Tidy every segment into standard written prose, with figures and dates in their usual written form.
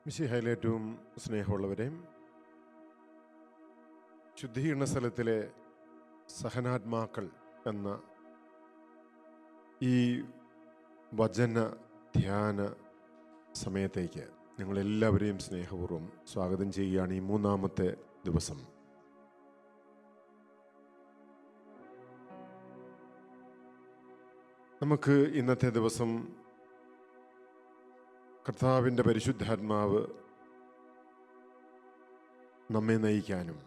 മിശിഹായിൽ ഏറ്റവും സ്നേഹമുള്ളവരെ, ശുദ്ധീകരണ സ്ഥലത്തിലെ സഹനാത്മാക്കൾ എന്ന ഈ വചന ധ്യാന സമയത്തേക്ക് ഞങ്ങളെല്ലാവരെയും സ്നേഹപൂർവ്വം സ്വാഗതം ചെയ്യുകയാണ്. ഈ മൂന്നാമത്തെ ദിവസം നമുക്ക് ഇന്നത്തെ ദിവസം കർത്താവിൻ്റെ പരിശുദ്ധാത്മാവ് നമ്മെ നയിക്കാനും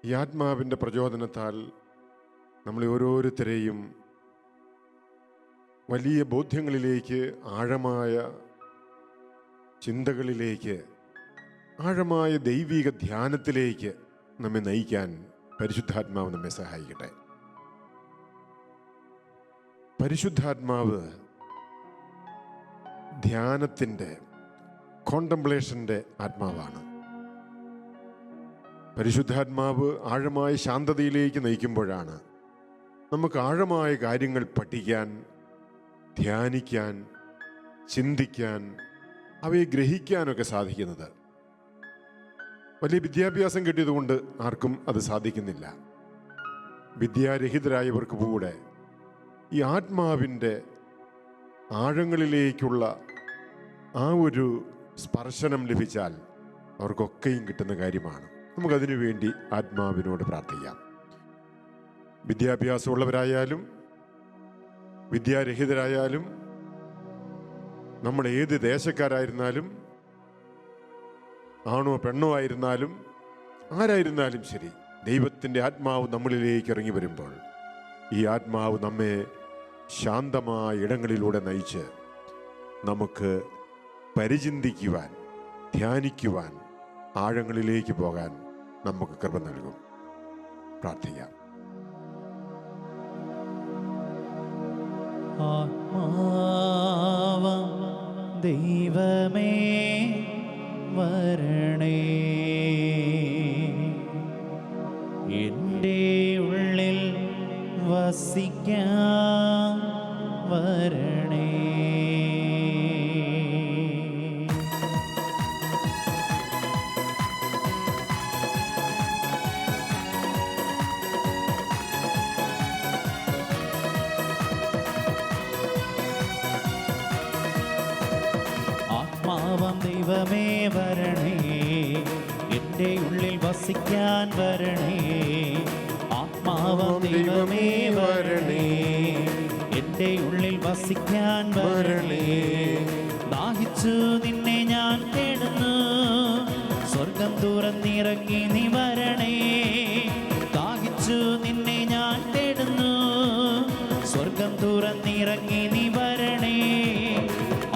ഈ ആത്മാവിൻ്റെ പ്രചോദനത്താൽ നമ്മളെ ഓരോരുത്തരെയും വലിയ ബോധ്യങ്ങളിലേക്ക്, ആഴമായ ചിന്തകളിലേക്ക്, ആഴമായ ദൈവിക ധ്യാനത്തിലേക്ക് നമ്മെ നയിക്കാൻ പരിശുദ്ധാത്മാവ് നമ്മെ സഹായിക്കട്ടെ. പരിശുദ്ധാത്മാവ് ധ്യാനത്തിൻ്റെ, കോണ്ടംപ്ലേഷൻ്റെ ആത്മാവാണ്. പരിശുദ്ധാത്മാവ് ആഴമായ ശാന്തതയിലേക്ക് നയിക്കുമ്പോഴാണ് നമുക്ക് ആഴമായ കാര്യങ്ങൾ പഠിക്കാൻ, ധ്യാനിക്കാൻ, ചിന്തിക്കാൻ, അവയെ ഗ്രഹിക്കാനൊക്കെ സാധിക്കുന്നത്. വലിയ വിദ്യാഭ്യാസം കിട്ടിയതുകൊണ്ട് ആർക്കും അത് സാധിക്കുന്നില്ല. വിദ്യാരഹിതരായവർക്ക് കൂടെ ഈ ആത്മാവിൻ്റെ ആഴങ്ങളിലേക്കുള്ള ആ ഒരു സ്പർശനം ലഭിച്ചാൽ അവർക്കൊക്കെയും കിട്ടുന്ന കാര്യമാണ്. നമുക്കതിനു വേണ്ടി ആത്മാവിനോട് പ്രാർത്ഥിക്കാം. വിദ്യാഭ്യാസമുള്ളവരായാലും വിദ്യാരഹിതരായാലും, നമ്മൾ ഏത് ദേശക്കാരായിരുന്നാലും, ആണോ പെണ്ണോ ആയിരുന്നാലും, ആരായിരുന്നാലും ശരി, ദൈവത്തിൻ്റെ ആത്മാവ് നമ്മളിലേക്ക് ഇറങ്ങി വരുമ്പോൾ ഈ ആത്മാവ് നമ്മെ ശാന്തമായ ഇടങ്ങളിലൂടെ നയിച്ച് നമുക്ക് പരിചിന്തിക്കുവാൻ, ധ്യാനിക്കുവാൻ, ആഴങ്ങളിലേക്ക് പോകാൻ നമുക്ക് കൃപ നൽകും. പ്രാർത്ഥിക്കാം. ആത്മാവാം ദൈവമേ വരണേ, എൻ്റെ ഉള്ളിൽ വസിക്കാൻ വരണേ. ആത്മാവാം ദൈവമേ വരണേ, എൻ്റെ ഉള്ളിൽ വസിക്കാൻ വരണേ. ആത്മാവാം ദൈവമേ വരണേ, എൻ്റെ ഉള്ളിൽ വസിക്കാൻ വരണേ. ദാഹിച്ചു നിന്നെ ഞാൻ തേടുന്നു, സ്വർഗം തുറന്നിറങ്ങി നീ വരണേ. ദാഹിച്ചു നിന്നെ ഞാൻ തേടുന്നു, സ്വർഗം തുറന്നിറങ്ങി നീ വരണേ.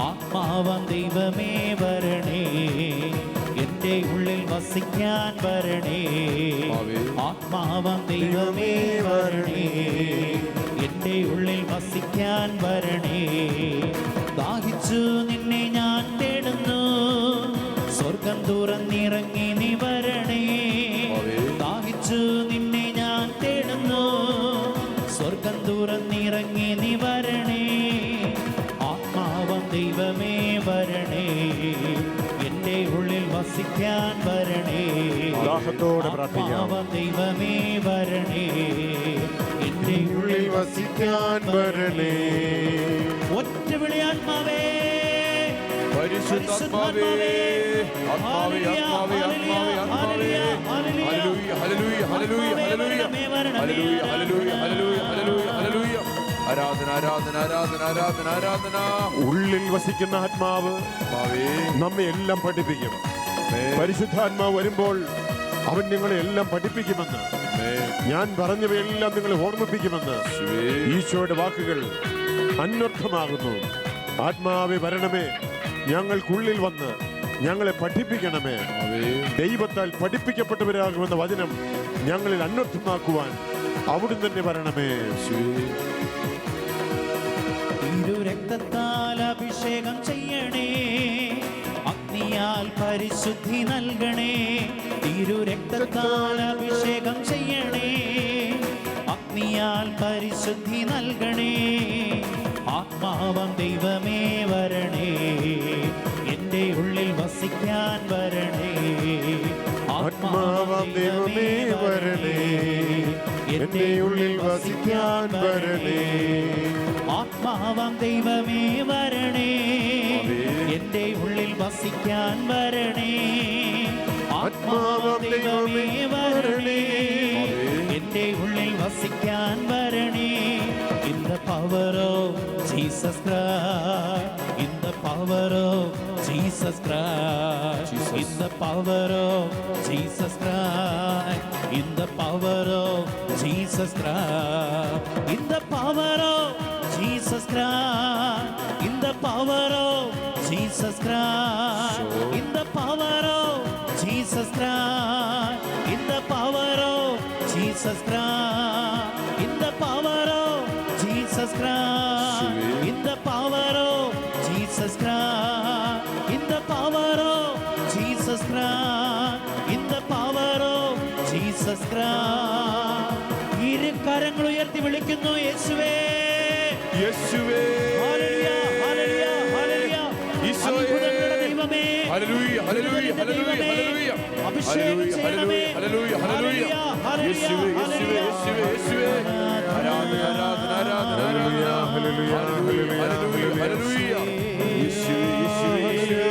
ആത്മാവാം ദൈവമേ വരണേ, എൻ്റെ ഉള്ളിൽ വസിക്കാൻ വരണേ. ആത്മാവാം ദൈവമേ വരണേ, എൻ്റെ ഉള്ളിൽ വസിക്കാൻ വരണേ. ദാഹിച്ചു നിന്നെ ഞാൻ തേടുന്നു, സ്വർഗം തുറന്നിറങ്ങി നീ വരണേ. ദാഹിച്ചു നിന്നെ ഞാൻ തേടുന്നു, സ്വർഗം തുറന്നിറങ്ങി നീ വരണേ. ആത്മാവാം ദൈവമേ വരണേ, എൻ്റെ ഉള്ളിൽ വസിക്കാൻ വരണേ. ആത്മാവാം ദൈവമേ വരണേ, എൻ്റെ ഉള്ളിൽ വസിക്കാൻ വരണേ. ഒറ്റ വിളി ആത്മാവേ, പരിശുദ്ധാത്മാവേ, ആത്മാവേ, ആത്മാവേ, ആത്മാവേ, ആത്മാവേ. Hallelujah, hallelujah, hallelujah, hallelujah, hallelujah, hallelujah, hallelujah, hallelujah, hallelujah. ആരാധന, ആരാധന, ആരാധന, ആരാധന, ആരാധന. ഉള്ളിൽ വസിക്കുന്ന ആത്മാവ് നമ്മെ എല്ലാം പഠിപ്പിക്കും. പരിശുദ്ധാത്മാവ് വരുമ്പോൾ അവൻ നിങ്ങളെ എല്ലാം പഠിപ്പിക്കുമെന്ന്, ഞാൻ പറഞ്ഞവയെല്ലാം നിങ്ങളെ ഓർമ്മിപ്പിക്കുമെന്ന് ഈശോയുടെ വാക്കുകൾ അന്വർത്ഥമാകുന്നു. ആത്മാവേ വരണമേ, ഞങ്ങൾക്കുള്ളിൽ വന്ന് ഞങ്ങളെ പഠിപ്പിക്കണമേ. ദൈവത്താൽ പഠിപ്പിക്കപ്പെട്ടവരാകുമെന്ന വചനം ഞങ്ങളിൽ അന്വർത്ഥമാക്കുവാൻ അവിടുന്ന് തന്നെ വരണമേ. രക്തത്താൽ അഭിഷേകം ചെയ്യണേ, അഗ്നിയാൽ പരിശുദ്ധി നൽകണേ. തിരുരക്തത്താൽ അഭിഷേകം ചെയ്യണേ, അഗ്നിയാൽ പരിശുദ്ധി നൽകണേ. ആത്മാവം ദൈവമേ വരണേ, എൻ്റെ എൻ്റെ ഉള്ളിൽ വസിക്കാൻ വരണേ. ആത്മാവാം ദൈവമേ വരണേ, എൻ്റെ ഉള്ളിൽ വസിക്കാൻ വരണേ. ആത്മാവാം ദൈവമേ വരണേ, എൻ്റെ ഉള്ളിൽ വസിക്കാൻ വരണേ. ആത്മാവാം ദൈവമേ വരണേ, എൻ്റെ ഉള്ളിൽ വസിക്കാൻ വരണേ. In the power of Jesus Christ, in the power of Jesus Christ, in the power of Jesus Christ, in the power of Jesus Christ, in the power of Jesus Christ, in the power of Jesus Christ, in the power of Jesus Christ, in the power of Jesus Christ, in the power of Jesus Christ, in the power of Jesus Christ, in the power of Jesus Christ, in the power of Jesus Christ. ഇരു കരങ്ങൾ ഉയർത്തി വിളിക്കുന്നു, യേശുവേ യേശുവേ, hallelujah hallelujah hallelujah. അത്ഭുതങ്ങളുടെ ദൈവമേ, hallelujah hallelujah hallelujah hallelujah അഭിഷേകം ചെയ്യണമേ. ഹല്ലേലൂയ ഹല്ലേലൂയ യേശുവേ യേശുവേ യേശുവേ യേശുവേ. ആരാധന ആരാധന ആരാധന ആരാധന. ഹല്ലേലൂയ ഹല്ലേലൂയ ഹല്ലേലൂയ യേശുവേ യേശുവേ യേശുവേ.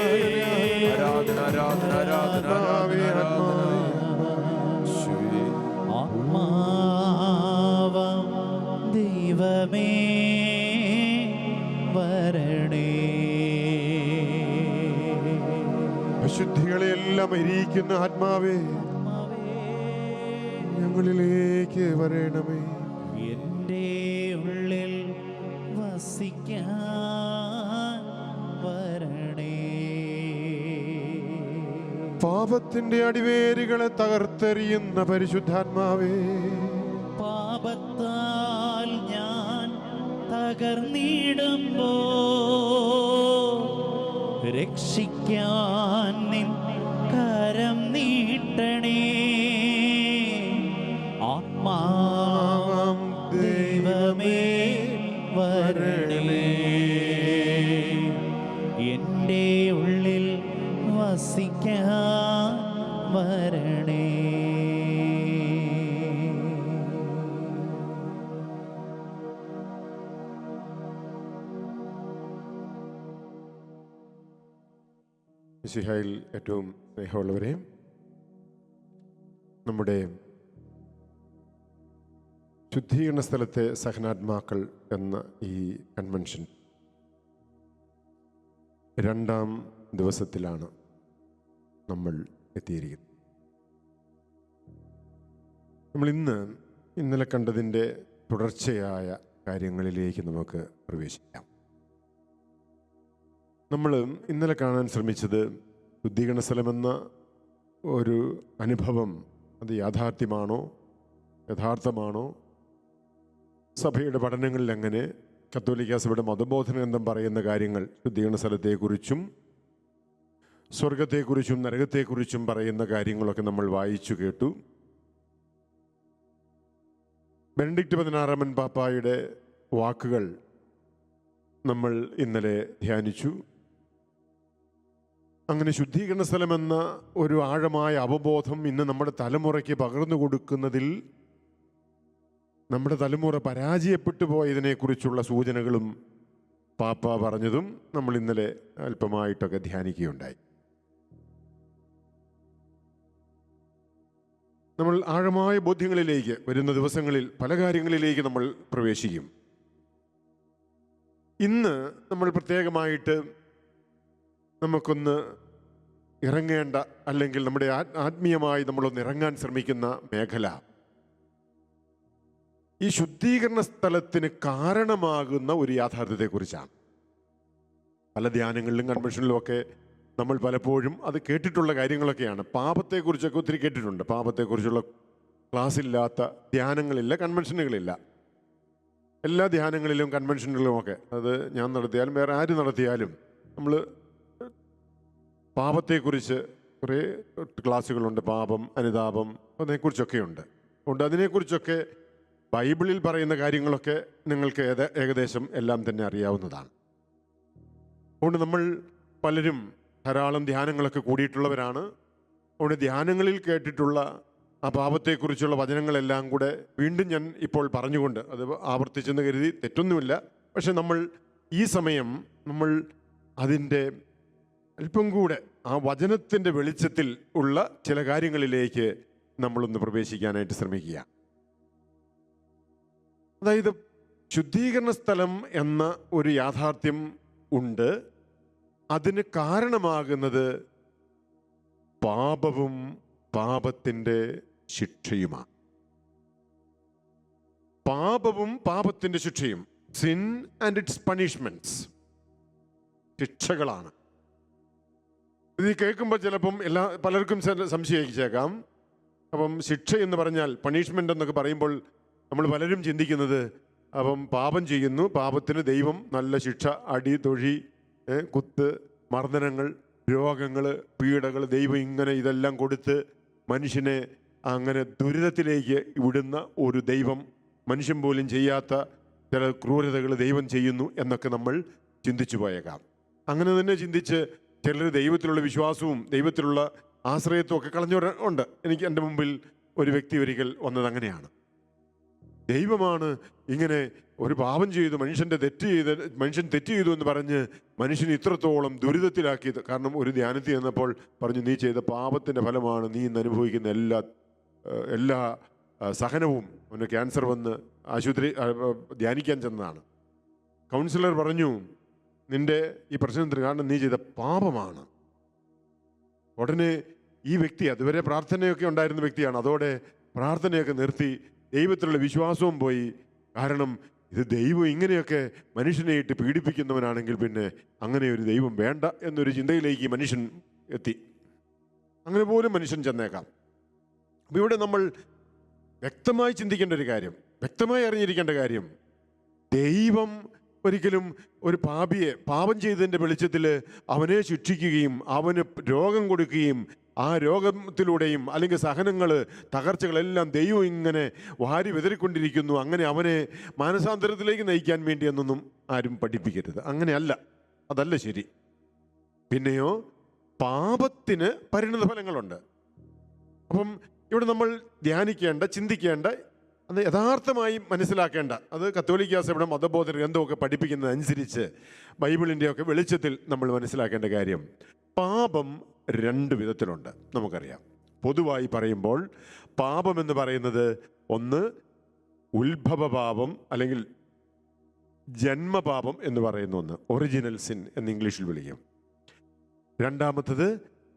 ആരാധന ആരാധന ആരാധന ആരാധന യേശുവേ. ആത്മാവാം ദൈവമേ വരണേ. അശുദ്ധികളെ എല്ലാം എരിയിക്കുന്ന ആത്മാവേ, ഞങ്ങളിലേക്ക് വരണമേ. എൻ്റെ ഉള്ളിൽ വസിക്കാൻ വരണേ. പാപത്തിന്റെ അടിവേരുകളെ തകർത്തെറിയുന്ന പരിശുദ്ധാത്മാവേ, പാപത്താൽ ഞാൻ തകർന്നിടുമ്പോ രക്ഷിക്കാൻ നിൻ കരം നീട്ടണേ. ആത്മാവാം ദൈവമേ വരണേ, എൻ്റെ ഉള്ളിൽ വസിക്കാൻ വരണേ. മിശിഹായിൽ ഏറ്റവും സ്നേഹമുള്ളവരെ, നമ്മുടെ ശുദ്ധീകരണ സ്ഥലത്തെ സഹനാത്മാക്കൾ എന്ന ഈ കൺവെൻഷൻ രണ്ടാം ദിവസത്തിലാണ് നമ്മൾ എത്തിയിരിക്കുന്നത്. നമ്മൾ ഇന്നലെ കണ്ടതിൻ്റെ തുടർച്ചയായ കാര്യങ്ങളിലേക്ക് നമുക്ക് പ്രവേശിക്കാം. നമ്മൾ ഇന്നലെ കാണാൻ ശ്രമിച്ചത് ശുദ്ധീകരണ സ്ഥലമെന്ന ഒരു അനുഭവം അത് യാഥാർത്ഥ്യമാണോ, യഥാർത്ഥമാണോ, സഭയുടെ പഠനങ്ങളിൽ എങ്ങനെ, കത്തോലിക്ക സഭയുടെ മതബോധന ഗ്രന്ഥം പറയുന്ന കാര്യങ്ങൾ ശുദ്ധീകരണ സ്ഥലത്തെക്കുറിച്ചും സ്വർഗത്തെക്കുറിച്ചും നരകത്തെക്കുറിച്ചും പറയുന്ന കാര്യങ്ങളൊക്കെ നമ്മൾ വായിച്ചു കേട്ടു. ബെനഡിക്റ്റ് 16 പാപ്പായുടെ വാക്കുകൾ നമ്മൾ ഇന്നലെ ധ്യാനിച്ചു. അങ്ങനെ ശുദ്ധീകരണ സ്ഥലമെന്ന ഒരു ആഴമായ അവബോധം ഇന്ന് നമ്മുടെ തലമുറയ്ക്ക് പകർന്നു കൊടുക്കുന്നതിൽ നമ്മുടെ തലമുറ പരാജയപ്പെട്ടു പോയതിനെക്കുറിച്ചുള്ള സൂചനകളും പാപ്പ പറഞ്ഞതും നമ്മൾ ഇന്നലെ അല്പമായിട്ടൊക്കെ ധ്യാനിക്കുകയുണ്ടായി. നമ്മൾ ആഴമായ ബോധ്യങ്ങളിലേക്ക് വരുന്ന ദിവസങ്ങളിൽ പല കാര്യങ്ങളിലേക്ക് നമ്മൾ പ്രവേശിക്കും. ഇന്ന് നമ്മൾ പ്രത്യേകമായിട്ട് നമുക്കൊന്ന് ഇറങ്ങേണ്ട, അല്ലെങ്കിൽ നമ്മുടെ ആത്മീയമായി നമ്മളൊന്ന് ഇറങ്ങാൻ ശ്രമിക്കുന്ന മേഖല ഈ ശുദ്ധീകരണ സ്ഥലത്തിന് കാരണമാകുന്ന ഒരു യാഥാർത്ഥ്യത്തെക്കുറിച്ചാണ്. പല ധ്യാനങ്ങളിലും കൺവെൻഷനിലും ഒക്കെ നമ്മൾ പലപ്പോഴും അത് കേട്ടിട്ടുള്ള കാര്യങ്ങളൊക്കെയാണ്. പാപത്തെക്കുറിച്ചൊക്കെ ഒത്തിരി കേട്ടിട്ടുണ്ട്. പാപത്തെക്കുറിച്ചുള്ള ക്ലാസ്സില്ലാത്ത ധ്യാനങ്ങളില്ല, കൺവെൻഷനുകളില്ല. എല്ലാ ധ്യാനങ്ങളിലും കൺവെൻഷനുകളിലുമൊക്കെ അത് ഞാൻ നടത്തിയാലും വേറെ ആര് നടത്തിയാലും നമ്മൾ പാപത്തെക്കുറിച്ച് കുറേ ക്ലാസ്സുകളുണ്ട്. പാപം, അനുതാപം, അതിനെക്കുറിച്ചൊക്കെയുണ്ട്. അതുകൊണ്ട് അതിനെക്കുറിച്ചൊക്കെ ബൈബിളിൽ പറയുന്ന കാര്യങ്ങളൊക്കെ നിങ്ങൾക്ക് ഏകദേശം എല്ലാം തന്നെ അറിയാവുന്നതാണ്. അതുകൊണ്ട് നമ്മൾ പലരും ധാരാളം ധ്യാനങ്ങളൊക്കെ കൂടിയിട്ടുള്ളവരാണ്. അവിടെ ധ്യാനങ്ങളിൽ കേട്ടിട്ടുള്ള ആ പാപത്തെക്കുറിച്ചുള്ള വചനങ്ങളെല്ലാം കൂടെ വീണ്ടും ഞാൻ ഇപ്പോൾ പറഞ്ഞുകൊണ്ട് അത് ആവർത്തിച്ചെന്ന് കരുതി തെറ്റൊന്നുമില്ല. പക്ഷെ നമ്മൾ ഈ സമയം നമ്മൾ അതിൻ്റെ അല്പം കൂടെ ആ വചനത്തിൻ്റെ വെളിച്ചത്തിൽ ഉള്ള ചില കാര്യങ്ങളിലേക്ക് നമ്മളൊന്ന് പ്രവേശിക്കാനായിട്ട് ശ്രമിക്കുക. അതായത് ശുദ്ധീകരണ സ്ഥലം എന്ന ഒരു യാഥാർത്ഥ്യം ഉണ്ട്. അതിന് കാരണമാകുന്നത് പാപവും പാപത്തിൻ്റെ ശിക്ഷയുമാണ്. പാപവും പാപത്തിൻ്റെ ശിക്ഷയും, സിൻ ആൻഡ് ഇറ്റ്സ് പണിഷ്മെന്റ്സ്, ശിക്ഷകളാണ്. ഇത് കേൾക്കുമ്പോൾ ചിലപ്പം പലർക്കും സംശയിച്ചേക്കാം. അപ്പം ശിക്ഷ എന്ന് പറഞ്ഞാൽ, പണിഷ്മെൻ്റ് എന്നൊക്കെ പറയുമ്പോൾ നമ്മൾ പലരും ചിന്തിക്കുന്നത് അപ്പം പാപം ചെയ്യുന്നു, പാപത്തിന് ദൈവം നല്ല ശിക്ഷ, അടി, തൊഴി, കുത്ത്, മർദ്ദനങ്ങൾ, രോഗങ്ങൾ, പീഡകൾ, ദൈവം ഇങ്ങനെ ഇതെല്ലാം കൊടുത്ത് മനുഷ്യനെ അങ്ങനെ ദുരിതത്തിലേക്ക് വിടുന്ന ഒരു ദൈവം, മനുഷ്യൻ പോലും ചെയ്യാത്ത ചില ക്രൂരതകൾ ദൈവം ചെയ്യുന്നു എന്നൊക്കെ നമ്മൾ ചിന്തിച്ചു പോയേക്കാം. അങ്ങനെ തന്നെ ചിന്തിച്ച് ചിലർ ദൈവത്തിലുള്ള വിശ്വാസവും ദൈവത്തിലുള്ള ആശ്രയത്വം ഒക്കെ കളഞ്ഞവരുണ്ട്. എൻ്റെ മുമ്പിൽ ഒരു വ്യക്തി ഒരിക്കൽ വന്നത് അങ്ങനെയാണ്. ദൈവമാണ് ഇങ്ങനെ ഒരു പാപം ചെയ്തു, മനുഷ്യൻ തെറ്റ് ചെയ്തു എന്ന് പറഞ്ഞ് മനുഷ്യന് ഇത്രത്തോളം ദുരിതത്തിലാക്കിയത്. കാരണം ഒരു ധ്യാനത്തിൽ ചെന്നപ്പോൾ പറഞ്ഞു, നീ ചെയ്ത പാപത്തിൻ്റെ ഫലമാണ് നീ ഇന്ന് അനുഭവിക്കുന്ന എല്ലാ സഹനവും. അവന് ക്യാൻസർ വന്ന് ആശുപത്രി ധ്യാനിക്കാൻ ചെന്നതാണ്. കൗൺസിലർ പറഞ്ഞു, നിന്റെ ഈ പ്രശ്നത്തിന് കാരണം നീ ചെയ്ത പാപമാണ്. ഉടനെ ഈ വ്യക്തി, അതുവരെ പ്രാർത്ഥനയൊക്കെ ഉണ്ടായിരുന്ന വ്യക്തിയാണ്, അതോടെ പ്രാർത്ഥനയൊക്കെ നിർത്തി, ദൈവത്തിലുള്ള വിശ്വാസവും പോയി. കാരണം ഇത് ദൈവം ഇങ്ങനെയൊക്കെ മനുഷ്യനെ ഇട്ട് പീഡിപ്പിക്കുന്നവനാണെങ്കിൽ പിന്നെ അങ്ങനെ ഒരു ദൈവം വേണ്ട എന്നൊരു ചിന്തയിലേക്ക് മനുഷ്യൻ എത്തി. അങ്ങനെ പോലും മനുഷ്യൻ ചെന്നേക്കാം. അപ്പം ഇവിടെ നമ്മൾ വ്യക്തമായി ചിന്തിക്കേണ്ട ഒരു കാര്യം, വ്യക്തമായി അറിഞ്ഞിരിക്കേണ്ട കാര്യം, ദൈവം ഒരിക്കലും ഒരു പാപിയെ പാപം ചെയ്തതിൻ്റെ വെളിച്ചത്തിൽ അവനെ ശിക്ഷിക്കുകയും അവന് രോഗം കൊടുക്കുകയും ആ രോഗത്തിലൂടെയും അല്ലെങ്കിൽ സഹനങ്ങൾ, തകർച്ചകളെല്ലാം ദൈവം ഇങ്ങനെ വാരി വിതറിക്കൊണ്ടിരിക്കുന്നു, അങ്ങനെ അവനെ മാനസാന്തരത്തിലേക്ക് നയിക്കാൻ വേണ്ടി എന്നൊന്നും ആരും പഠിപ്പിക്കരുത്. അങ്ങനെയല്ല, അതല്ല ശരി. പിന്നെയോ പാപത്തിന് പരിണിത ഫലങ്ങളുണ്ട്. അപ്പം ഇവിടെ നമ്മൾ ധ്യാനിക്കേണ്ട, ചിന്തിക്കേണ്ട, അത് യഥാർത്ഥമായി മനസ്സിലാക്കേണ്ട, അത് കത്തോലിക്കാ സഭയുടെ മതബോധ ഗ്രന്ഥമൊക്കെ പഠിപ്പിക്കുന്നതനുസരിച്ച് ബൈബിളിൻ്റെയൊക്കെ വെളിച്ചത്തിൽ നമ്മൾ മനസ്സിലാക്കേണ്ട കാര്യം, പാപം രണ്ട് വിധത്തിലുണ്ട്. നമുക്കറിയാം, പൊതുവായി പറയുമ്പോൾ പാപം എന്ന് പറയുന്നത് ഒന്ന് ഉത്ഭവപാപം അല്ലെങ്കിൽ ജന്മപാപം എന്ന് പറയുന്ന ഒന്ന്, ഒറിജിനൽ സിൻ എന്ന് ഇംഗ്ലീഷിൽ വിളിക്കും. രണ്ടാമത്തത്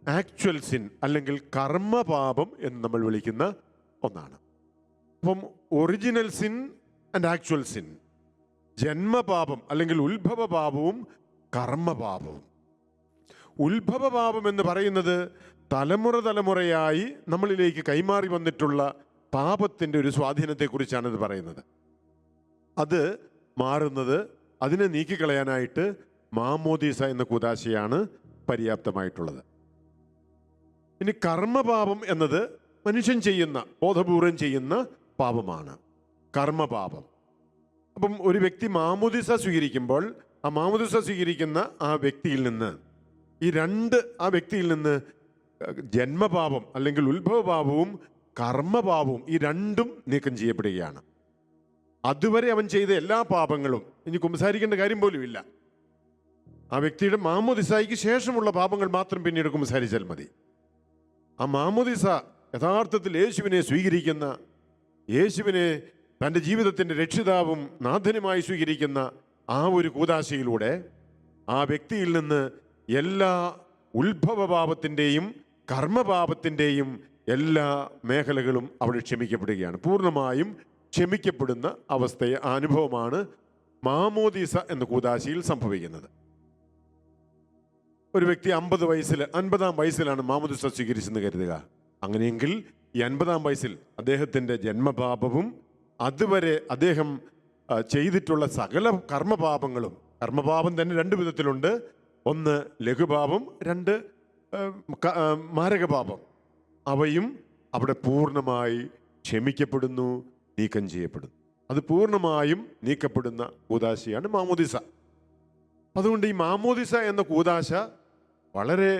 ആക്ച്വൽ സിൻ അല്ലെങ്കിൽ കർമ്മപാപം എന്ന് നമ്മൾ വിളിക്കുന്ന ഒന്നാണ്. അപ്പം original sin and actual sin, ജന്മപാപം അല്ലെങ്കിൽ ഉത്ഭവപാപവും കർമ്മപാപവും. ഉത്ഭവപാപം എന്ന് പറയുന്നത് തലമുറയായി നമ്മളിലേക്ക് കൈമാറി വന്നിട്ടുള്ള പാപത്തിൻ്റെ ഒരു സ്വാധീനത്തെക്കുറിച്ചാണ് ഇത് പറയുന്നത്. അത് മാറുന്നത്, അതിനെ നീക്കിക്കളയാനായിട്ട് മാമോദീസ എന്ന കൂദാശയാണ് പര്യാപ്തമായിട്ടുള്ളത്. ഇനി കർമ്മപാപം എന്നത് മനുഷ്യൻ ചെയ്യുന്ന, ബോധപൂർവം ചെയ്യുന്ന പാപമാണ് കർമ്മപാപം. അപ്പം ഒരു വ്യക്തി മാമോദീസ സ്വീകരിക്കുമ്പോൾ ആ മാമോദീസ സ്വീകരിക്കുന്ന ആ വ്യക്തിയിൽ നിന്ന് ആ വ്യക്തിയിൽ നിന്ന് ജന്മപാപം അല്ലെങ്കിൽ ഉത്ഭവപാപവും കർമ്മപാപവും ഈ രണ്ടും നീക്കം ചെയ്യപ്പെടുകയാണ്. അതുവരെ അവൻ ചെയ്ത എല്ലാ പാപങ്ങളും ഇനി കുമ്പസാരിക്കേണ്ട കാര്യം പോലും ഇല്ല. ആ വ്യക്തിയുടെ മാമോദിസായ്ക്ക് ശേഷമുള്ള പാപങ്ങൾ മാത്രം പിന്നീട് കുമ്പസാരിച്ചാൽ മതി. ആ മാമോദിസ യഥാർത്ഥത്തിൽ യേശുവിനെ സ്വീകരിക്കുന്ന, യേശുവിനെ തൻ്റെ ജീവിതത്തിൻ്റെ രക്ഷിതാവും നാഥനുമായി സ്വീകരിക്കുന്ന ആ ഒരു കൂദാശയിലൂടെ ആ വ്യക്തിയിൽ നിന്ന് എല്ലാ ഉത്ഭവപാപത്തിൻ്റെയും കർമ്മപാപത്തിൻ്റെയും എല്ലാ മേഖലകളും അവിടെ ക്ഷമിക്കപ്പെടുകയാണ്. പൂർണ്ണമായും ക്ഷമിക്കപ്പെടുന്ന അനുഭവമാണ് മാമോദീസ എന്ന കൂദാശയിൽ സംഭവിക്കുന്നത്. ഒരു വ്യക്തി 50-ാം വയസ്സിലാണ് മാമോദീസ സ്വീകരിച്ചെന്ന് കരുതുക. അങ്ങനെയെങ്കിൽ ഈ 50-ാം വയസ്സിൽ അദ്ദേഹത്തിൻ്റെ ജന്മപാപവും അതുവരെ അദ്ദേഹം ചെയ്തിട്ടുള്ള സകല കർമ്മപാപങ്ങളും, കർമ്മപാപം തന്നെ രണ്ട് വിധത്തിലുണ്ട്, ഒന്ന് ലഘുപാപം, രണ്ട് മാരകപാപം, അവയും അവിടെ പൂർണ്ണമായി ക്ഷമിക്കപ്പെടുന്നു, നീക്കം ചെയ്യപ്പെടുന്നു. അത് പൂർണ്ണമായും നീക്കപ്പെടുന്ന കൂദാശയാണ് മാമോദിസ. അതുകൊണ്ട് ഈ മാമോദിസ എന്ന കൂദാശ വളരെ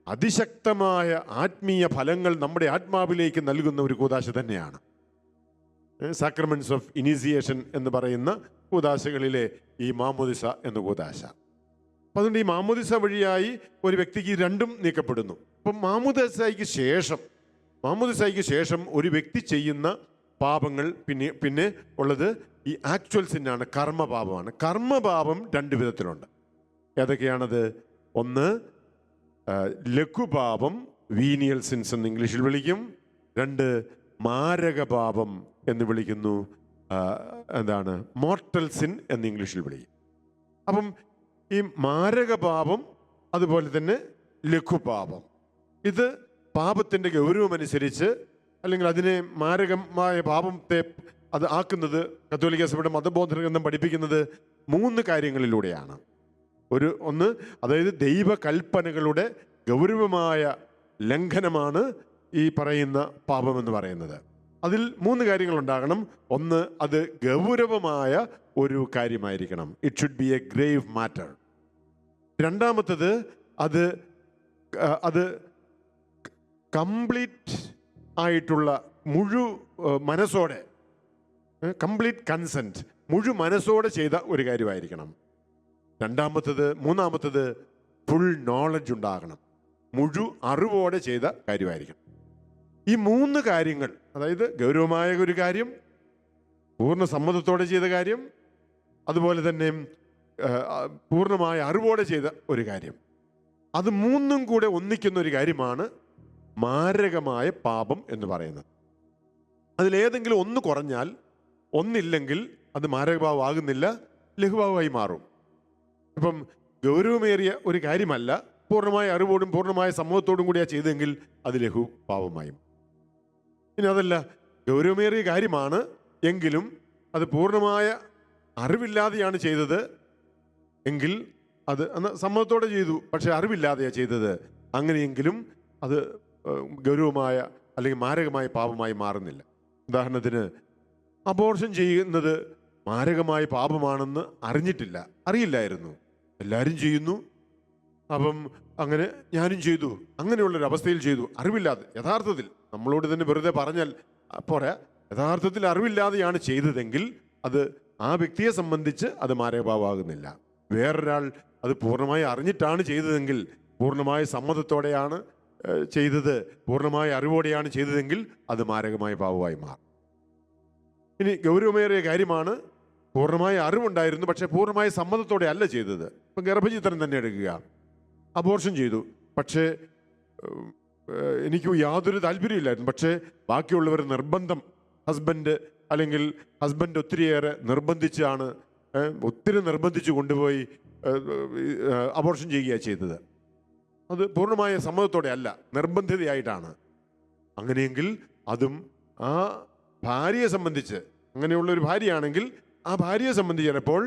അതിശക്തമായ ആത്മീയ ഫലങ്ങൾ നമ്മുടെ ആത്മാവിലേക്ക് നൽകുന്ന ഒരു കൂദാശ തന്നെയാണ്. സാക്രമെന്റ്സ് ഓഫ് ഇനീസിയേഷൻ എന്ന് പറയുന്ന കൂദാശകളിലെ ഈ മാമോദിസ എന്ന കൂദാശ. അപ്പം അതുകൊണ്ട് ഈ മാമോദിസ വഴിയായി ഒരു വ്യക്തിക്ക് രണ്ടും നീക്കപ്പെടുന്നു. അപ്പം മാമോദിസയ്ക്ക് ശേഷം ഒരു വ്യക്തി ചെയ്യുന്ന പാപങ്ങൾ പിന്നെ ഉള്ളത് ഈ ആക്ച്വൽ സിന്നാണ്, കർമ്മപാപമാണ്. കർമ്മപാപം രണ്ട് വിധത്തിലുണ്ട്. ഏതൊക്കെയാണത്? ഒന്ന് ലഘുപാപം, വീനിയൽ സിൻസ് എന്ന് ഇംഗ്ലീഷിൽ വിളിക്കും. രണ്ട് മാരകപാപം എന്ന് വിളിക്കുന്നു, എന്താണ്, മോർട്ടൽ സിൻ എന്ന് ഇംഗ്ലീഷിൽ വിളിക്കും. അപ്പം ഈ മാരകപാപം അതുപോലെ തന്നെ ലഘുപാപം, ഇത് പാപത്തിൻ്റെ ഗൗരവമനുസരിച്ച് അല്ലെങ്കിൽ അതിനെ മാരകമായ പാപത്തെ അത് ആക്കുന്നത് കത്തോലിക്ക സഭയുടെ മതബോധന ഗ്രന്ഥം പഠിപ്പിക്കുന്നത് 3 കാര്യങ്ങളിലൂടെയാണ്. ഒന്ന്, അതായത് ദൈവകൽപ്പനകളുടെ ഗൗരവമായ ലംഘനമാണ് ഈ പറയുന്ന പാപമെന്ന് പറയുന്നത്. അതിൽ 3 കാര്യങ്ങളുണ്ടാകണം. ഒന്ന്, അത് ഗൗരവമായ ഒരു കാര്യമായിരിക്കണം. It should be a grave matter. രണ്ടാമത്തത്, അത് കംപ്ലീറ്റ് ആയിട്ടുള്ള മനസ്സോടെ, കംപ്ലീറ്റ് കൺസെൻറ്റ്, മനസ്സോടെ ചെയ്ത ഒരു കാര്യമായിരിക്കണം. മൂന്നാമത്തത് ഫുൾ നോളജ് ഉണ്ടാകണം, അറിവോടെ ചെയ്ത കാര്യമായിരിക്കണം. ഈ 3 കാര്യങ്ങൾ, അതായത് ഗൗരവമായ ഒരു കാര്യം, പൂർണ്ണ സമ്മതത്തോടെ ചെയ്ത കാര്യം, അതുപോലെ തന്നെ പൂർണ്ണമായ അറിവോടെ ചെയ്ത ഒരു കാര്യം, അത് 3ഉം കൂടെ ഒന്നിക്കുന്ന ഒരു കാര്യമാണ് മാരകമായ പാപം എന്ന് പറയുന്നത്. അതിലേതെങ്കിലും ഒന്ന് കുറഞ്ഞാൽ, ഒന്നില്ലെങ്കിൽ അത് മാരകപാപം ആകുന്നില്ല, ലഘുപാപമായി മാറും. ഇപ്പം ഗൗരവമേറിയ ഒരു കാര്യമല്ല, പൂർണ്ണമായ അറിവോടും പൂർണ്ണമായ സമ്മതത്തോടും കൂടിയാണ് ചെയ്തെങ്കിൽ അത് ലഘുപാപമായി. ഇനി അതല്ല, ഗൗരവമേറിയ കാര്യമാണ് എങ്കിലും അത് പൂർണ്ണമായ അറിവില്ലാതെയാണ് ചെയ്തത് എങ്കിൽ അത് സമ്മതത്തോടെ ചെയ്തു, പക്ഷെ അറിവില്ലാതെയാണ് ചെയ്തത്, അങ്ങനെയെങ്കിലും അത് ഗൗരവമായ അല്ലെങ്കിൽ മാരകമായ പാപമായി മാറുന്നില്ല. ഉദാഹരണത്തിന്, അബോർഷൻ ചെയ്യുന്നത് മാരകമായ പാപമാണെന്ന് അറിയില്ലായിരുന്നു, എല്ലാവരും ചെയ്യുന്നു, അപ്പം അങ്ങനെ ഞാനും ചെയ്തു, അങ്ങനെയുള്ളൊരവസ്ഥയിൽ ചെയ്തു, അറിവില്ലാതെ. യഥാർത്ഥത്തിൽ നമ്മളോട് തന്നെ വെറുതെ പറഞ്ഞാൽ പോരാ, യഥാർത്ഥത്തിൽ അറിവില്ലാതെയാണ് ചെയ്തതെങ്കിൽ അത് ആ വ്യക്തിയെ സംബന്ധിച്ച് അത് മാരകപാപമാകുന്നില്ല. വേറൊരാൾ അത് പൂർണ്ണമായി അറിഞ്ഞിട്ടാണ് ചെയ്തതെങ്കിൽ, പൂർണ്ണമായ സമ്മതത്തോടെയാണ് ചെയ്തത്, പൂർണ്ണമായ അറിവോടെയാണ് ചെയ്തതെങ്കിൽ അത് മാരകമായ പാപമായി മാറും. ഇനി ഗൗരവമേറിയ കാര്യമാണ്, പൂർണ്ണമായ അറിവുണ്ടായിരുന്നു പക്ഷേ പൂർണ്ണമായ സമ്മതത്തോടെ അല്ല ചെയ്തത്. ഇപ്പം ഗർഭചിത്രം തന്നെ എടുക്കുക, അബോർഷൻ ചെയ്തു, പക്ഷേ എനിക്ക് യാതൊരു താല്പര്യമില്ലായിരുന്നു, പക്ഷേ ബാക്കിയുള്ളവർ നിർബന്ധം, ഹസ്ബൻഡ് ഒത്തിരിയേറെ ഒത്തിരി നിർബന്ധിച്ച് കൊണ്ടുപോയി അബോർഷൻ ചെയ്യുകയാണ് ചെയ്തത്. അത് പൂർണ്ണമായ സമ്മതത്തോടെ അല്ല, നിർബന്ധിതയായിട്ടാണ്. അങ്ങനെയെങ്കിൽ അതും ആ ഭാര്യയെ സംബന്ധിച്ച്, അങ്ങനെയുള്ളൊരു ഭാര്യയാണെങ്കിൽ ആ ഭാര്യയെ സംബന്ധിച്ച് ചിലപ്പോൾ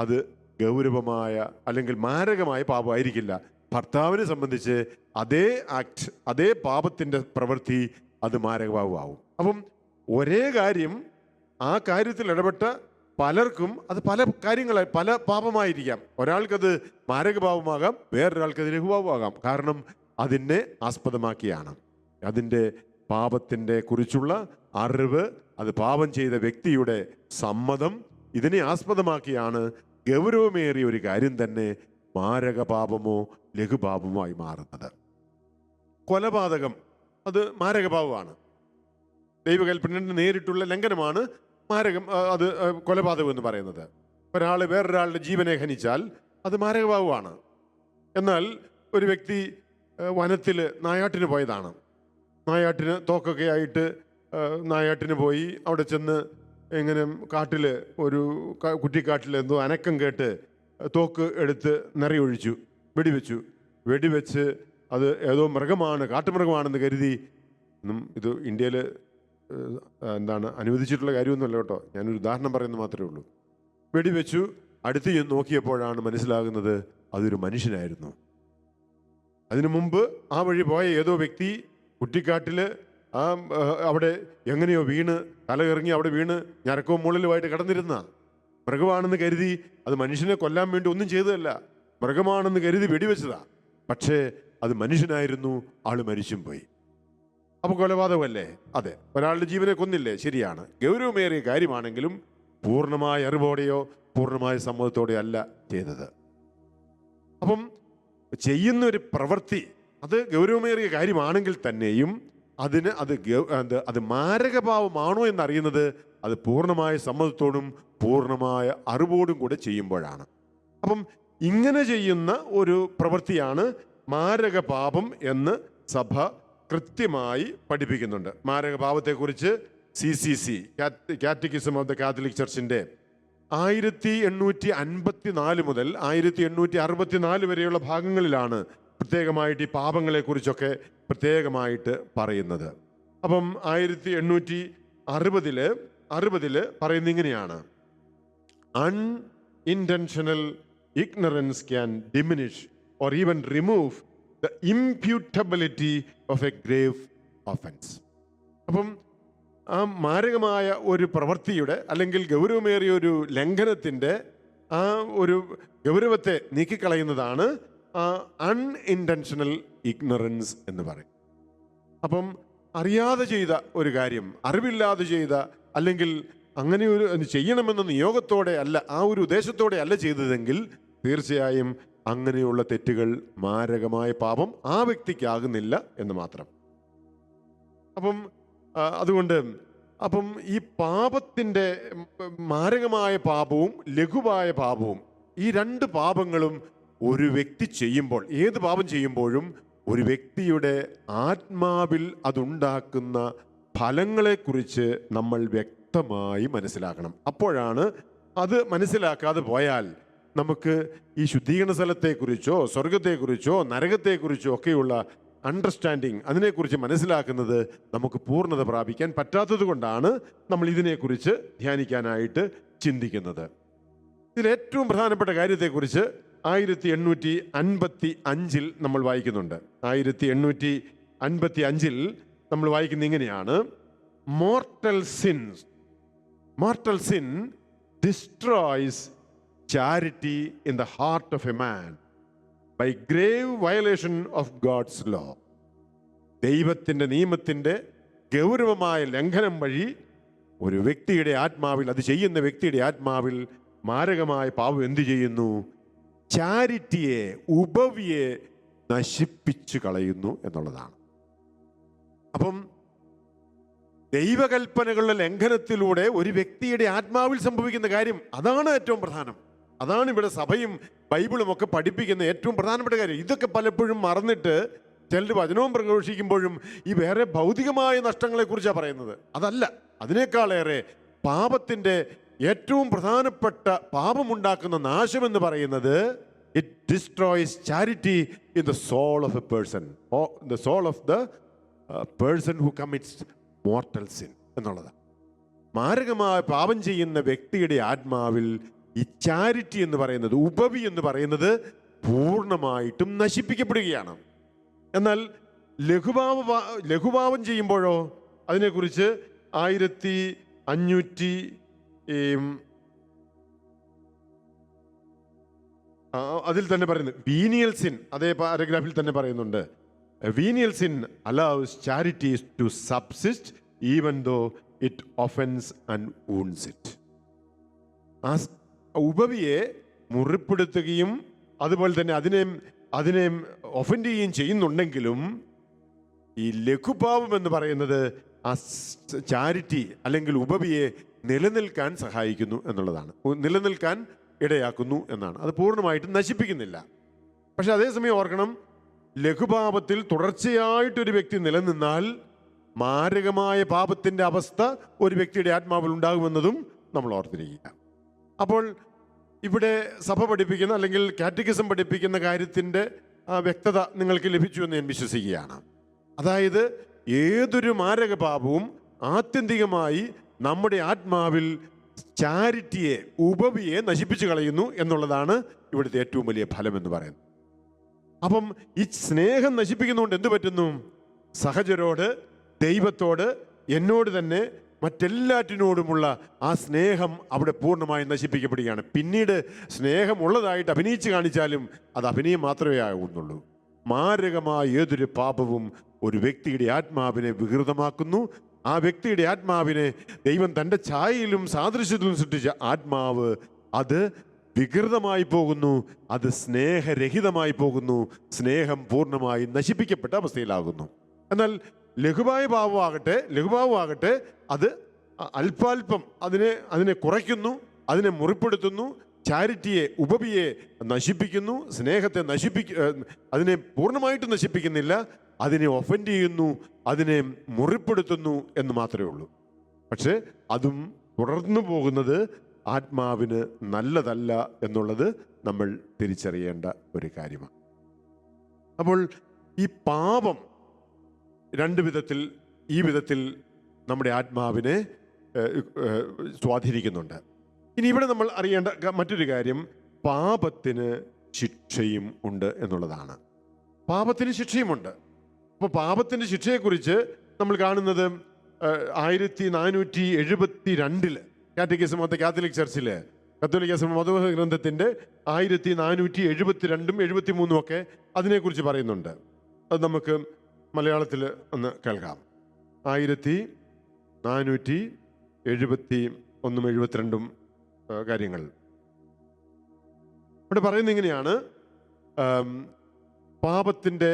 അത് ഗൗരവമായ അല്ലെങ്കിൽ മാരകമായ പാപമായിരിക്കില്ല. ഭർത്താവിനെ സംബന്ധിച്ച് അതേ ആക്ട്, അതേ പാപത്തിൻ്റെ പ്രവൃത്തി അത് മാരകപാപമാവും. അപ്പം ഒരേ കാര്യം, ആ കാര്യത്തിൽ ഇടപെട്ട പലർക്കും അത് പല പാപമായിരിക്കാം. ഒരാൾക്കത് മാരകപാപമാകാം, വേറൊരാൾക്കത് ലഘുപാപമാകാം. കാരണം അതിനെ ആസ്പദമാക്കിയാണ്, അതിൻ്റെ പാപത്തിൻ്റെ കുറിച്ചുള്ള അറിവ്, അത് പാപം ചെയ്ത വ്യക്തിയുടെ സമ്മതം, ഇതിനെ ആസ്പദമാക്കിയാണ് ഗൗരവമേറിയ ഒരു കാര്യം തന്നെ മാരകപാപമോ ലഘുപാപമോ ആയി മാറുന്നത്. കൊലപാതകം അത് മാരകപാപമാണ്, ദൈവകൽപ്പനയുടെ നേരിട്ടുള്ള ലംഘനമാണ് അത് കൊലപാതകം എന്ന് പറയുന്നത്. ഒരാൾ വേറൊരാളുടെ ജീവനെ ഹനിച്ചാൽ അത് മാരകപാപമാണ്. എന്നാൽ ഒരു വ്യക്തി വനത്തിൽ നായാട്ടിന് പോയതാണ്, നായാട്ടിന് തോക്കൊക്കെ ആയിട്ട് നായാട്ടിന് പോയി, അവിടെ ചെന്ന് എങ്ങനെ കുറ്റിക്കാട്ടിൽ എന്തോ അനക്കം കേട്ട് തോക്ക് എടുത്ത് നിറയൊഴിച്ചു, വെടിവെച്ച് അത് ഏതോ കാട്ടുമൃഗമാണെന്ന് കരുതി. ഇത് ഇന്ത്യയിൽ അനുവദിച്ചിട്ടുള്ള കാര്യമൊന്നുമല്ല കേട്ടോ, ഞാനൊരു ഉദാഹരണം പറയുന്നത് മാത്രമേ ഉള്ളൂ. വെടിവെച്ചു, അടുത്ത് ചെന്ന് നോക്കിയപ്പോഴാണ് മനസ്സിലാകുന്നത് അതൊരു മനുഷ്യനായിരുന്നു. അതിനു മുമ്പ് ആ വഴി പോയ ഏതോ വ്യക്തി കുറ്റിക്കാട്ടിൽ അവിടെ എങ്ങനെയോ തലകറങ്ങി അവിടെ വീണ് ഞരക്കവും മുള്ളിലുമായിട്ട് കിടന്നിരുന്ന മൃഗമാണെന്ന് കരുതി, അത് മനുഷ്യനെ കൊല്ലാൻ വേണ്ടി ഒന്നും ചെയ്തതല്ല, മൃഗമാണെന്ന് കരുതി വെടിവെച്ചതാ. പക്ഷേ അത് മനുഷ്യനായിരുന്നു, ആള് മരിച്ചും പോയി. അപ്പൊ കൊലപാതകമല്ലേ? അതെ. ഒരാളുടെ ജീവനെ കൊന്നില്ലേ? ശരിയാണ്. ഗൗരവമേറിയ കാര്യമാണെങ്കിലും പൂർണ്ണമായ അറിവോടെയോ പൂർണ്ണമായ സമ്മതത്തോടെയോ അല്ല ചെയ്തത്. അപ്പം ചെയ്യുന്ന ഒരു പ്രവൃത്തി അത് ഗൗരവമേറിയ കാര്യമാണെങ്കിൽ തന്നെയും അത് മാരകഭാവമാണോ എന്നറിയുന്നത് അത് പൂർണ്ണമായ സമ്മതത്തോടും പൂർണ്ണമായ അറിവോടും കൂടെ ചെയ്യുമ്പോഴാണ്. അപ്പം ഇങ്ങനെ ചെയ്യുന്ന ഒരു പ്രവൃത്തിയാണ് മാരകപാപം എന്ന് സഭ കൃത്യമായി പഠിപ്പിക്കുന്നുണ്ട്. മാരകപാപത്തെക്കുറിച്ച് CCC catechism of the Catholic ചർച്ചിൻ്റെ 1854 മുതൽ 1864 വരെയുള്ള ഭാഗങ്ങളിലാണ് പ്രത്യേകമായിട്ട് ഈ പാപങ്ങളെക്കുറിച്ചൊക്കെ പ്രത്യേകമായിട്ട് പറയുന്നത്. അപ്പം 1860 പറയുന്ന ഇങ്ങനെയാണ്: unintentional ignorance can diminish or even remove the imputability of a grave offence. അപ്പം ആ മാരകമായ ഒരു പ്രവൃത്തിയുടെ അല്ലെങ്കിൽ ഗൗരവമേറിയ ഒരു ലംഘനത്തിൻ്റെ ആ ഒരു ഗൗരവത്തെ നീക്കിക്കളയുന്നതാണ് അൺഇൻറ്റൻഷണൽ ഇഗ്നറൻസ് എന്ന് പറയും. അപ്പം അറിയാതെ ചെയ്ത ഒരു കാര്യം, അറിവില്ലാതെ ചെയ്ത, അല്ലെങ്കിൽ അങ്ങനെ ഒരു ചെയ്യണമെന്ന നിയോഗത്തോടെ അല്ല, ആ ഒരു ഉദ്ദേശത്തോടെ അല്ല ചെയ്തതെങ്കിൽ തീർച്ചയായും അങ്ങനെയുള്ള തെറ്റുകൾ മാരകമായ പാപം ആ വ്യക്തിക്കാകുന്നില്ല എന്ന് മാത്രം. അതുകൊണ്ട് ഈ പാപത്തിൻ്റെ മാരകമായ പാപവും ലഘുവായ പാപവും, ഈ രണ്ട് പാപങ്ങളും ഒരു വ്യക്തി ചെയ്യുമ്പോൾ, ഏത് പാപം ചെയ്യുമ്പോഴും ഒരു വ്യക്തിയുടെ ആത്മാവിൽ അതുണ്ടാക്കുന്ന ഫലങ്ങളെക്കുറിച്ച് നമ്മൾ വ്യക്തമായി മനസ്സിലാക്കണം. അപ്പോഴാണ്, അത് മനസ്സിലാക്കാതെ പോയാൽ നമുക്ക് ഈ ശുദ്ധീകരണ സ്ഥലത്തെക്കുറിച്ചോ സ്വർഗത്തെക്കുറിച്ചോ നരകത്തെക്കുറിച്ചോ ഒക്കെയുള്ള അണ്ടർസ്റ്റാൻഡിങ്, അതിനെക്കുറിച്ച് മനസ്സിലാക്കുന്നത് നമുക്ക് പൂർണ്ണത പ്രാപിക്കാൻ പറ്റാത്തത് കൊണ്ടാണ് നമ്മൾ ഇതിനെക്കുറിച്ച് ധ്യാനിക്കാനായിട്ട് ചിന്തിക്കുന്നത്. ഇതിലേറ്റവും പ്രധാനപ്പെട്ട കാര്യത്തെക്കുറിച്ച് 1855 നമ്മൾ വായിക്കുന്നുണ്ട്. 1855 നമ്മൾ വായിക്കുന്ന ഇങ്ങനെയാണ്: mortal sin destroys charity in the heart of a man by grave violation of God's law. ദൈവത്തിൻ്റെ നിയമത്തിൻ്റെ ഗൗരവമായ ലംഘനം വഴി ഒരു വ്യക്തിയുടെ ആത്മാവിൽ, അത് ചെയ്യുന്ന വ്യക്തിയുടെ ആത്മാവിൽ മാരകമായ പാപം എന്തു ചെയ്യുന്നു? ചാരിറ്റിയെ, ഉപവിയെ നശിപ്പിച്ചു കളയുന്നു എന്നുള്ളതാണ്. അപ്പം ദൈവകൽപ്പനകളുടെ ലംഘനത്തിലൂടെ ഒരു വ്യക്തിയുടെ ആത്മാവിൽ സംഭവിക്കുന്ന കാര്യം, അതാണ് ഏറ്റവും പ്രധാനം. അതാണ് ഇവിടെ സഭയും ബൈബിളും ഒക്കെ പഠിപ്പിക്കുന്ന ഏറ്റവും പ്രധാനപ്പെട്ട കാര്യം. ഇതൊക്കെ പലപ്പോഴും മറന്നിട്ട് ചിലർ വചനവും പ്രഘോഷിക്കുമ്പോഴും ഈ വേറെ ഭൗതികമായ നഷ്ടങ്ങളെക്കുറിച്ചാണ് പറയുന്നത്. അതല്ല, അതിനേക്കാളേറെ പാപത്തിൻ്റെ ഏറ്റവും പ്രധാനപ്പെട്ട പാപമുണ്ടാക്കുന്ന നാശമെന്ന് പറയുന്നത് it destroys charity in the soul of a person, the soul of the person who commits mortal sin എന്നുള്ളതാണ്. മാരകമായ പാപം ചെയ്യുന്ന വ്യക്തിയുടെ ആത്മാവിൽ ഈ ചാരിറ്റി എന്ന് പറയുന്നത്, ഉപവി എന്ന് പറയുന്നത് പൂർണ്ണമായിട്ടും നശിപ്പിക്കപ്പെടുകയാണ്. എന്നാൽ ലഘുപാപം ചെയ്യുമ്പോഴോ അതിനെക്കുറിച്ച് 1500 അതിൽ തന്നെ പറയുന്നു, വീനിയൽ സിൻ, അതേ പാരഗ്രാഫിൽ തന്നെ പറയുന്നുണ്ട്, venial sin allows charity to subsist even though it offends and wounds it. ആ ഉപവിയെ മുറിപ്പെടുത്തുകയും അതുപോലെ തന്നെ അതിനെ ഒഫൻഡ് ചെയ്യുകയും ചെയ്യുന്നുണ്ടെങ്കിലും ഈ ലഘുപാപം എന്ന് പറയുന്നത് ആ ചാരിറ്റി അല്ലെങ്കിൽ ഉപവിയെ നിലനിൽക്കാൻ സഹായിക്കുന്നു എന്നുള്ളതാണ്, നിലനിൽക്കാൻ ഇടയാക്കുന്നു എന്നാണ്. അത് പൂർണ്ണമായിട്ടും നശിപ്പിക്കുന്നില്ല. പക്ഷെ അതേസമയം ഓർക്കണം, ലഘുപാപത്തിൽ തുടർച്ചയായിട്ടൊരു വ്യക്തി നിലനിന്നാൽ മാരകമായ പാപത്തിൻ്റെ അവസ്ഥ ഒരു വ്യക്തിയുടെ ആത്മാവിൽ ഉണ്ടാകുമെന്നതും നമ്മൾ ഓർത്തിരിക്കുക. അപ്പോൾ ഇവിടെ സഭ പഠിപ്പിക്കുന്ന അല്ലെങ്കിൽ കാറ്റക്കിസം പഠിപ്പിക്കുന്ന കാര്യത്തിൻ്റെ വ്യക്തത നിങ്ങൾക്ക് ലഭിച്ചു എന്ന് ഞാൻ വിശ്വസിക്കുകയാണ്. അതായത് ഏതൊരു മാരകപാപവും ആത്യന്തികമായി നമ്മുടെ ആത്മാവിൽ ചാരിറ്റിയെ, ഉപവിയെ നശിപ്പിച്ചു കളയുന്നു എന്നുള്ളതാണ് ഇവിടുത്തെ ഏറ്റവും വലിയ ഫലം എന്ന് പറയുന്നത്. അപ്പം ഈ സ്നേഹം നശിപ്പിക്കുന്നതുകൊണ്ട് എന്ത് പറ്റുന്നു? സഹചരോട്, ദൈവത്തോട്, എന്നോട് തന്നെ മറ്റെല്ലാറ്റിനോടുമുള്ള ആ സ്നേഹം അവിടെ പൂർണ്ണമായി നശിപ്പിക്കപ്പെടുകയാണ്. പിന്നീട് സ്നേഹമുള്ളതായിട്ട് അഭിനയിച്ച് കാണിച്ചാലും അത് അഭിനയം മാത്രമേ ആകുന്നുള്ളൂ. മാരകമായ ഏതൊരു പാപവും ഒരു വ്യക്തിയുടെ ആത്മാവിനെ വികൃതമാക്കുന്നു. ആ വ്യക്തിയുടെ ആത്മാവിനെ ദൈവം തൻ്റെ ഛായയിലും സാദൃശ്യത്തിലും സൃഷ്ടിച്ച ആത്മാവ് അത് വികൃതമായി പോകുന്നു, അത് സ്നേഹരഹിതമായി പോകുന്നു, സ്നേഹം പൂർണ്ണമായി നശിപ്പിക്കപ്പെട്ട അവസ്ഥയിലാകുന്നു. എന്നാൽ ലഘുഭാവമാകട്ടെ അത് അല്പാൽപം അതിനെ കുറയ്ക്കുന്നു, അതിനെ മുറിപ്പെടുത്തുന്നു, ചാരിറ്റിയെ ഉപവിയെ നശിപ്പിക്കുന്നു, സ്നേഹത്തെ അതിനെ പൂർണ്ണമായിട്ട് നശിപ്പിക്കുന്നില്ല, അതിനെ ഒഫൻഡ് ചെയ്യുന്നു, അതിനെ മുറിപ്പെടുത്തുന്നു എന്ന് മാത്രമേ ഉള്ളൂ. പക്ഷെ അതും തുടർന്നു പോകുന്നത് ആത്മാവിന് നല്ലതല്ല എന്നുള്ളത് നമ്മൾ തിരിച്ചറിയേണ്ട ഒരു കാര്യമാണ്. അപ്പോൾ ഈ പാപം രണ്ട് വിധത്തിൽ, ഈ വിധത്തിൽ നമ്മുടെ ആത്മാവിനെ സ്വാധീനിക്കുന്നുണ്ട്. ഇനി ഇവിടെ നമ്മൾ അറിയേണ്ട മറ്റൊരു കാര്യം, പാപത്തിന് ശിക്ഷയും ഉണ്ട് എന്നുള്ളതാണ്. പാപത്തിന് ശിക്ഷയുമുണ്ട്. അപ്പോൾ പാപത്തിൻ്റെ ശിക്ഷയെക്കുറിച്ച് നമ്മൾ കാണുന്നത് 1472 കാറ്റഗിസം ഓഫ് ദ കാത്തലിക് ചർച്ചിൽ, കത്തോലിക്ക സഭ മതബോധ ഗ്രന്ഥത്തിൻ്റെ 1472 73 ഒക്കെ അതിനെക്കുറിച്ച് പറയുന്നുണ്ട്. അത് നമുക്ക് മലയാളത്തിൽ ഒന്ന് കേൾക്കാം. 1471 72 കാര്യങ്ങൾ ഇവിടെ പറയുന്നത് ഇങ്ങനെയാണ്. പാപത്തിൻ്റെ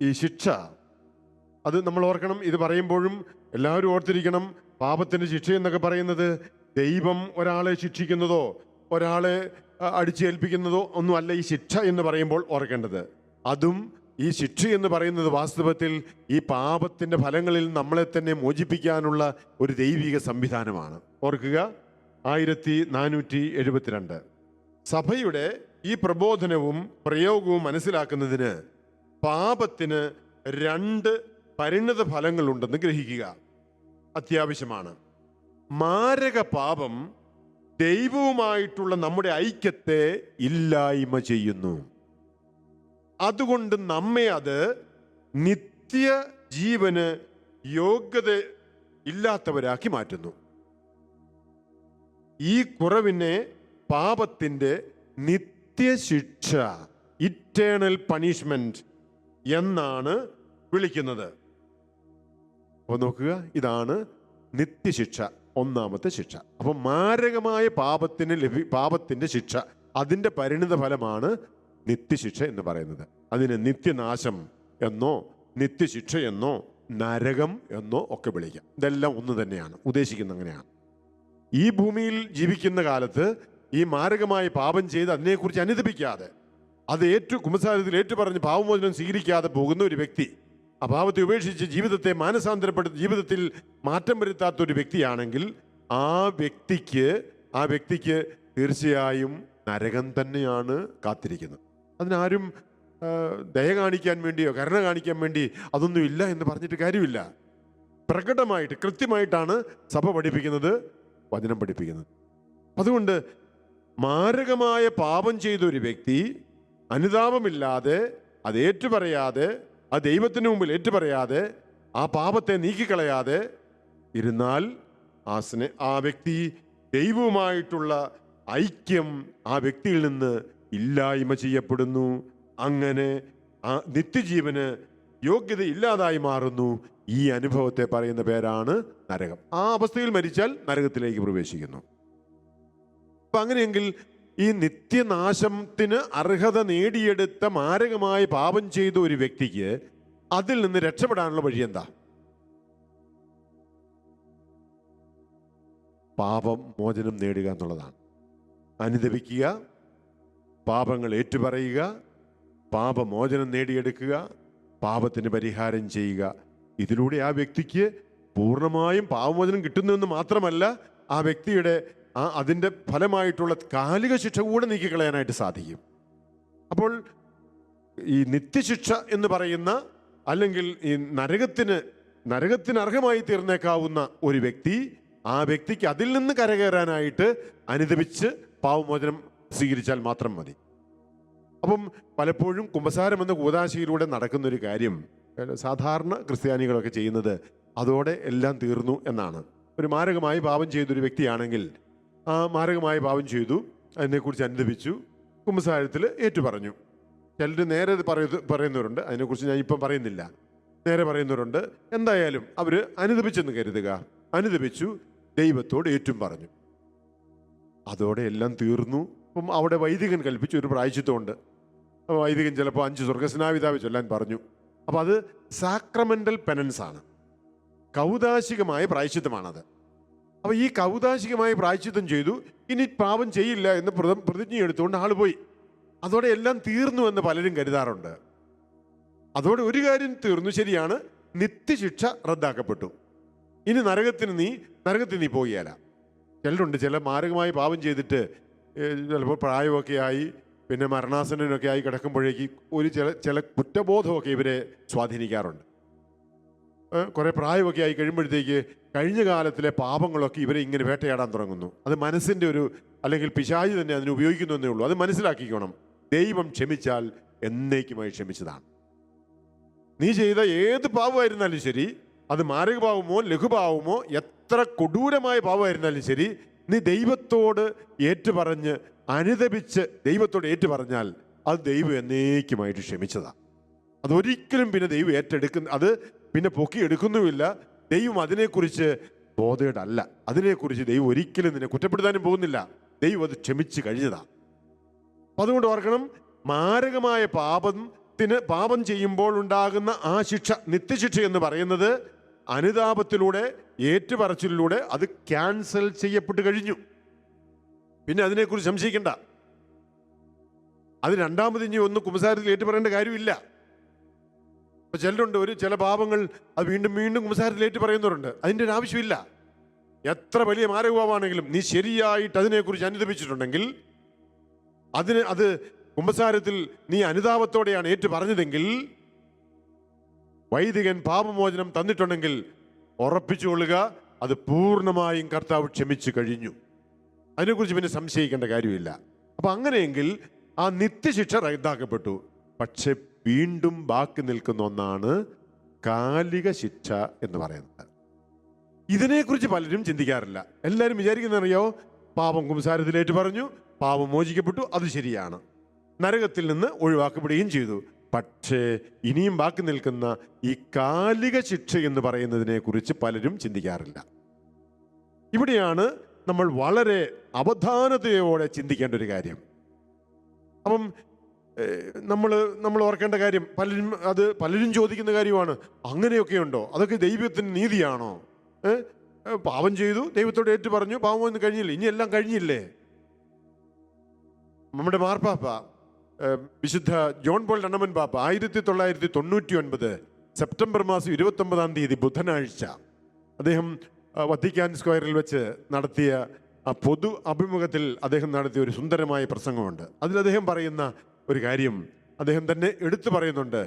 ഈ ശിക്ഷ അത് നമ്മൾ ഓർക്കണം. ഇത് പറയുമ്പോഴും എല്ലാവരും ഓർത്തിരിക്കണം, പാപത്തിൻ്റെ ശിക്ഷ എന്നൊക്കെ പറയുന്നത് ദൈവം ഒരാളെ ശിക്ഷിക്കുന്നതോ ഒരാളെ അടിച്ചേൽപ്പിക്കുന്നതോ ഒന്നുമല്ല ഈ ശിക്ഷ എന്ന് പറയുമ്പോൾ ഓർക്കേണ്ടത്. അതും ഈ ശിക്ഷ എന്ന് പറയുന്നത് വാസ്തവത്തിൽ ഈ പാപത്തിൻ്റെ ഫലങ്ങളിൽ നമ്മളെ തന്നെ മോചിപ്പിക്കാനുള്ള ഒരു ദൈവിക സംവിധാനമാണ്. ഓർക്കുക, 1472 സഭയുടെ ഈ പ്രബോധനവും പ്രയോഗവും മനസ്സിലാക്കുന്നതിന് പാപത്തിന് 2 പരിണത ഫലങ്ങളുണ്ടെന്ന് ഗ്രഹിക്കുക അത്യാവശ്യമാണ്. മാരക പാപം ദൈവവുമായിട്ടുള്ള നമ്മുടെ ഐക്യത്തെ ഇല്ലായ്മ ചെയ്യുന്നു. അതുകൊണ്ട് നമ്മെ അത് നിത്യ ജീവന് യോഗ്യത ഇല്ലാത്തവരാക്കി മാറ്റുന്നു. ഈ കുറവിനെ പാപത്തിൻ്റെ നിത്യശിക്ഷ, ഇറ്റേണൽ പണിഷ്മെന്റ് എന്നാണ് വിളിക്കുന്നത്. അപ്പോൾ നോക്കുക, ഇതാണ് നിത്യശിക്ഷ, ഒന്നാമത്തെ ശിക്ഷ. അപ്പോൾ മാരകമായ പാപത്തിൻ്റെ ശിക്ഷ, അതിൻ്റെ പരിണിത ഫലമാണ് നിത്യശിക്ഷ എന്ന് പറയുന്നത്. അതിന് നിത്യനാശം എന്നോ നിത്യശിക്ഷ എന്നോ നരകം എന്നോ ഒക്കെ വിളിക്കാം. ഇതെല്ലാം ഒന്ന് തന്നെയാണ് ഉദ്ദേശിക്കുന്നത്. അങ്ങനെയാണ് ഈ ഭൂമിയിൽ ജീവിക്കുന്ന കാലത്ത് ഈ മാരകമായ പാപം ചെയ്ത് അതിനെക്കുറിച്ച് അനുദപിക്കാതെ അത് കുമ്പസാരത്തിൽ ഏറ്റുപറഞ്ഞ് പാപമോചനം സ്വീകരിക്കാതെ പോകുന്ന ഒരു വ്യക്തി, ആ പാപത്തെ ഉപേക്ഷിച്ച് ജീവിതത്തെ മാനസാന്തരപ്പെടുത്തി ജീവിതത്തിൽ മാറ്റം വരുത്താത്ത ഒരു വ്യക്തിയാണെങ്കിൽ ആ വ്യക്തിക്ക് തീർച്ചയായും നരകം തന്നെയാണ് കാത്തിരിക്കുന്നത്. അതിനാരും ദയ കാണിക്കാൻ വേണ്ടിയോ കരുണ കാണിക്കാൻ വേണ്ടി അതൊന്നും ഇല്ല എന്ന് പറഞ്ഞിട്ട് കാര്യമില്ല. പ്രകടമായിട്ട് കൃത്യമായിട്ടാണ് സഭ പഠിപ്പിക്കുന്നത്, വചനം പഠിപ്പിക്കുന്നത്. അതുകൊണ്ട് മാരകമായ പാപം ചെയ്ത ഒരു വ്യക്തി അനുതാപമില്ലാതെ അത് ഏറ്റുപറയാതെ, ആ ദൈവത്തിന് മുമ്പിൽ ഏറ്റുപറയാതെ, ആ പാപത്തെ നീക്കിക്കളയാതെ ഇരുന്നാൽ ആ വ്യക്തി ദൈവവുമായിട്ടുള്ള ഐക്യം ആ വ്യക്തിയിൽ നിന്ന് ഇല്ലായ്മ ചെയ്യപ്പെടുന്നു. അങ്ങനെ ആ നിത്യജീവന് യോഗ്യത ഇല്ലാതായി മാറുന്നു. ഈ അനുഭവത്തെ പറയുന്ന പേരാണ് നരകം. ആ അവസ്ഥയിൽ മരിച്ചാൽ നരകത്തിലേക്ക് പ്രവേശിക്കുന്നു. അപ്പൊ അങ്ങനെയെങ്കിൽ ഈ നിത്യനാശത്തിന് അർഹത നേടിയെടുത്ത മാരകമായ പാപം ചെയ്ത ഒരു വ്യക്തിക്ക് അതിൽ നിന്ന് രക്ഷപ്പെടാനുള്ള വഴി എന്താ? പാപം മോചനം നേടുക എന്നുള്ളതാണ്. അനുദപിക്കുക, പാപങ്ങൾ ഏറ്റുപറയുക, പാപമോചനം നേടിയെടുക്കുക, പാപത്തിന് പരിഹാരം ചെയ്യുക. ഇതിലൂടെ ആ വ്യക്തിക്ക് പൂർണ്ണമായും പാപമോചനം കിട്ടുന്നുവെന്ന് മാത്രമല്ല, ആ വ്യക്തിയുടെ അതിൻ്റെ ഫലമായിട്ടുള്ള കാലിക ശിക്ഷ കൂടെ നീക്കിക്കളയാനായിട്ട് സാധിക്കും. അപ്പോൾ ഈ നിത്യശിക്ഷ എന്ന് പറയുന്ന, അല്ലെങ്കിൽ ഈ നരകത്തിന് അർഹമായി തീർന്നേക്കാവുന്ന ഒരു വ്യക്തി, ആ വ്യക്തിക്ക് അതിൽ നിന്ന് കരകയറാനായിട്ട് അനുദപിച്ച് പാപമോചനം സ്വീകരിച്ചാൽ മാത്രം മതി. അപ്പം പലപ്പോഴും കുമ്പസാരം എന്ന കൂദാശയിലൂടെ നടക്കുന്നൊരു കാര്യം സാധാരണ ക്രിസ്ത്യാനികളൊക്കെ ചെയ്യുന്നത് അതോടെ എല്ലാം തീർന്നു എന്നാണ്. ഒരു മാരകമായി പാപം ചെയ്തൊരു വ്യക്തിയാണെങ്കിൽ ആ മാരകമായ പാപം ചെയ്തു, അതിനെക്കുറിച്ച് അനുദപിച്ചു, കുമ്പസാരത്തിൽ ഏറ്റുപറഞ്ഞു, ചിലർ നേരെ പറയുന്നവരുണ്ട്, അതിനെക്കുറിച്ച് ഞാൻ ഇപ്പം പറയുന്നില്ല. നേരെ പറയുന്നവരുണ്ട്. എന്തായാലും അവർ അനുദപിച്ചെന്ന് കരുതുക. അനുദപിച്ചു, ദൈവത്തോട് ഏറ്റും പറഞ്ഞു. അതോടെ എല്ലാം തീർന്നു. അപ്പം അവിടെ വൈദികൻ കൽപ്പിച്ചു ഒരു പ്രായശ്ചിത്തമുണ്ട്. അപ്പോൾ വൈദികൻ ചിലപ്പോൾ 5 സ്വർഗസ്നാപിതാവെ ചൊല്ലാൻ പറഞ്ഞു. അപ്പോൾ അത് സാക്രമെൻ്റൽ പെനൻസ് ആണ്, കൗദാശികമായ പ്രായശ്ചിത്തമാണത്. അപ്പോൾ ഈ കൗദാശികമായ പ്രായശ്ചിത്തം ചെയ്തു, ഇനി പാപം ചെയ്യില്ല എന്ന് പ്രതിജ്ഞ എടുത്തുകൊണ്ട് ആൾ പോയി. അതോടെ എല്ലാം തീർന്നു എന്ന് പലരും കരുതാറുണ്ട്. അതോടെ ഒരു കാര്യം തീർന്നു, ശരിയാണ്, നിത്യശിക്ഷ റദ്ദാക്കപ്പെട്ടു. ഇനി നരകത്തിന് നീ പോവുകയല്ല. ചിലരുണ്ട്, ചില മാരകമായി പാപം ചെയ്തിട്ട് ചിലപ്പോൾ പ്രായമൊക്കെ ആയി, പിന്നെ മരണാസന്നനൊക്കെ ആയി കിടക്കുമ്പോഴേക്ക് ചില കുറ്റബോധമൊക്കെ ഇവരെ സ്വാധീനിക്കാറുണ്ട്. കുറേ പ്രായമൊക്കെ ആയി കഴിയുമ്പോഴത്തേക്ക് കഴിഞ്ഞ കാലത്തിലെ പാപങ്ങളൊക്കെ ഇവരെ ഇങ്ങനെ വേട്ടയാടാൻ തുടങ്ങുന്നു. അത് മനസ്സിൻ്റെ അല്ലെങ്കിൽ പിശാചി തന്നെ അതിന് ഉപയോഗിക്കുന്നു എന്നേ ഉള്ളൂ. അത് മനസ്സിലാക്കിക്കണം. ദൈവം ക്ഷമിച്ചാൽ എന്നേക്കുമായി ക്ഷമിച്ചതാണ്. നീ ചെയ്ത ഏത് പാപമായിരുന്നാലും ശരി, അത് മാരകപാവമോ ലഘുപാവമോ എത്ര കൊടൂരമായ പാപമായിരുന്നാലും ശരി, നീ ദൈവത്തോട് ഏറ്റുപറഞ്ഞ് അനുദപിച്ച് ദൈവത്തോട് ഏറ്റുപറഞ്ഞാൽ അത് ദൈവം എന്നേക്കുമായിട്ട് ക്ഷമിച്ചതാണ്. അതൊരിക്കലും പിന്നെ ദൈവം അത് പിന്നെ പൊക്കിയെടുക്കുന്നുമില്ല. ദൈവം അതിനെക്കുറിച്ച് ബോധേഡല്ല. അതിനെക്കുറിച്ച് ദൈവം ഒരിക്കലും നിന്നെ കുറ്റപ്പെടുത്താനും പോകുന്നില്ല. ദൈവം അത് ക്ഷമിച്ച് കഴിഞ്ഞതാണ്. അതുകൊണ്ട് ഓർക്കണം, മാരകമായ പാപം ചെയ്യുമ്പോൾ ഉണ്ടാകുന്ന ആ ശിക്ഷ, നിത്യശിക്ഷ എന്ന് പറയുന്നത് അനുതാപത്തിലൂടെ ഏറ്റുപറച്ചിലൂടെ അത് ക്യാൻസൽ ചെയ്യപ്പെട്ട് കഴിഞ്ഞു. പിന്നെ അതിനെക്കുറിച്ച് സംശയിക്കണ്ട. അത് രണ്ടാമത് ഇനി ഒന്ന് കുമ്പസാരത്തിൽ ഏറ്റുപറയേണ്ട കാര്യമില്ല. ഇപ്പൊ ചിലരുണ്ട്, ചില പാപങ്ങൾ അത് വീണ്ടും വീണ്ടും കുമ്പസാരത്തിൽ ഏറ്റുപറയുന്നവരുണ്ട്. അതിൻ്റെ ഒരു ആവശ്യമില്ല. എത്ര വലിയ മാരകപാപമാണെങ്കിലും നീ ശരിയായിട്ട് അതിനെക്കുറിച്ച് അനുദപിച്ചിട്ടുണ്ടെങ്കിൽ, അത് കുമ്പസാരത്തിൽ നീ അനുതാപത്തോടെയാണ് ഏറ്റു പറഞ്ഞതെങ്കിൽ, വൈദികൻ പാപമോചനം തന്നിട്ടുണ്ടെങ്കിൽ ഉറപ്പിച്ചുകൊള്ളുക, അത് പൂർണ്ണമായും കർത്താവ് ക്ഷമിച്ചു കഴിഞ്ഞു. അതിനെക്കുറിച്ച് പിന്നെ സംശയിക്കേണ്ട കാര്യമില്ല. അപ്പം അങ്ങനെയെങ്കിൽ ആ നിത്യശിക്ഷ റദ്ദാക്കപ്പെട്ടു. പക്ഷെ വീണ്ടും ബാക്കി നിൽക്കുന്ന ഒന്നാണ് കാലിക ശിക്ഷ എന്ന് പറയുന്നത്. ഇതിനെക്കുറിച്ച് പലരും ചിന്തിക്കാറില്ല. എല്ലാവരും വിചാരിക്കുന്നറിയോ, പാപം കുമ്പസാരത്തിലേറ്റ് പറഞ്ഞു, പാപം മോചിക്കപ്പെട്ടു, അത് ശരിയാണ്, നരകത്തിൽ നിന്ന് ഒഴിവാക്കപ്പെടുകയും ചെയ്തു. പക്ഷേ ഇനിയും ബാക്കി നിൽക്കുന്ന ഈ കാലിക ശിക്ഷ എന്ന് പറയുന്നതിനെ കുറിച്ച് പലരും ചിന്തിക്കാറില്ല. ഇവിടെയാണ് നമ്മൾ വളരെ അവധാനതയോടെ ചിന്തിക്കേണ്ട ഒരു കാര്യം. അപ്പം നമ്മൾ ഓർക്കേണ്ട കാര്യം, പലരും ചോദിക്കുന്ന കാര്യമാണ്, അങ്ങനെയൊക്കെ ഉണ്ടോ? അതൊക്കെ ദൈവത്തിന് നീതിയാണോ? പാപം ചെയ്തു, ദൈവത്തോട് ഏറ്റു പറഞ്ഞു, പാപമൊന്നും കഴിഞ്ഞില്ല, ഇനി എല്ലാം കഴിഞ്ഞില്ലേ? നമ്മുടെ മാർപ്പാപ്പ വിശുദ്ധ ജോൺ പോൾ രണ്ടാമൻ പാപ്പ 1999 സെപ്റ്റംബർ മാസം 29 ബുധനാഴ്ച അദ്ദേഹം വത്തിക്കാൻ സ്ക്വയറിൽ വെച്ച് നടത്തിയ പൊതു അഭിമുഖത്തിൽ അദ്ദേഹം നടത്തിയ ഒരു സുന്ദരമായ പ്രസംഗമുണ്ട്. അതിൽ അദ്ദേഹം പറയുന്ന ഒരു കാര്യം അദ്ദേഹം തന്നെ എടുത്തു പറയുന്നുണ്ട്.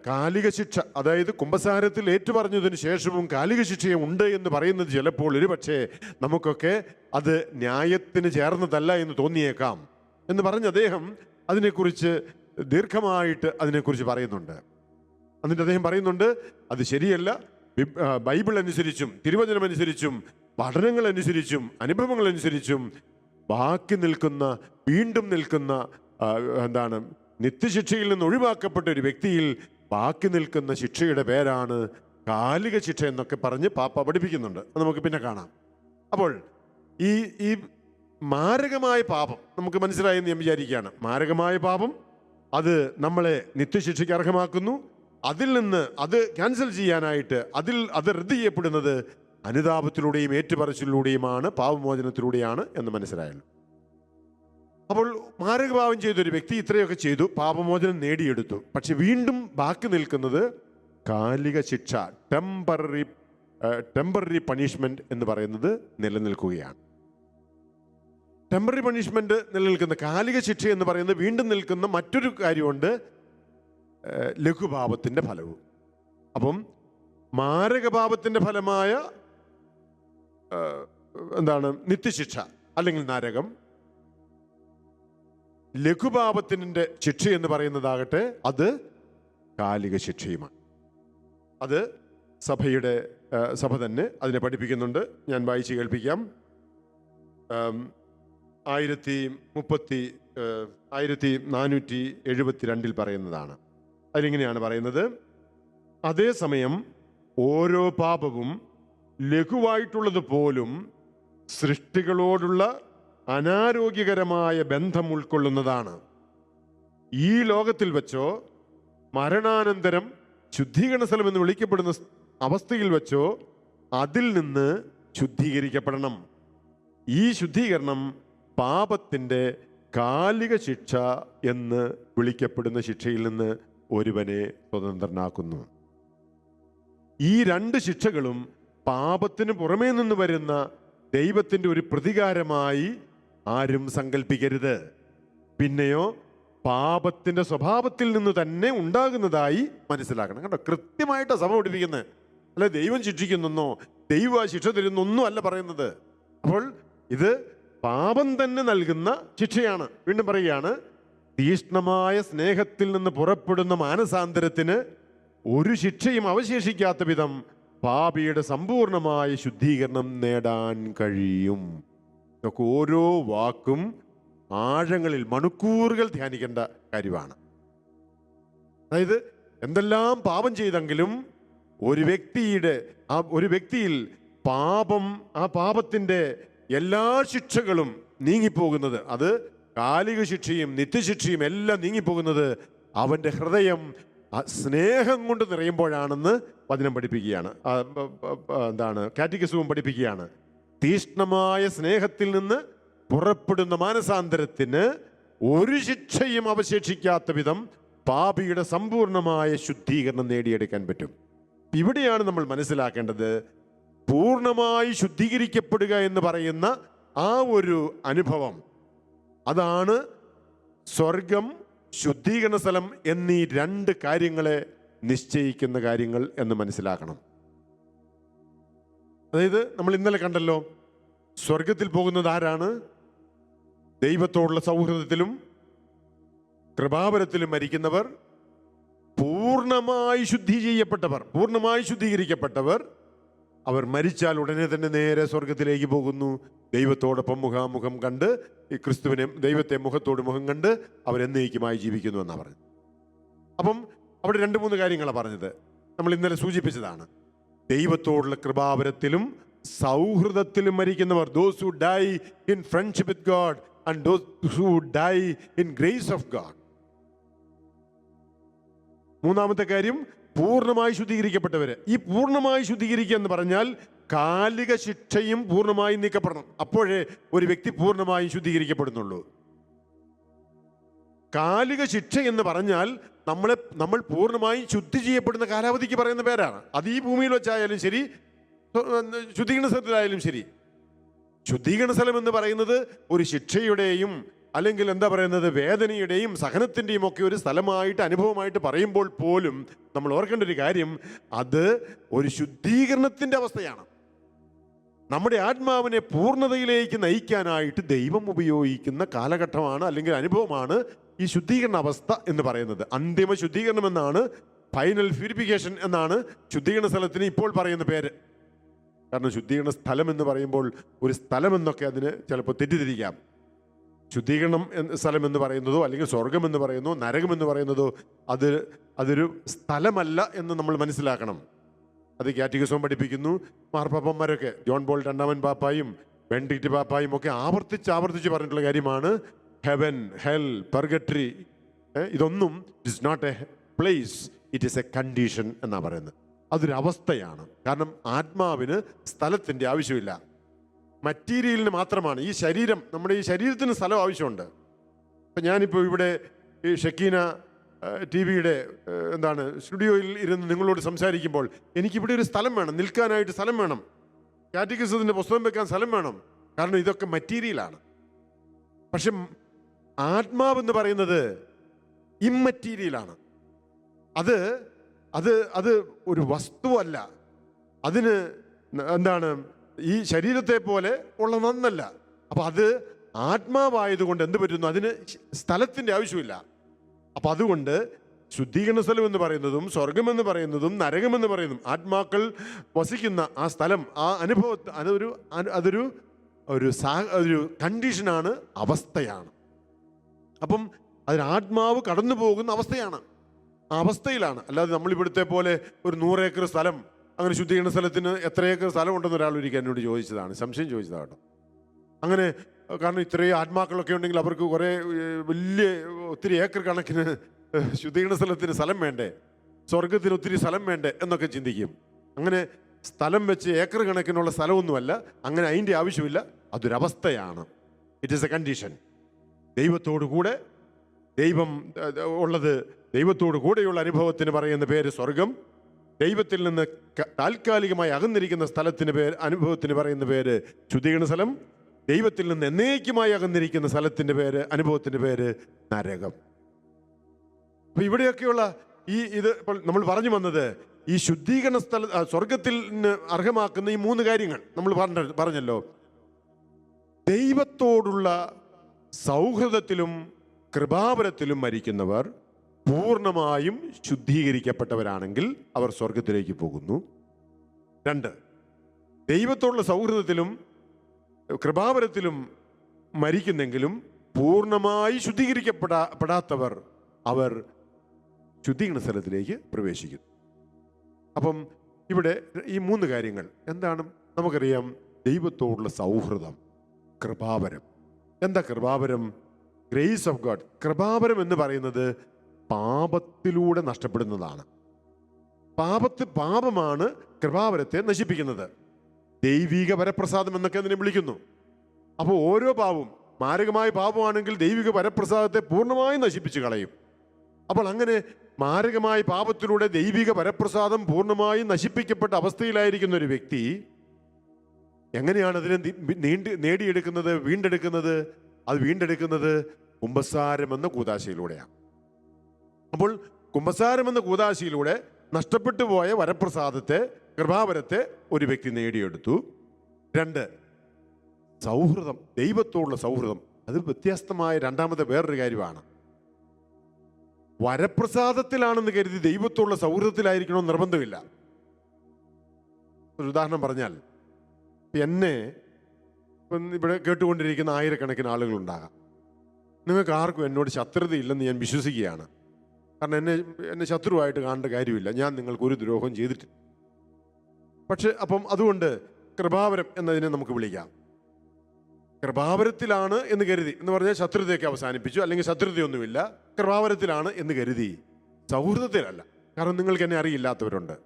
കാലിക ശിക്ഷ, അതായത് കുമ്പസാരത്തിൽ ഏറ്റുപറഞ്ഞതിന് ശേഷവും കാലിക ശിക്ഷയും ഉണ്ട് എന്ന് പറയുന്നത് ചിലപ്പോൾ ഒരുപക്ഷെ നമുക്കൊക്കെ അത് ന്യായത്തിന് ചേർന്നതല്ല എന്ന് തോന്നിയേക്കാം എന്ന് പറഞ്ഞ് അദ്ദേഹം അതിനെക്കുറിച്ച് ദീർഘമായിട്ട് അതിനെക്കുറിച്ച് പറയുന്നുണ്ട്. എന്നിട്ട് അദ്ദേഹം പറയുന്നുണ്ട്, അത് ശരിയല്ല. ബൈബിൾ അനുസരിച്ചും തിരുവചനം അനുസരിച്ചും പഠനങ്ങൾ അനുസരിച്ചും അനുഭവങ്ങൾ അനുസരിച്ചും ബാക്കി നിൽക്കുന്ന, വീണ്ടും നിൽക്കുന്ന നിത്യശിക്ഷയിൽ നിന്ന് ഒഴിവാക്കപ്പെട്ട ഒരു വ്യക്തിയിൽ ബാക്കി നിൽക്കുന്ന ശിക്ഷയുടെ പേരാണ് കാലിക ശിക്ഷ എന്നൊക്കെ പറഞ്ഞ് പാപ്പ പഠിപ്പിക്കുന്നുണ്ട്. അത് നമുക്ക് പിന്നെ കാണാം. അപ്പോൾ ഈ മാരകമായ പാപം നമുക്ക് മനസ്സിലായെന്ന് ഞാൻ വിചാരിക്കുകയാണ്. മാരകമായ പാപം അത് നമ്മളെ നിത്യശിക്ഷയ്ക്ക് അർഹമാക്കുന്നു. അതിൽ നിന്ന് അത് ക്യാൻസൽ ചെയ്യാനായിട്ട് അത് റദ്ദ് ചെയ്യപ്പെടുന്നത് അനുതാപത്തിലൂടെയും ഏറ്റുപറച്ചിലൂടെയുമാണ്, പാപമോചനത്തിലൂടെയാണ് എന്ന് മനസ്സിലായല്ലോ. അപ്പോൾ മാരകപാപം ചെയ്തൊരു വ്യക്തി ഇത്രയൊക്കെ ചെയ്തു, പാപമോചനം നേടിയെടുത്തു. പക്ഷെ വീണ്ടും ബാക്കി നിൽക്കുന്നത് കാലിക ശിക്ഷ, ടെമ്പററി പണിഷ്മെന്റ് എന്ന് പറയുന്നത് നിലനിൽക്കുകയാണ്. ടെമ്പററി പണിഷ്മെന്റ് നിലനിൽക്കുന്ന, കാലിക ശിക്ഷ എന്ന് പറയുന്നത് വീണ്ടും നിൽക്കുന്ന മറ്റൊരു കാര്യമുണ്ട്, ലഘുപാപത്തിന്റെ ഫലവും. അപ്പം മാരകപാപത്തിന്റെ ഫലമായ നിത്യശിക്ഷ അല്ലെങ്കിൽ നരകം, ലഘുപാപത്തിന്റെ ശിക്ഷ എന്ന് പറയുന്നതാകട്ടെ അത് കാലിക ശിക്ഷയുമാണ്. അത് സഭ തന്നെ അതിനെ പഠിപ്പിക്കുന്നുണ്ട്. ഞാൻ വായിച്ച് കേൾപ്പിക്കാം. 1030 1472 പറയുന്നതാണ്. അതിലിങ്ങനെയാണ് പറയുന്നത്: അതേസമയം ഓരോ പാപവും ലഘുവായിട്ടുള്ളത് പോലും സൃഷ്ടികളോടുള്ള അനാരോഗ്യകരമായ ബന്ധം ഉൾക്കൊള്ളുന്നതാണ്. ഈ ലോകത്തിൽ വെച്ചോ മരണാനന്തരം ശുദ്ധീകരണ സ്ഥലം എന്ന് വിളിക്കപ്പെടുന്ന അവസ്ഥയിൽ വെച്ചോ അതിൽ നിന്ന് ശുദ്ധീകരിക്കപ്പെടണം. ഈ ശുദ്ധീകരണം പാപത്തിൻ്റെ കാലിക ശിക്ഷ എന്ന് വിളിക്കപ്പെടുന്ന ശിക്ഷയിൽ നിന്ന് ഒരുവനെ സ്വതന്ത്രനാക്കുന്നു. ഈ രണ്ട് ശിക്ഷകളും പാപത്തിന് പുറമേ നിന്ന് വരുന്ന ദൈവത്തിൻ്റെ ഒരു പ്രതികാരമായി ആരും സങ്കല്പിക്കരുത്. പിന്നെയോ പാപത്തിൻ്റെ സ്വഭാവത്തിൽ നിന്ന് തന്നെ ഉണ്ടാകുന്നതായി മനസ്സിലാക്കണം. കേട്ടോ, കൃത്യമായിട്ടാണ് സഭ പഠിപ്പിക്കുന്നത്. അല്ല ദൈവം ശിക്ഷിക്കുന്നോ ദൈവ ശിക്ഷ തരുന്നൊന്നും അല്ല പറയുന്നത്. അപ്പോൾ ഇത് പാപം തന്നെ നൽകുന്ന ശിക്ഷയാണ്. വീണ്ടും പറയുകയാണ്, തീഷ്ണമായ സ്നേഹത്തിൽ നിന്ന് പുറപ്പെടുന്ന മാനസാന്തരത്തിന് ഒരു ശിക്ഷയും അവശേഷിക്കാത്ത വിധം പാപിയുടെ സമ്പൂർണമായ ശുദ്ധീകരണം നേടാൻ കഴിയും. ഇതൊക്കെ ഓരോ വാക്കും ആഴങ്ങളിൽ മണിക്കൂറുകൾ ധ്യാനിക്കേണ്ട കാര്യമാണ്. അതായത് എന്തെല്ലാം പാപം ചെയ്തെങ്കിലും ഒരു വ്യക്തിയിൽ പാപം, ആ പാപത്തിൻ്റെ എല്ലാ ശിക്ഷകളും നീങ്ങിപ്പോകുന്നത്, അത് കാലിക ശിക്ഷയും നിത്യശിക്ഷയും എല്ലാം നീങ്ങിപ്പോകുന്നത് അവൻ്റെ ഹൃദയം സ്നേഹം കൊണ്ട് നിറയുമ്പോഴാണെന്ന് വചനം പഠിപ്പിക്കുകയാണ്. കാറ്റഗിസവും പഠിപ്പിക്കുകയാണ്. തീഷ്ണമായ സ്നേഹത്തിൽ നിന്ന് പുറപ്പെടുന്ന മാനസാന്തരത്തിന് ഒരു ശിക്ഷയും അവശേഷിക്കാത്ത വിധം പാപിയുടെ സമ്പൂർണമായ ശുദ്ധീകരണം നേടിയെടുക്കാൻ പറ്റും. ഇവിടെയാണ് നമ്മൾ മനസ്സിലാക്കേണ്ടത്, പൂർണ്ണമായി ശുദ്ധീകരിക്കപ്പെടുക എന്ന് പറയുന്ന ആ ഒരു അനുഭവം, അതാണ് സ്വർഗം, ശുദ്ധീകരണ സ്ഥലം എന്നീ രണ്ട് കാര്യങ്ങളെ നിശ്ചയിക്കുന്ന കാര്യങ്ങൾ എന്ന് മനസ്സിലാക്കണം. അതായത് നമ്മൾ ഇന്നലെ കണ്ടല്ലോ, സ്വർഗത്തിൽ പോകുന്നത് ആരാണ്? ദൈവത്തോടുള്ള സൗഹൃദത്തിലും കൃപാവരത്തിലും മരിക്കുന്നവർ, പൂർണ്ണമായി പൂർണ്ണമായി ശുദ്ധീകരിക്കപ്പെട്ടവർ. അവർ മരിച്ചാൽ ഉടനെ തന്നെ നേരെ സ്വർഗത്തിലേക്ക് പോകുന്നു. ദൈവത്തോടൊപ്പം മുഖാമുഖം കണ്ട് ഈ ക്രിസ്തുവിനെ, ദൈവത്തെ മുഖത്തോട് മുഖം കണ്ട് അവരെന്നേക്കുമായി ജീവിക്കുന്നു എന്നാണ് പറഞ്ഞത്. അപ്പം അവിടെ 2-3 കാര്യങ്ങളാണ് പറഞ്ഞത്. നമ്മൾ ഇന്നലെ സൂചിപ്പിച്ചതാണ്. ദൈവത്തോടുള്ള കൃപാവരത്തിലും സൗഹൃദത്തിലും മരിക്കുന്നവർ, those who die in friendship with God and those who die in grace of God. മൂന്നാമത്തെ കാര്യം, പൂർണ്ണമായി ശുദ്ധീകരിക്കപ്പെട്ടവര്. ഈ പൂർണ്ണമായി ശുദ്ധീകരിക്കുക എന്ന് പറഞ്ഞാൽ കാലിക ശിക്ഷയും പൂർണ്ണമായി നീക്കപ്പെടണം. അപ്പോഴേ ഒരു വ്യക്തി പൂർണ്ണമായും ശുദ്ധീകരിക്കപ്പെടുന്നുള്ളൂ. കാലിക ശിക്ഷ എന്ന് പറഞ്ഞാൽ നമ്മൾ പൂർണ്ണമായും ശുദ്ധി ചെയ്യപ്പെടുന്ന കാലാവധിക്ക് പറയുന്ന പേരാണ്. അത് ഈ ഭൂമിയിൽ വെച്ചായാലും ശരി, ശുദ്ധീകരണ സ്ഥലത്തിലായാലും ശരി. ശുദ്ധീകരണ സ്ഥലം എന്ന് പറയുന്നത് ഒരു ശിക്ഷയുടെയും അല്ലെങ്കിൽ വേദനയുടെയും സഹനത്തിൻ്റെയും ഒക്കെ ഒരു സ്ഥലമായിട്ട്, അനുഭവമായിട്ട് പറയുമ്പോൾ പോലും നമ്മൾ ഓർക്കേണ്ട ഒരു കാര്യം, അത് ഒരു ശുദ്ധീകരണത്തിൻ്റെ അവസ്ഥയാണ്. നമ്മുടെ ആത്മാവിനെ പൂർണ്ണതയിലേക്ക് നയിക്കാനായിട്ട് ദൈവം ഉപയോഗിക്കുന്ന കാലഘട്ടമാണ് അല്ലെങ്കിൽ അനുഭവമാണ് ഈ ശുദ്ധീകരണ അവസ്ഥ എന്ന് പറയുന്നത്. അന്തിമ ശുദ്ധീകരണം എന്നാണ്, ഫൈനൽ പ്യൂരിഫിക്കേഷൻ എന്നാണ് ശുദ്ധീകരണ സ്ഥലത്തിന് ഇപ്പോൾ പറയുന്ന പേര്. കാരണം ശുദ്ധീകരണ സ്ഥലം എന്ന് പറയുമ്പോൾ ഒരു സ്ഥലം എന്നൊക്കെ അതിന് ചിലപ്പോൾ തെറ്റിദ്ധരിക്കാം. ശുദ്ധീകരണം സ്ഥലം എന്ന് പറയുന്നതോ അല്ലെങ്കിൽ സ്വർഗം എന്ന് പറയുന്നതോ നരകം എന്ന് പറയുന്നതോ അതൊരു സ്ഥലമല്ല എന്ന് നമ്മൾ മനസ്സിലാക്കണം. അത് കാറ്റഗിസം പഠിപ്പിക്കുന്നു. മാർപ്പാപ്പന്മാരൊക്കെ, ജോൺ പോൾ രണ്ടാമൻ പാപ്പായും ബെനഡിക്റ്റ് പാപ്പായും ഒക്കെ ആവർത്തിച്ച് പറഞ്ഞിട്ടുള്ള കാര്യമാണ് ഹെവൻ, ഹെൽ, പർഗട്ടറി. ഇതൊന്നും it is not a place, it is a condition എന്നാണ് പറയുന്നത്. അതൊരു അവസ്ഥയാണ്. കാരണം ആത്മാവിന് സ്ഥലത്തിൻ്റെ ആവശ്യമില്ല, മറ്റീരിയലിന് മാത്രമാണ്. ഈ ശരീരം, നമ്മുടെ ഈ ശരീരത്തിന് സ്ഥലം ആവശ്യമുണ്ട്. ഇപ്പം ഞാനിപ്പോൾ ഇവിടെ ഈ ഷക്കീന TV-യുടെ സ്റ്റുഡിയോയിൽ ഇരുന്ന് നിങ്ങളോട് സംസാരിക്കുമ്പോൾ എനിക്കിവിടെ ഒരു സ്ഥലം വേണം, നിൽക്കാനായിട്ട് സ്ഥലം വേണം, കാറ്റഗിസത്തിൻ്റെ പുസ്തകം വെക്കാൻ സ്ഥലം വേണം. കാരണം ഇതൊക്കെ മറ്റീരിയലാണ്. പക്ഷെ ആത്മാവെന്ന് പറയുന്നത് ഇമ്മറ്റീരിയലാണ്. അത് ഒരു വസ്തുവല്ല. അതിന് ഈ ശരീരത്തെ പോലെ ഉള്ള നന്നല്ല. അപ്പം അത് ആത്മാവായതുകൊണ്ട് എന്ത് പറ്റുന്നു, അതിന് സ്ഥലത്തിൻ്റെ ആവശ്യമില്ല. അപ്പം അതുകൊണ്ട് ശുദ്ധീകരണ സ്ഥലം എന്ന് പറയുന്നതും സ്വർഗമെന്ന് പറയുന്നതും നരകമെന്ന് പറയുന്നതും ആത്മാക്കൾ വസിക്കുന്ന ആ സ്ഥലം, ആ അനുഭവം, അതൊരു കണ്ടീഷനാണ്, അവസ്ഥയാണ്. അപ്പം അതിന് ആത്മാവ് കടന്നു പോകുന്ന അവസ്ഥയാണ്, ആ അവസ്ഥയിലാണ്. അല്ലാതെ നമ്മളിവിടുത്തെ പോലെ ഒരു 100 ഏക്കർ സ്ഥലം, അങ്ങനെ ശുദ്ധീകരണ സ്ഥലത്തിന് എത്ര ഏക്കർ സ്ഥലം ഉണ്ടെന്ന് ഒരാൾ ഒരിക്കൽ എന്നോട് ചോദിച്ചതാണ്, സംശയം ചോദിച്ചതാണ് കേട്ടോ. അങ്ങനെ കാരണം ഇത്രയും ആത്മാക്കളൊക്കെ ഉണ്ടെങ്കിൽ അവർക്ക് കുറേ ഒത്തിരി ഏക്കർ കണക്കിന് ശുദ്ധീകരണ സ്ഥലത്തിന് സ്ഥലം വേണ്ടേ, സ്വർഗത്തിന് ഒത്തിരി സ്ഥലം വേണ്ടേ എന്നൊക്കെ ചിന്തിക്കും. അങ്ങനെ സ്ഥലം വെച്ച് ഏക്കർ കണക്കിനുള്ള സ്ഥലമൊന്നുമല്ല, അങ്ങനെ അതിൻ്റെ ആവശ്യമില്ല. അതൊരവസ്ഥയാണ്. It is a condition. ദൈവത്തോടു കൂടെ ദൈവം ഉള്ളത്, ദൈവത്തോടു കൂടെയുള്ള അനുഭവത്തിന് പറയുന്ന പേര് സ്വർഗം. ദൈവത്തിൽ നിന്ന് താൽക്കാലികമായി അകന്നിരിക്കുന്ന സ്ഥലത്തിന് അനുഭവത്തിന് പറയുന്ന പേര് ശുദ്ധീകരണ സ്ഥലം. ദൈവത്തിൽ നിന്ന് എന്നേക്കുമായി അകന്നിരിക്കുന്ന സ്ഥലത്തിൻ്റെ അനുഭവത്തിൻ്റെ പേര് നരകം. അപ്പൊ ഇവിടെയൊക്കെയുള്ള ഇത് ഇപ്പോൾ നമ്മൾ പറഞ്ഞു വന്നത്, ഈ ശുദ്ധീകരണ സ്വർഗത്തിൽ അർഹമാക്കുന്ന ഈ 3 കാര്യങ്ങൾ നമ്മൾ പറഞ്ഞല്ലോ. ദൈവത്തോടുള്ള സൗഹൃദത്തിലും കൃപാവരത്തിലും മരിക്കുന്നവർ പൂർണ്ണമായും ശുദ്ധീകരിക്കപ്പെട്ടവരാണെങ്കിൽ അവർ സ്വർഗത്തിലേക്ക് പോകുന്നു. 2, ദൈവത്തോടുള്ള സൗഹൃദത്തിലും കൃപാവരത്തിലും മരിക്കുന്നെങ്കിലും പൂർണ്ണമായി ശുദ്ധീകരിക്കപ്പെടാത്തവർ അവർ ശുദ്ധീകരണ സ്ഥലത്തിലേക്ക് പ്രവേശിക്കുന്നു. അപ്പം ഇവിടെ ഈ 3 കാര്യങ്ങൾ എന്താണ്? നമുക്കറിയാം, ദൈവത്തോടുള്ള സൗഹൃദം, കൃപാവരം. എന്താ കൃപാവരം? Grace of God. കൃപാവരം എന്ന് പറയുന്നത് പാപത്തിലൂടെ നഷ്ടപ്പെടുന്നതാണ്. പാപമാണ് കൃപാവരത്തെ നശിപ്പിക്കുന്നത്. ദൈവിക വരപ്രസാദം എന്നൊക്കെ അതിനെ വിളിക്കുന്നു. അപ്പോൾ ഓരോ പാപവും മാരകമായ പാപമാണെങ്കിൽ ദൈവിക വരപ്രസാദത്തെ പൂർണ്ണമായും നശിപ്പിച്ചു കളയും. അപ്പോൾ അങ്ങനെ മാരകമായ പാപത്തിലൂടെ ദൈവിക വരപ്രസാദം പൂർണ്ണമായും നശിപ്പിക്കപ്പെട്ട അവസ്ഥയിലായിരിക്കുന്ന ഒരു വ്യക്തി എങ്ങനെയാണ് അതിനെ നേടിയെടുക്കുന്നത്, വീണ്ടെടുക്കുന്നത്? അത് വീണ്ടെടുക്കുന്നത് കുമ്പസാരം എന്ന കൂദാശയിലൂടെയാണ്. അപ്പോൾ കുമ്പസാരം എന്ന കൂദാശയിലൂടെ നഷ്ടപ്പെട്ടു പോയ വരപ്രസാദത്തെ, കൃപാവരത്തെ ഒരു വ്യക്തി നേടിയെടുത്തു. 2, സൗഹൃദം, ദൈവത്തോടുള്ള സൗഹൃദം. അത് വ്യത്യസ്തമായ രണ്ടാമത്തെ വേറൊരു കാര്യമാണ്. വരപ്രസാദത്തിലാണെന്ന് കരുതി ദൈവത്തോടുള്ള സൗഹൃദത്തിലായിരിക്കണമെന്ന് നിർബന്ധമില്ല. ഒരു ഉദാഹരണം പറഞ്ഞാൽ, എന്നെ ഇവിടെ കേട്ടുകൊണ്ടിരിക്കുന്ന ആയിരക്കണക്കിന് ആളുകളുണ്ടാകാം. നിങ്ങൾക്ക് ആർക്കും എന്നോട് ശത്രുതയില്ലെന്ന് ഞാൻ വിശ്വസിക്കുകയാണ്. കാരണം എന്നെ ശത്രുവായിട്ട് കാണേണ്ട കാര്യമില്ല. ഞാൻ നിങ്ങൾക്ക് ഒരു ദ്രോഹം ചെയ്തിട്ടില്ല. പക്ഷെ അപ്പം അതുകൊണ്ട് കൃപാവരം എന്നതിനെ നമുക്ക് വിളിക്കാം. കൃപാവരത്തിലാണ് എന്ന് കരുതി എന്ന് പറഞ്ഞാൽ ശത്രുതയൊക്കെ അവസാനിപ്പിച്ചു, അല്ലെങ്കിൽ ശത്രുതയൊന്നുമില്ല, കൃപാവരത്തിലാണ് എന്ന് കരുതി സൗഹൃദത്തിലല്ല. കാരണം നിങ്ങൾക്ക് എന്നെ അറിയില്ലാത്തവരുണ്ട്,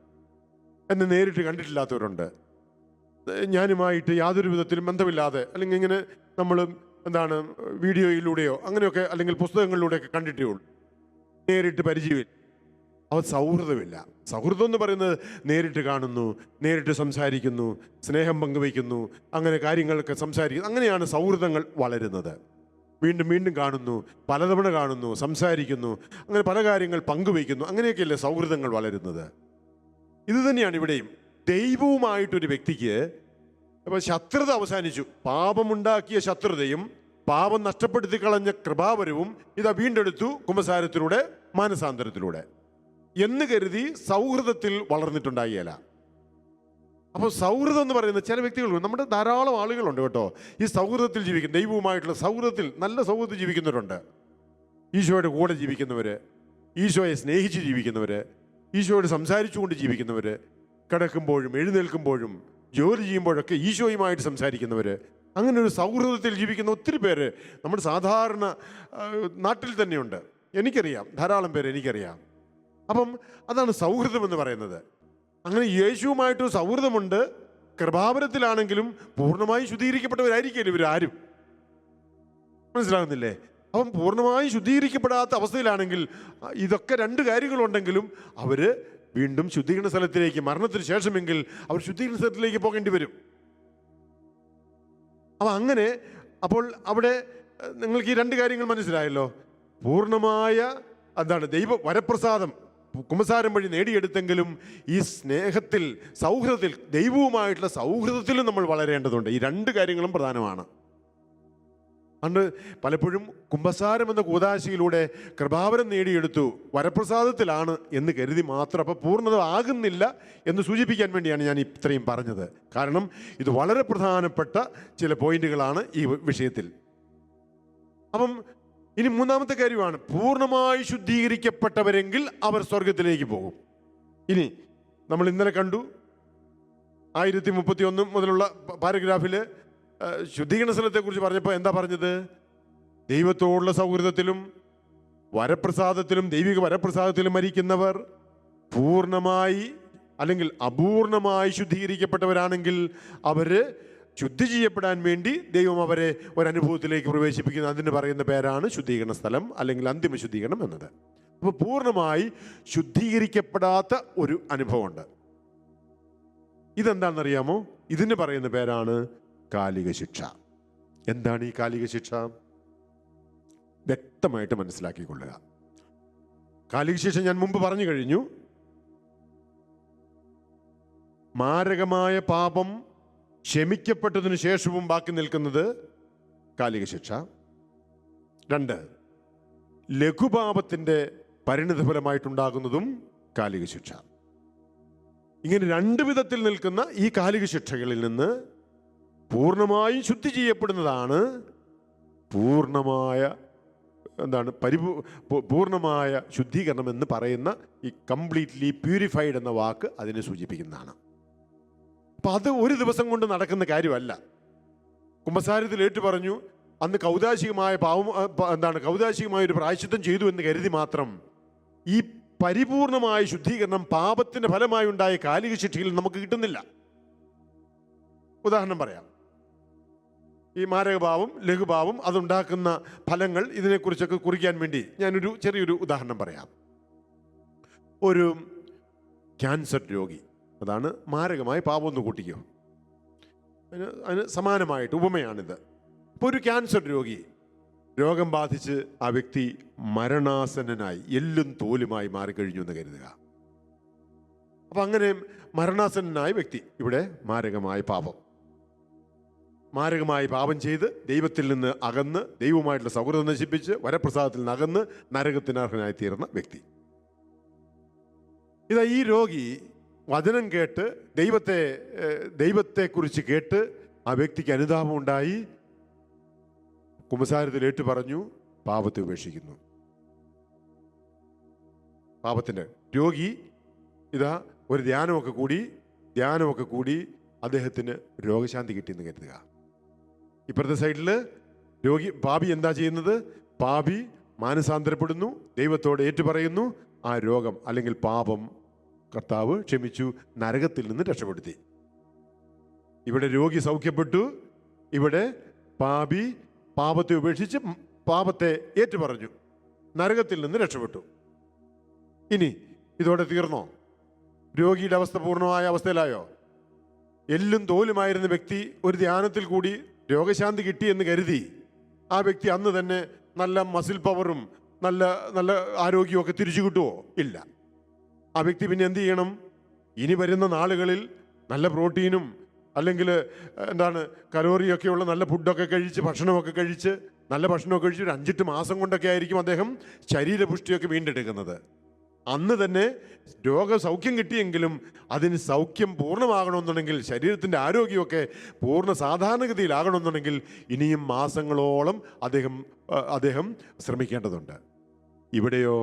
എന്നെ നേരിട്ട് കണ്ടിട്ടില്ലാത്തവരുണ്ട്, ഞാനുമായിട്ട് യാതൊരു വിധത്തിലും ബന്ധമില്ലാതെ, അല്ലെങ്കിൽ ഇങ്ങനെ നമ്മൾ വീഡിയോയിലൂടെയോ അങ്ങനെയൊക്കെ, അല്ലെങ്കിൽ പുസ്തകങ്ങളിലൂടെയൊക്കെ കണ്ടിട്ടേ ഉള്ളൂ, നേരിട്ട് പരിചയമില്ല. അവ സൗഹൃദമില്ല. സൗഹൃദം എന്ന് പറയുന്നത് നേരിട്ട് കാണുന്നു, നേരിട്ട് സംസാരിക്കുന്നു, സ്നേഹം പങ്കുവയ്ക്കുന്നു, അങ്ങനെ കാര്യങ്ങളൊക്കെ സംസാരിക്കുന്നു. അങ്ങനെയാണ് സൗഹൃദങ്ങൾ വളരുന്നത്. വീണ്ടും വീണ്ടും കാണുന്നു, പലതവണ കാണുന്നു, സംസാരിക്കുന്നു, അങ്ങനെ പല കാര്യങ്ങൾ പങ്കുവയ്ക്കുന്നു. അങ്ങനെയൊക്കെയല്ലേ സൗഹൃദങ്ങൾ വളരുന്നത്. ഇത് തന്നെയാണ് ഇവിടെയും. ദൈവവുമായിട്ടൊരു വ്യക്തിക്ക് ഇപ്പോൾ ശത്രുത അവസാനിച്ചു, പാപമുണ്ടാക്കിയ ശത്രുതയും പാപം നഷ്ടപ്പെടുത്തി കളഞ്ഞ കൃപാവരവും ഇതാ വീണ്ടെടുത്തു കുമ്പസാരത്തിലൂടെ, മാനസാന്തരത്തിലൂടെ എന്ന് കരുതി സൗഹൃദത്തിൽ വളർന്നിട്ടുണ്ടായില്ല. അപ്പോൾ സൗഹൃദം എന്ന് പറയുന്നത് ചില വ്യക്തികളുണ്ട്, നമ്മുടെ ധാരാളം ആളുകളുണ്ട് കേട്ടോ, ഈ സൗഹൃദത്തിൽ ജീവിക്കുന്ന, ദൈവവുമായിട്ടുള്ള സൗഹൃദത്തിൽ, നല്ല സൗഹൃദത്തിൽ ജീവിക്കുന്നവരുണ്ട്. ഈശോയുടെ കൂടെ ജീവിക്കുന്നവർ, ഈശോയെ സ്നേഹിച്ച് ജീവിക്കുന്നവർ, ഈശോയോട് സംസാരിച്ചുകൊണ്ട് ജീവിക്കുന്നവർ, കിടക്കുമ്പോഴും എഴുന്നേൽക്കുമ്പോഴും ജോലി ചെയ്യുമ്പോഴൊക്കെ ഈശോയുമായിട്ട് സംസാരിക്കുന്നവർ, അങ്ങനെ ഒരു സൗഹൃദത്തിൽ ജീവിക്കുന്ന ഒത്തിരി പേര് നമ്മുടെ സാധാരണ നാട്ടിൽ തന്നെയുണ്ട്. എനിക്കറിയാം, ധാരാളം പേര് എനിക്കറിയാം. അപ്പം അതാണ് സൗഹൃദം എന്ന് പറയുന്നത്. അങ്ങനെ യേശുവുമായിട്ട് സൗഹൃദമുണ്ട്. കൃപാവരത്തിലാണെങ്കിലും പൂർണ്ണമായും ശുദ്ധീകരിക്കപ്പെട്ടവരായിരിക്കില്ല ഇവരാരും. മനസ്സിലാകുന്നില്ലേ? അപ്പം പൂർണ്ണമായും ശുദ്ധീകരിക്കപ്പെടാത്ത അവസ്ഥയിലാണെങ്കിൽ ഇതൊക്കെ 2 കാര്യങ്ങളുണ്ടെങ്കിലും അവർ വീണ്ടും ശുദ്ധീകരണ സ്ഥലത്തിലേക്ക്, മരണത്തിന് ശേഷമെങ്കിൽ അവർ ശുദ്ധീകരണ സ്ഥലത്തിലേക്ക് പോകേണ്ടി വരും. അപ്പം അങ്ങനെ, അപ്പോൾ അവിടെ നിങ്ങൾക്ക് ഈ 2 കാര്യങ്ങൾ മനസ്സിലായല്ലോ. പൂർണ്ണമായ ദൈവ വരപ്രസാദം കുമ്പസാരം വഴി നേടിയെടുത്തെങ്കിലും ഈ സ്നേഹത്തിൽ, സൗഹൃദത്തിൽ, ദൈവവുമായിട്ടുള്ള സൗഹൃദത്തിലും നമ്മൾ വളരേണ്ടതുണ്ട്. ഈ 2 കാര്യങ്ങളും പ്രധാനമാണ്. അതുകൊണ്ട് പലപ്പോഴും കുമ്പസാരം എന്ന കൂദാശയിലൂടെ കൃപാവരം നേടിയെടുത്തു, വരപ്രസാദത്തിലാണ് എന്ന് കരുതി മാത്രം അപ്പോൾ പൂർണ്ണത ആകുന്നില്ല എന്ന് സൂചിപ്പിക്കാൻ വേണ്ടിയാണ് ഞാൻ ഇത്രയും പറഞ്ഞത്. കാരണം ഇത് വളരെ പ്രധാനപ്പെട്ട ചില പോയിന്റുകളാണ് ഈ വിഷയത്തിൽ. അപ്പം ഇനി മൂന്നാമത്തെ കാര്യമാണ്, പൂർണ്ണമായി ശുദ്ധീകരിക്കപ്പെട്ടവരെങ്കിൽ അവർ സ്വർഗത്തിലേക്ക് പോകും. ഇനി നമ്മൾ ഇന്നലെ കണ്ടു 1031 മുതലുള്ള പാരഗ്രാഫിൽ ശുദ്ധീകരണ സ്ഥലത്തെക്കുറിച്ച് പറഞ്ഞപ്പോൾ എന്താ പറഞ്ഞത്? ദൈവത്തോടുള്ള സൗഹൃദത്തിലും വരപ്രസാദത്തിലും ദൈവിക വരപ്രസാദത്തിലും മരിക്കുന്നവർ പൂർണ്ണമായി അല്ലെങ്കിൽ അപൂർണമായി ശുദ്ധീകരിക്കപ്പെട്ടവരാണെങ്കിൽ അവർ ശുദ്ധി ചെയ്യപ്പെടാൻ വേണ്ടി ദൈവം അവരെ ഒരനുഭവത്തിലേക്ക് പ്രവേശിപ്പിക്കുന്നു. അതിന് പറയുന്ന പേരാണ് ശുദ്ധീകരണ സ്ഥലം അല്ലെങ്കിൽ അന്തിമ ശുദ്ധീകരണം എന്നത്. അപ്പോൾ പൂർണ്ണമായി ശുദ്ധീകരിക്കപ്പെടാത്ത ഒരു അനുഭവമുണ്ട്. ഇതെന്താണെന്നറിയാമോ? ഇതിന് പറയുന്ന പേരാണ് കാലിക ശിക്ഷ. എന്താണ് ഈ കാലിക ശിക്ഷ? വ്യക്തമായിട്ട് മനസ്സിലാക്കിക്കൊള്ളുക. കാലിക ശിക്ഷ ഞാൻ മുമ്പ് പറഞ്ഞു കഴിഞ്ഞു. മാരകമായ പാപം ക്ഷമിക്കപ്പെട്ടതിനു ശേഷവും ബാക്കി നിൽക്കുന്നത് കാലിക ശിക്ഷ. 2, ലഘുപാപത്തിൻ്റെ പരിണിതഫലമായിട്ടുണ്ടാകുന്നതും കാലിക ശിക്ഷ. ഇങ്ങനെ 2 വിധത്തിൽ നിൽക്കുന്ന ഈ കാലിക ശിക്ഷകളിൽ നിന്ന് പൂർണ്ണമായും ശുദ്ധി ചെയ്യപ്പെടുന്നതാണ് പൂർണ്ണമായ ശുദ്ധീകരണം എന്ന് പറയുന്ന ഈ കംപ്ലീറ്റ്ലി പ്യൂരിഫൈഡ് എന്ന വാക്ക് അതിനെ സൂചിപ്പിക്കുന്നതാണ്. അപ്പം അത് ഒരു ദിവസം കൊണ്ട് നടക്കുന്ന കാര്യമല്ല. കുമ്പസാരത്തിൽ ഏറ്റു പറഞ്ഞു, അന്ന് കൗതാശികമായ കൗതാശികമായ ഒരു പ്രായശ്ചിത്തം ചെയ്തു എന്ന് കരുതി മാത്രം ഈ പരിപൂർണമായ ശുദ്ധീകരണം പാപത്തിന്റെ ഫലമായി ഉണ്ടായ കാലിക ശിക്ഷയിൽ നമുക്ക് കിട്ടുന്നില്ല. ഉദാഹരണം പറയാം. ഈ മാരകഭാവം ലഘുഭാവം അതുണ്ടാക്കുന്ന ഫലങ്ങൾ ഇതിനെക്കുറിച്ചൊക്കെ കുറിക്കാൻ വേണ്ടി ഞാനൊരു ചെറിയൊരു ഉദാഹരണം പറയാം. ഒരു ക്യാൻസർ രോഗി, അതാണ് മാരകമായ പാപം എന്ന് കൂട്ടിക്കോ, അതിന് സമാനമായിട്ട് ഉപമയാണിത്. ഇപ്പോൾ ഒരു ക്യാൻസർ രോഗി രോഗം ബാധിച്ച് ആ വ്യക്തി മരണാസന്നനായി എല്ലും തോലുമായി മാറിക്കഴിഞ്ഞു എന്ന് കരുതുക. അപ്പം അങ്ങനെ മരണാസന്നനായ വ്യക്തി ഇവിടെ മാരകമായ പാപം ചെയ്ത് ദൈവത്തിൽ നിന്ന് അകന്ന് ദൈവവുമായിട്ടുള്ള സൗഹൃദം നശിപ്പിച്ച് വരപ്രസാദത്തിൽ നിന്ന് അകന്ന് നരകത്തിന് അർഹനായി തീർന്ന വ്യക്തി. ഇതാ ഈ രോഗി വചനം കേട്ട് ദൈവത്തെക്കുറിച്ച് കേട്ട് ആ വ്യക്തിക്ക് അനുതാപം ഉണ്ടായി കുമ്പസാരത്തിൽ ഏറ്റു പറഞ്ഞു, പാപത്തെ ഉപേക്ഷിക്കുന്നു. പാപത്തിൻ്റെ രോഗി ഇതാ ഒരു ധ്യാനമൊക്കെ കൂടി അദ്ദേഹത്തിന് രോഗശാന്തി കിട്ടിയെന്ന് കരുതുക. ഇപ്പുറത്തെ സൈഡിൽ പാപി എന്താ ചെയ്യുന്നത്? പാപി മാനസാന്തരപ്പെടുന്നു, ദൈവത്തോട് ഏറ്റുപറയുന്നു, ആ രോഗം അല്ലെങ്കിൽ പാപം കർത്താവ് ക്ഷമിച്ചു, നരകത്തിൽ നിന്ന് രക്ഷപ്പെടുത്തി. ഇവിടെ രോഗി സൗഖ്യപ്പെട്ടു, ഇവിടെ പാപി പാപത്തെ ഉപേക്ഷിച്ച് പാപത്തെ ഏറ്റുപറഞ്ഞു, നരകത്തിൽ നിന്ന് രക്ഷപ്പെട്ടു. ഇനി ഇതോടെ തീർന്നോ? രോഗിയുടെ അവസ്ഥ പൂർണ്ണമായ അവസ്ഥയിലായോ? എല്ലും തോലുമായിരുന്ന വ്യക്തി ഒരു ധ്യാനത്തിൽ കൂടി രോഗശാന്തി കിട്ടി എന്ന് കരുതി ആ വ്യക്തി അന്ന് തന്നെ നല്ല മസിൽ പവറും നല്ല നല്ല ആരോഗ്യമൊക്കെ തിരിച്ചു കിട്ടുമോ? ഇല്ല. ആ വ്യക്തി പിന്നെ എന്ത് ചെയ്യണം? ഇനി വരുന്ന നാളുകളിൽ നല്ല പ്രോട്ടീനും അല്ലെങ്കിൽ കലോറിയൊക്കെയുള്ള നല്ല ഫുഡൊക്കെ കഴിച്ച് നല്ല ഭക്ഷണമൊക്കെ കഴിച്ച് ഒരു 5-8 മാസം കൊണ്ടൊക്കെ ആയിരിക്കും അദ്ദേഹം ശരീരപുഷ്ടിയൊക്കെ വീണ്ടെടുക്കുന്നത്. അന്ന് തന്നെ രോഗസൗഖ്യം കിട്ടിയെങ്കിലും അതിന് സൗഖ്യം പൂർണ്ണമാകണമെന്നുണ്ടെങ്കിൽ, ശരീരത്തിൻ്റെ ആരോഗ്യമൊക്കെ പൂർണ്ണ സാധാരണഗതിയിലാകണമെന്നുണ്ടെങ്കിൽ ഇനിയും മാസങ്ങളോളം അദ്ദേഹം ശ്രമിക്കേണ്ടതുണ്ട്. ഇവിടെയോ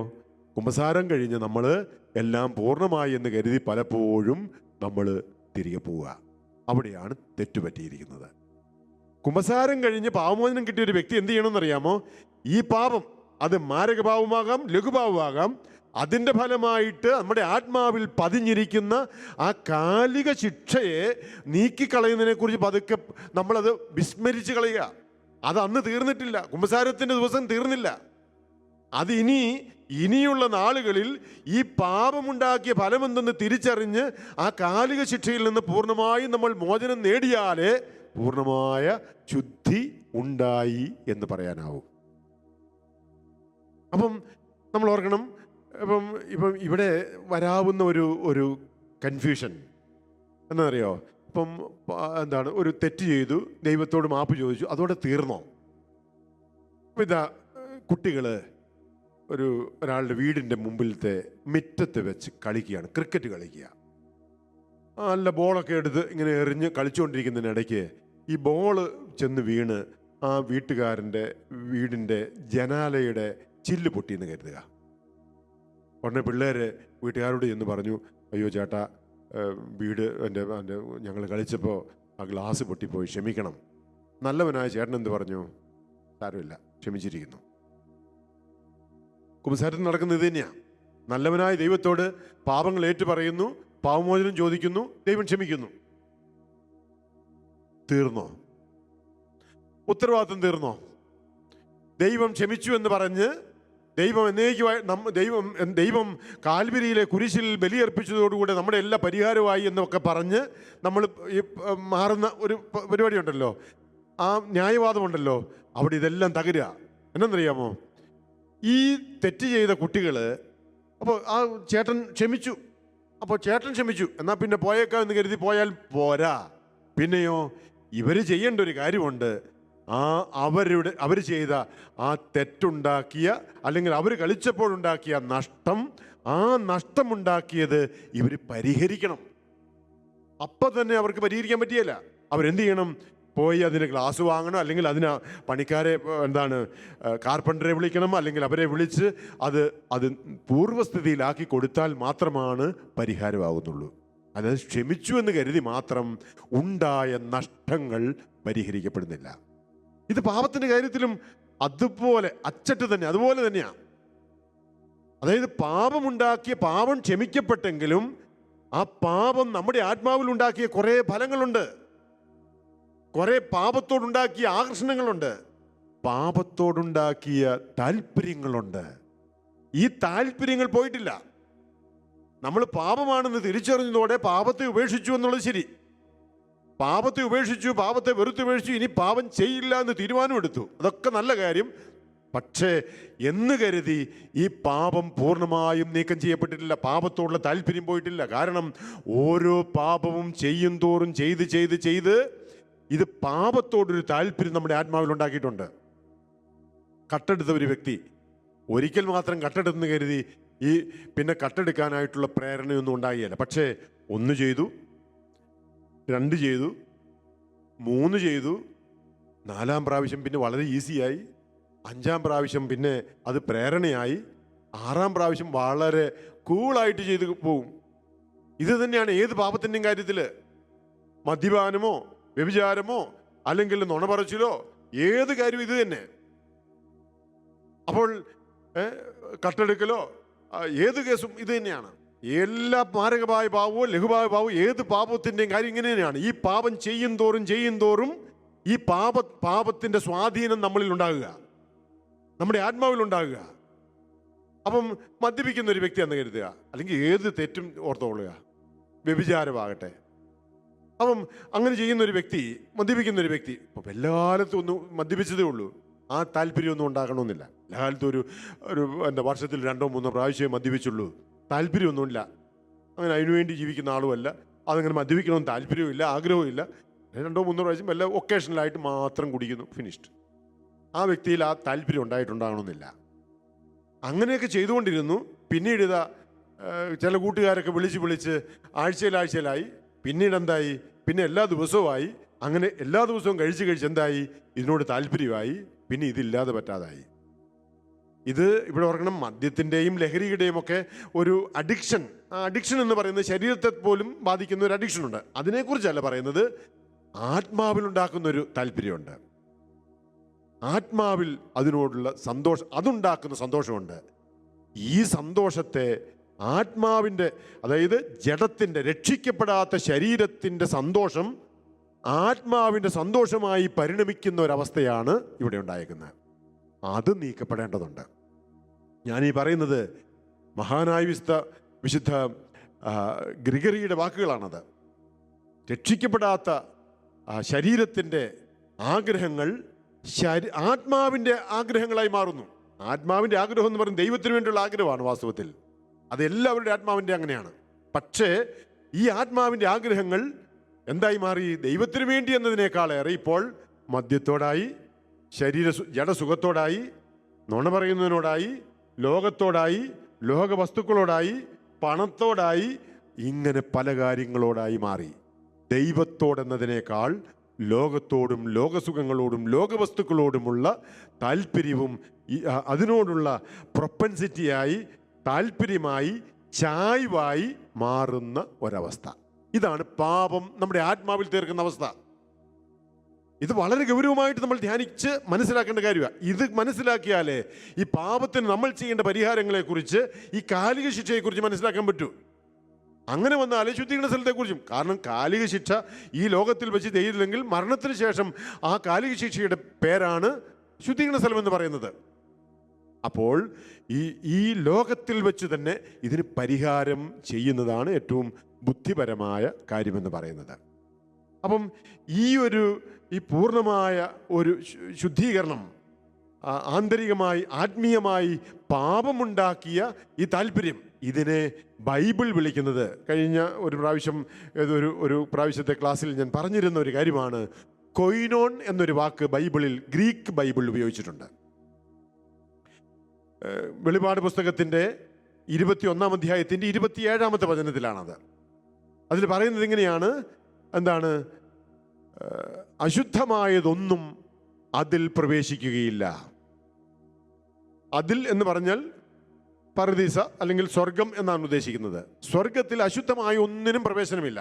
കുമ്പസാരം കഴിഞ്ഞ് നമ്മൾ എല്ലാം പൂർണ്ണമായി എന്ന് കരുതി പലപ്പോഴും നമ്മൾ തിരികെ പോവുക. അവിടെയാണ് തെറ്റുപറ്റിയിരിക്കുന്നത്. കുമ്പസാരം കഴിഞ്ഞ് പാപമോചനം കിട്ടിയ ഒരു വ്യക്തി എന്ത് ചെയ്യണമെന്നറിയാമോ? ഈ പാപം അത് മാരകഭാവമാകാം ലഘുഭാവമാകാം, അതിൻ്റെ ഫലമായിട്ട് നമ്മുടെ ആത്മാവിൽ പതിഞ്ഞിരിക്കുന്ന ആ കാലിക ശിക്ഷയെ നീക്കിക്കളയുന്നതിനെ കുറിച്ച് പതുക്കെ നമ്മളത് വിസ്മരിച്ച് കളയുക. അത് അന്ന് തീർന്നിട്ടില്ല, കുമ്പസാരത്തിൻ്റെ ദിവസം തീർന്നില്ല. അത് ഇനിയുള്ള നാളുകളിൽ ഈ പാപമുണ്ടാക്കിയ ഫലമെന്തെന്ന് തിരിച്ചറിഞ്ഞ് ആ കാലിക ശിക്ഷയിൽ നിന്ന് പൂർണ്ണമായും നമ്മൾ മോചനം നേടിയാലേ പൂർണ്ണമായ ശുദ്ധി ഉണ്ടായി എന്ന് പറയാനാവും. അപ്പം നമ്മൾ ഓർക്കണം, ഇപ്പം ഇവിടെ വരാവുന്ന ഒരു കൺഫ്യൂഷൻ എന്നറിയോ? ഇപ്പം ഒരു തെറ്റ് ചെയ്തു, ദൈവത്തോട് മാപ്പ് ചോദിച്ചു, അതോടെ തീർന്നോ? അപ്പം ഇതാ കുട്ടികൾ ഒരാളുടെ വീടിൻ്റെ മുമ്പിലത്തെ മുറ്റത്ത് വെച്ച് കളിക്കുകയാണ്, ക്രിക്കറ്റ് കളിക്കുക. നല്ല ബോളൊക്കെ എടുത്ത് ഇങ്ങനെ എറിഞ്ഞ് കളിച്ചുകൊണ്ടിരിക്കുന്നതിനിടയ്ക്ക് ഈ ബോള് ചെന്ന് വീണ് ആ വീട്ടുകാരൻ്റെ വീടിൻ്റെ ജനാലയുടെ ചില്ല് പൊട്ടിയെന്ന് കരുതുക. ഉടനെ പിള്ളേർ വീട്ടുകാരോട് ചെന്ന് പറഞ്ഞു, അയ്യോ ചേട്ടാ, വീട് എൻ്റെ ഞങ്ങൾ കളിച്ചപ്പോൾ ആ ഗ്ലാസ് പൊട്ടിപ്പോയി, ക്ഷമിക്കണം. നല്ലവനായ ചേട്ടൻ എന്ത് പറഞ്ഞു? സാരമില്ല, ക്ഷമിച്ചിരിക്കുന്നു. കുമ്പസാരത്തിൽ നടക്കുന്നത് ഇത് തന്നെയാണ്. നല്ലവനായ ദൈവത്തോട് പാപങ്ങൾ ഏറ്റു പറയുന്നു, പാപമോചനം ചോദിക്കുന്നു, ദൈവം ക്ഷമിക്കുന്നു. തീർന്നോ? ഉത്തരവാദിത്വം തീർന്നോ? ദൈവം ക്ഷമിച്ചു എന്ന് പറഞ്ഞ് ദൈവം എന്നേക്കുമായി ദൈവം കാൽവരിയിലെ കുരിശിൽ ബലിയർപ്പിച്ചതോടുകൂടെ നമ്മുടെ എല്ലാ പരിഹാരമായി എന്നൊക്കെ പറഞ്ഞ് നമ്മൾ ഈ മാറുന്ന ഒരു പരിപാടി ഉണ്ടല്ലോ, ആ ന്യായവാദമുണ്ടല്ലോ, അവിടെ ഇതെല്ലാം തകരുക. എന്നറിയാമോ? ഈ തെറ്റ് ചെയ്ത കുട്ടികൾ, അപ്പോൾ ആ ചേട്ടൻ ക്ഷമിച്ചു, എന്നാൽ പിന്നെ പോയേക്കാം എന്ന് കരുതി പോയാൽ പോരാ. പിന്നെയോ ഇവർ ചെയ്യേണ്ട ഒരു കാര്യമുണ്ട്. അവർ ചെയ്ത ആ തെറ്റുണ്ടാക്കിയ, അല്ലെങ്കിൽ അവർ കളിച്ചപ്പോഴുണ്ടാക്കിയ നഷ്ടം, ആ നഷ്ടമുണ്ടാക്കിയത് ഇവർ പരിഹരിക്കണം. അപ്പം തന്നെ അവർക്ക് പരിഹരിക്കാൻ പറ്റിയല്ല. അവരെന്ത് ചെയ്യണം? പോയി അതിന് ഗ്ലാസ് വാങ്ങണം, അല്ലെങ്കിൽ അതിന് പണിക്കാരെ കാർപ്പൻറ്ററെ വിളിക്കണം, അല്ലെങ്കിൽ അവരെ വിളിച്ച് അത് പൂർവ്വസ്ഥിതിയിലാക്കി കൊടുത്താൽ മാത്രമാണ് പരിഹാരമാകുന്നുള്ളൂ. അതായത് ക്ഷമിച്ചു എന്ന് കരുതി മാത്രം ഉണ്ടായ നഷ്ടങ്ങൾ പരിഹരിക്കപ്പെടുന്നില്ല. ഇത് പാപത്തിൻ്റെ കാര്യത്തിലും അതുപോലെ അതുപോലെ തന്നെയാണ്. അതായത് പാപം ക്ഷമിക്കപ്പെട്ടെങ്കിലും ആ പാപം നമ്മുടെ ആത്മാവിൽ ഉണ്ടാക്കിയ കുറേ ഫലങ്ങളുണ്ട്, കുറേ പാപത്തോടുണ്ടാക്കിയ ആകർഷണങ്ങളുണ്ട്, പാപത്തോടുണ്ടാക്കിയ താല്പര്യങ്ങളുണ്ട്. ഈ താല്പര്യങ്ങൾ പോയിട്ടില്ല. നമ്മൾ പാപമാണെന്ന് തിരിച്ചറിഞ്ഞതോടെ പാപത്തെ ഉപേക്ഷിച്ചു എന്നുള്ളത് ശരി. പാപത്തെ ഉപേക്ഷിച്ചു, പാപത്തെ വെറുത്തുപേക്ഷിച്ചു, ഇനി പാപം ചെയ്യില്ല എന്ന് തീരുമാനമെടുത്തു. അതൊക്കെ നല്ല കാര്യം. പക്ഷേ എന്ന് കരുതി ഈ പാപം പൂർണ്ണമായും നീക്കം ചെയ്യപ്പെട്ടിട്ടില്ല. പാപത്തോടുള്ള താല്പര്യം പോയിട്ടില്ല. കാരണം ഓരോ പാപവും ചെയ്യും തോറും ചെയ്ത് ഇത് പാപത്തോടൊരു താല്പര്യം നമ്മുടെ ആത്മാവിൽ ഉണ്ടാക്കിയിട്ടുണ്ട്. കട്ടെടുത്ത ഒരു വ്യക്തി ഒരിക്കൽ മാത്രം കട്ടെടുത്തെന്ന് കരുതി പിന്നെ കട്ടെടുക്കാനായിട്ടുള്ള പ്രേരണയൊന്നും ഉണ്ടാകില്ല. പക്ഷേ 1 ചെയ്തു, 2 ചെയ്തു, 3 ചെയ്തു, 4-ാം പ്രാവശ്യം പിന്നെ വളരെ ഈസിയായി, 5-ാം പ്രാവശ്യം പിന്നെ അത് പ്രേരണയായി, 6-ാം പ്രാവശ്യം വളരെ കൂളായിട്ട് ചെയ്ത് പോകും. ഇത് തന്നെയാണ് ഏത് പാപത്തിൻ്റെയും കാര്യത്തിൽ. മദ്യപാനമോ വ്യഭിചാരമോ അല്ലെങ്കിൽ നുണ പറച്ചിലോ ഏത് കാര്യവും ഇത് തന്നെ. അപ്പോൾ കട്ടെടുക്കലോ ഏത് കേസും ഇത് തന്നെയാണ്. എല്ലാ മാരകമായ പാവവും ലഘുവായ പാവവും ഏത് പാപത്തിൻ്റെയും കാര്യം ഇങ്ങനെ തന്നെയാണ്. ഈ പാപം ചെയ്യും തോറും ഈ പാപത്തിൻ്റെ സ്വാധീനം നമ്മളിൽ ഉണ്ടാകുക, നമ്മുടെ ആത്മാവിൽ ഉണ്ടാകുക. അപ്പം മദ്യപിക്കുന്ന ഒരു വ്യക്തി എന്ന് കരുതുക, അല്ലെങ്കിൽ ഏത് തെറ്റും ഓർത്തുകൊള്ളുക, വ്യഭിചാരമാകട്ടെ. അപ്പം അങ്ങനെ ചെയ്യുന്ന ഒരു വ്യക്തി, മദ്യപിക്കുന്ന ഒരു വ്യക്തി, അപ്പം എല്ലാ കാലത്തും ഒന്ന് മദ്യപിച്ചതേ ഉള്ളൂ, ആ താല്പര്യമൊന്നും ഉണ്ടാകണമെന്നില്ല. എല്ലാ കാലത്തും ഒരു വർഷത്തിൽ 2-3 പ്രാവശ്യമേ മദ്യപിച്ചുള്ളൂ, താല്പര്യമൊന്നുമില്ല. അങ്ങനെ അതിനുവേണ്ടി ജീവിക്കുന്ന ആളുമല്ല, അതങ്ങനെ മദ്യപിക്കണമെന്ന് താല്പര്യവുമില്ല, ആഗ്രഹവുമില്ല. 2-3 പ്രാവശ്യം വല്ല ഒക്കേഷണലായിട്ട് മാത്രം കുടിക്കുന്നു, ഫിനിഷ്ഡ്. ആ വ്യക്തിയിൽ ആ താല്പര്യം ഉണ്ടായിട്ടുണ്ടാകണമെന്നില്ല. അങ്ങനെയൊക്കെ ചെയ്തുകൊണ്ടിരുന്നു. പിന്നീട് ഇതാ ചില കൂട്ടുകാരൊക്കെ വിളിച്ച് ആഴ്ചയിലായി, പിന്നീട് എന്തായി, പിന്നെ എല്ലാ ദിവസവുമായി. അങ്ങനെ എല്ലാ ദിവസവും കഴിച്ച് എന്തായി, ഇതിനോട് താല്പര്യമായി, പിന്നെ ഇതില്ലാതെ പറ്റാതായി. ഇത് ഇവിടെ ഓർക്കണം, മദ്യത്തിൻ്റെയും ലഹരിയുടെയും ഒക്കെ ഒരു അഡിക്ഷൻ. ആ അഡിക്ഷൻ എന്ന് പറയുന്നത് ശരീരത്തെ പോലും ബാധിക്കുന്ന ഒരു അഡിക്ഷനുണ്ട്. അതിനെക്കുറിച്ചല്ല പറയുന്നത്, ആത്മാവിലുണ്ടാക്കുന്നൊരു താല്പര്യമുണ്ട്. ആത്മാവിൽ അതിനോടുള്ള അതുണ്ടാക്കുന്ന സന്തോഷമുണ്ട്. ഈ സന്തോഷത്തെ ആത്മാവിൻ്റെ, അതായത് ജഡത്തിൻ്റെ, രക്ഷിക്കപ്പെടാത്ത ശരീരത്തിൻ്റെ സന്തോഷം ആത്മാവിൻ്റെ സന്തോഷമായി പരിണമിക്കുന്ന ഒരവസ്ഥയാണ് ഇവിടെ ഉണ്ടായിരിക്കുന്നത്. അത് നീക്കപ്പെടേണ്ടതുണ്ട്. ഞാനീ പറയുന്നത് മഹാനായ വിശുദ്ധ ഗ്രിഗറിയുടെ വാക്കുകളാണത്. രക്ഷിക്കപ്പെടാത്ത ശരീരത്തിൻ്റെ ആഗ്രഹങ്ങൾ ആത്മാവിൻ്റെ ആഗ്രഹങ്ങളായി മാറുന്നു. ആത്മാവിൻ്റെ ആഗ്രഹം എന്ന് പറയുന്നത് ദൈവത്തിന് വേണ്ടിയുള്ള ആഗ്രഹമാണ് വാസ്തവത്തിൽ. അതെല്ലാവരുടെ ആത്മാവിൻ്റെ അങ്ങനെയാണ്. പക്ഷേ ഈ ആത്മാവിൻ്റെ ആഗ്രഹങ്ങൾ എന്തായി മാറി? ദൈവത്തിന് വേണ്ടി എന്നതിനേക്കാളേറെ ഇപ്പോൾ മദ്യത്തോടായി, ജഡസുഖത്തോടായി, നുണ പറയുന്നതിനോടായി, ലോകത്തോടായി, ലോക വസ്തുക്കളോടായി, പണത്തോടായി, ഇങ്ങനെ പല കാര്യങ്ങളോടായി മാറി. ദൈവത്തോടെന്നതിനേക്കാൾ ലോകത്തോടും ലോകസുഖങ്ങളോടും ലോകവസ്തുക്കളോടുമുള്ള താല്പര്യവും അതിനോടുള്ള പ്രൊപ്പൻസിറ്റിയായി, താല്പര്യമായി, ചായ്വായി മാറുന്ന ഒരവസ്ഥ. ഇതാണ് പാപം നമ്മുടെ ആത്മാവിൽ തീർക്കുന്ന അവസ്ഥ. ഇത് വളരെ ഗൗരവമായിട്ട് നമ്മൾ ധ്യാനിച്ച് മനസ്സിലാക്കേണ്ട കാര്യമാണ്. ഇത് മനസ്സിലാക്കിയാലേ ഈ പാപത്തിന് നമ്മൾ ചെയ്യേണ്ട പരിഹാരങ്ങളെക്കുറിച്ച്, ഈ കാലിക ശിക്ഷയെക്കുറിച്ച് മനസ്സിലാക്കാൻ പറ്റൂ. അങ്ങനെ വന്നാലേ ശുദ്ധീകരണ സ്ഥലത്തെക്കുറിച്ചും. കാരണം കാലിക ശിക്ഷ ഈ ലോകത്തിൽ വെച്ച് ചെയ്തില്ലെങ്കിൽ മരണത്തിന് ശേഷം ആ കാലിക ശിക്ഷയുടെ പേരാണ് ശുദ്ധീകരണ സ്ഥലം എന്ന് പറയുന്നത്. അപ്പോൾ ഈ ലോകത്തിൽ വെച്ച് തന്നെ ഇതിന് പരിഹാരം ചെയ്യുന്നതാണ് ഏറ്റവും ബുദ്ധിപരമായ കാര്യമെന്ന് പറയുന്നത്. അപ്പം ഈ പൂർണ്ണമായ ഒരു ശുദ്ധീകരണം, ആന്തരികമായി ആത്മീയമായി പാപമുണ്ടാക്കിയ ഈ താല്പര്യം, ഇതിനെ ബൈബിൾ വിളിക്കുന്നത്, കഴിഞ്ഞ ഒരു പ്രാവശ്യത്തെ ക്ലാസ്സിൽ ഞാൻ പറഞ്ഞിരുന്ന ഒരു കാര്യമാണ്, കൊയിനോൺ എന്നൊരു വാക്ക് ബൈബിളിൽ, ഗ്രീക്ക് ബൈബിൾ ഉപയോഗിച്ചിട്ടുണ്ട്. വെളിപാട് പുസ്തകത്തിൻ്റെ 21-ാം അധ്യായത്തിൻ്റെ 27-ാമത്തെ വചനത്തിലാണത്. അതിൽ പറയുന്നത് ഇങ്ങനെയാണ്, എന്താണ്? അശുദ്ധമായതൊന്നും അതിൽ പ്രവേശിക്കുകയില്ല. അതിൽ എന്ന് പറഞ്ഞാൽ പരദീസ അല്ലെങ്കിൽ സ്വർഗം എന്നാണ് ഉദ്ദേശിക്കുന്നത്. സ്വർഗത്തിൽ അശുദ്ധമായ ഒന്നിനും പ്രവേശനമില്ല.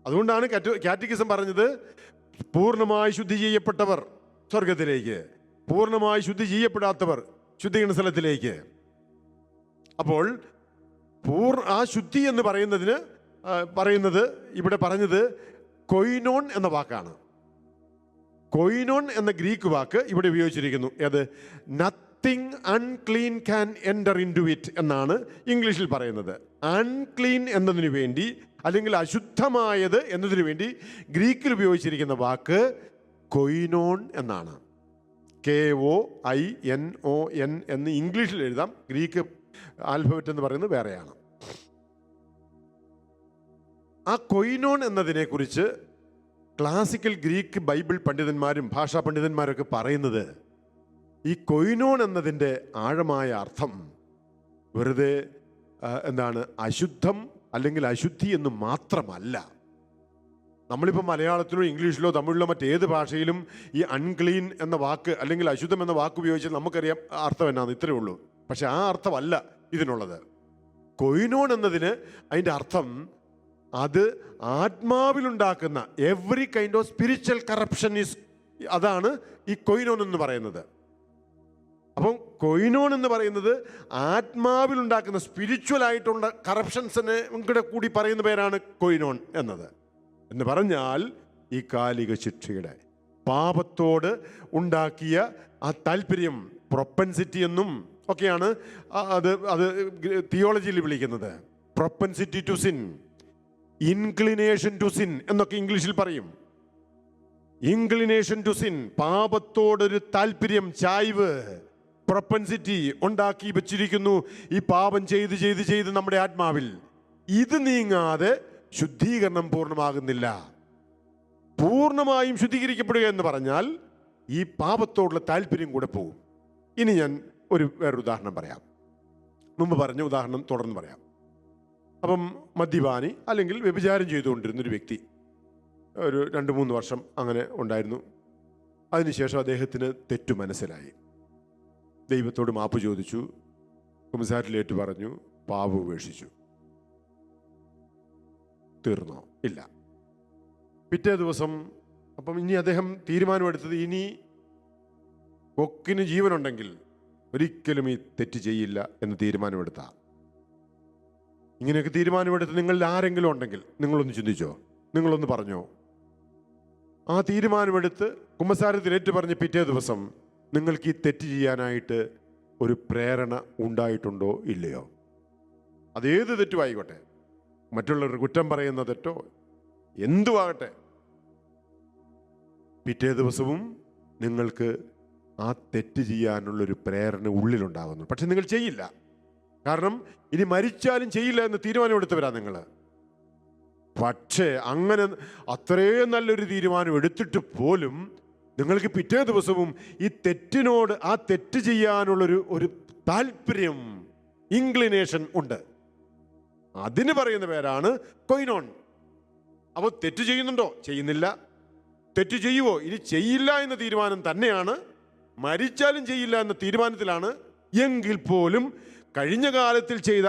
അതുകൊണ്ടാണ് കാറ്റക്കിസം പറഞ്ഞത്, പൂർണ്ണമായി ശുദ്ധി ചെയ്യപ്പെട്ടവർ സ്വർഗത്തിലേക്ക്, പൂർണ്ണമായി ശുദ്ധി ചെയ്യപ്പെടാത്തവർ ശുദ്ധീകരണ സ്ഥലത്തിലേക്ക്. അപ്പോൾ ആ ശുദ്ധി എന്ന് പറയുന്നത് ഇവിടെ പറഞ്ഞത് കൊയിനോൺ എന്ന വാക്കാണ്. കൊയിനോൺ എന്ന ഗ്രീക്ക് വാക്ക് ഇവിടെ ഉപയോഗിച്ചിരിക്കുന്നു. ഏത്? Nothing unclean can enter into it എന്നാണ് ഇംഗ്ലീഷിൽ പറയുന്നത്. അൺക്ലീൻ എന്നതിനു വേണ്ടി, അല്ലെങ്കിൽ അശുദ്ധമായത് എന്നതിനു വേണ്ടി ഗ്രീക്കിൽ ഉപയോഗിച്ചിരിക്കുന്ന വാക്ക് കൊയിനോൺ എന്നാണ്. KOINON എന്ന് ഇംഗ്ലീഷിൽ എഴുതാം. ഗ്രീക്ക് ആൽഫബറ്റ് എന്ന് പറയുന്നത് വേറെയാണ്. ആ കൊയിനോൺ എന്നതിനെക്കുറിച്ച് ക്ലാസിക്കൽ ഗ്രീക്ക് ബൈബിൾ പണ്ഡിതന്മാരും ഭാഷാ പണ്ഡിതന്മാരൊക്കെ പറയുന്നത്, ഈ കൊയിനോൺ എന്നതിൻ്റെ ആഴമായ അർത്ഥം വെറുതെ അശുദ്ധം അല്ലെങ്കിൽ അശുദ്ധി എന്ന് മാത്രമല്ല. നമ്മളിപ്പോൾ മലയാളത്തിലോ ഇംഗ്ലീഷിലോ തമിഴിലോ മറ്റേത് ഭാഷയിലും ഈ അൺക്ലീൻ എന്ന വാക്ക് അല്ലെങ്കിൽ അശുദ്ധം എന്ന വാക്ക് ഉപയോഗിച്ചാൽ നമുക്കറിയാം അർത്ഥം എന്നാണ്, ഇത്രയേ ഉള്ളൂ. പക്ഷെ ആ അർത്ഥമല്ല ഇതിനുള്ളത്. കൊയിനോൺ എന്നതിന് അതിൻ്റെ അർത്ഥം, അത് ആത്മാവിലുണ്ടാക്കുന്ന every kind of spiritual corruption അതാണ് ഈ കൊയിനോൺ എന്ന് പറയുന്നത്. അപ്പം കൊയിനോൺ എന്ന് പറയുന്നത് ആത്മാവിലുണ്ടാക്കുന്ന സ്പിരിച്വൽ ആയിട്ടുള്ള കറപ്ഷൻസിനെ കൂടി പറയുന്ന പേരാണ് കൊയിനോൺ എന്നത്. എന്ന് പറഞ്ഞാൽ ഈ കാലിക ശിക്ഷയുടെ പാപത്തോട് ഉണ്ടാക്കിയ ആ താല്പര്യം, പ്രൊപ്പൻസിറ്റി എന്നും ഒക്കെയാണ് അത് തിയോളജിയിൽ വിളിക്കുന്നത്. Propensity to sin, inclination to sin എന്നൊക്കെ ഇംഗ്ലീഷിൽ പറയും. ഇൻക്ലിനേഷൻ ടു സിൻ, പാപത്തോടൊരു താല്പര്യം, ചായ്വ്, പ്രൊപ്പൻസിറ്റി ഉണ്ടാക്കി വെച്ചിരിക്കുന്നു ഈ പാപം ചെയ്ത് ചെയ്ത് ചെയ്ത് നമ്മുടെ ആത്മാവിൽ. ഇത് നീങ്ങാതെ ശുദ്ധീകരണം പൂർണ്ണമാകുന്നില്ല. പൂർണ്ണമായും ശുദ്ധീകരിക്കപ്പെടുക എന്ന് പറഞ്ഞാൽ ഈ പാപത്തോടുള്ള താല്പര്യം കൂടെ പോകും. ഇനി ഞാൻ വേറൊരു ഉദാഹരണം പറയാം. മുമ്പ് പറഞ്ഞ ഉദാഹരണം തുടർന്ന് പറയാം. അപ്പം മദ്യപാനി അല്ലെങ്കിൽ വ്യഭിചാരം ചെയ്തുകൊണ്ടിരുന്നൊരു വ്യക്തി ഒരു 2-3 വർഷം അങ്ങനെ ഉണ്ടായിരുന്നു. അതിനുശേഷം അദ്ദേഹത്തിന് തെറ്റു മനസ്സിലായി. ദൈവത്തോട് മാപ്പ് ചോദിച്ചു, കുമ്പസാരത്തിലേറ്റു പറഞ്ഞു, പാപം ഉപേക്ഷിച്ചു. തീർന്നോ? ഇല്ല. പിറ്റേ ദിവസം അപ്പം ഇനി അദ്ദേഹം തീരുമാനമെടുത്തത്, ഇനി കൊക്കിന് ജീവനുണ്ടെങ്കിൽ ഒരിക്കലും ഈ തെറ്റ് ചെയ്യില്ല എന്ന് തീരുമാനമെടുത്ത. ഇങ്ങനെയൊക്കെ തീരുമാനമെടുത്ത് നിങ്ങളിൽ ആരെങ്കിലും ഉണ്ടെങ്കിൽ നിങ്ങളൊന്ന് ചിന്തിച്ചോ, നിങ്ങളൊന്ന് പറഞ്ഞോ. ആ തീരുമാനമെടുത്ത് കുമ്പസാരത്തിൽ ഏറ്റു പറഞ്ഞ് പിറ്റേ ദിവസം നിങ്ങൾക്ക് ഈ തെറ്റ് ചെയ്യാനായിട്ട് ഒരു പ്രേരണ ഉണ്ടായിട്ടുണ്ടോ ഇല്ലയോ? അതേത് തെറ്റുമായിക്കോട്ടെ, മറ്റുള്ളവർ കുറ്റം പറയുന്ന തെറ്റോ എന്തുവാകട്ടെ, പിറ്റേ ദിവസവും നിങ്ങൾക്ക് ആ തെറ്റ് ചെയ്യാനുള്ളൊരു പ്രേരണ ഉള്ളിലുണ്ടാകുന്നു. പക്ഷെ നിങ്ങൾ ചെയ്യില്ല. കാരണം ഇനി മരിച്ചാലും ചെയ്യില്ല എന്ന് തീരുമാനമെടുത്തവരാ നിങ്ങൾ. പക്ഷേ അങ്ങനെ അത്രയും നല്ലൊരു തീരുമാനം എടുത്തിട്ട് പോലും നിങ്ങൾക്ക് പിറ്റേ ദിവസവും ഈ തെറ്റിനോട്, ആ തെറ്റ് ചെയ്യാനുള്ളൊരു താല്പര്യം, ഇൻക്ലിനേഷൻ ഉണ്ട്. അതിന് പറയുന്ന പേരാണ് കൊയിനോൺ. അപ്പോൾ തെറ്റ് ചെയ്യുന്നുണ്ടോ? ചെയ്യുന്നില്ല. തെറ്റ് ചെയ്യുവോ? ഇനി ചെയ്യില്ല എന്ന തീരുമാനം തന്നെയാണ്, മരിച്ചാലും ചെയ്യില്ല എന്ന തീരുമാനത്തിലാണ്. എങ്കിൽ പോലും കഴിഞ്ഞ കാലത്തിൽ ചെയ്ത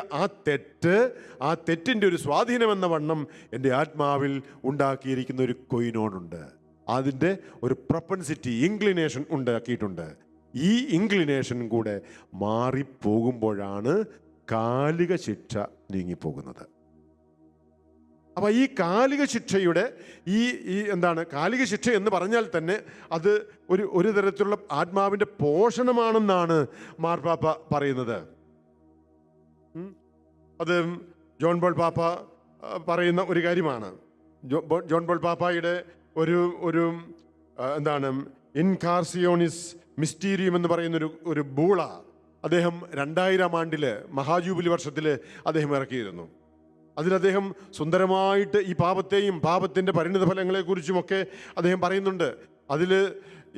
ആ തെറ്റിൻ്റെ ഒരു സ്വാധീനമെന്ന വണ്ണം എൻ്റെ ആത്മാവിൽ ഉണ്ടാക്കിയിരിക്കുന്ന ഒരു കൊയിനോണുണ്ട്. അതിൻ്റെ ഒരു പ്രൊപ്പൻസിറ്റി, ഇൻക്ലിനേഷൻ ഉണ്ടാക്കിയിട്ടുണ്ട്. ഈ ഇൻക്ലിനേഷൻ കൂടെ മാറിപ്പോകുമ്പോഴാണ് കാലിക ശിക്ഷ നീങ്ങിപ്പോകുന്നത്. അപ്പോൾ ഈ കാലിക ശിക്ഷയുടെ എന്താണ് കാലിക ശിക്ഷ എന്ന് പറഞ്ഞാൽ തന്നെ അത് ഒരു തരത്തിലുള്ള ആത്മാവിൻ്റെ പോഷണമാണെന്നാണ് മാർപ്പാപ്പ പറയുന്നത്. അത് ജോൺ പോൾ പാപ്പ പറയുന്ന ഒരു കാര്യമാണ്. ജോൺ പോൾ പാപ്പായുടെ ഒരു എന്താണ് ഇൻകാർസിയോണിസ് മിസ്റ്റീരിയം എന്ന് പറയുന്ന ഒരു ബൂള അദ്ദേഹം 2000 ആണ്ടിൽ മഹാജൂബിലി വർഷത്തിൽ അദ്ദേഹം ഇറക്കിയിരുന്നു. അതിൽ അദ്ദേഹം സുന്ദരമായിട്ട് ഈ പാപത്തെയും പാപത്തിൻ്റെ പരിണിത ഫലങ്ങളെക്കുറിച്ചുമൊക്കെ അദ്ദേഹം പറയുന്നുണ്ട്. അതിൽ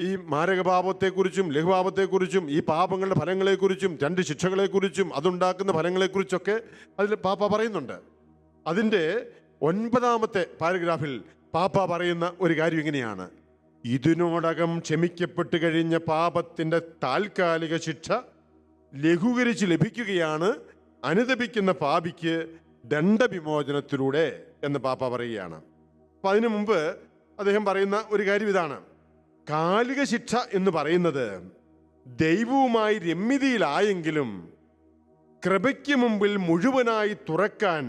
ഈ മാരകപാപത്തെക്കുറിച്ചും ലഘുപാപത്തെക്കുറിച്ചും ഈ പാപങ്ങളുടെ ഫലങ്ങളെക്കുറിച്ചും 2 ശിക്ഷകളെക്കുറിച്ചും അതുണ്ടാക്കുന്ന ഫലങ്ങളെക്കുറിച്ചൊക്കെ അതിൽ പാപ്പ പറയുന്നുണ്ട്. അതിൻ്റെ 9ാമത്തെ പാരഗ്രാഫിൽ പാപ്പ പറയുന്ന ഒരു കാര്യം ഇങ്ങനെയാണ്: ഇതിനോടകം ക്ഷമിക്കപ്പെട്ട് കഴിഞ്ഞ പാപത്തിൻ്റെ താൽക്കാലിക ശിക്ഷ ലഘൂകരിച്ച് ലഭിക്കുകയാണ് അനുതപിക്കുന്ന പാപിക്ക് ദണ്ഡവിമോചനത്തിലൂടെ എന്ന് പാപ്പ പറയുകയാണ്. അപ്പം അതിനു മുമ്പ് അദ്ദേഹം പറയുന്ന ഒരു കാര്യം ഇതാണ്: കാലിക ശിക്ഷ എന്ന് പറയുന്നത് ദൈവവുമായി രമ്യതയിലായെങ്കിലും കൃപയ്ക്ക് മുമ്പിൽ മുഴുവനായി തുറക്കാൻ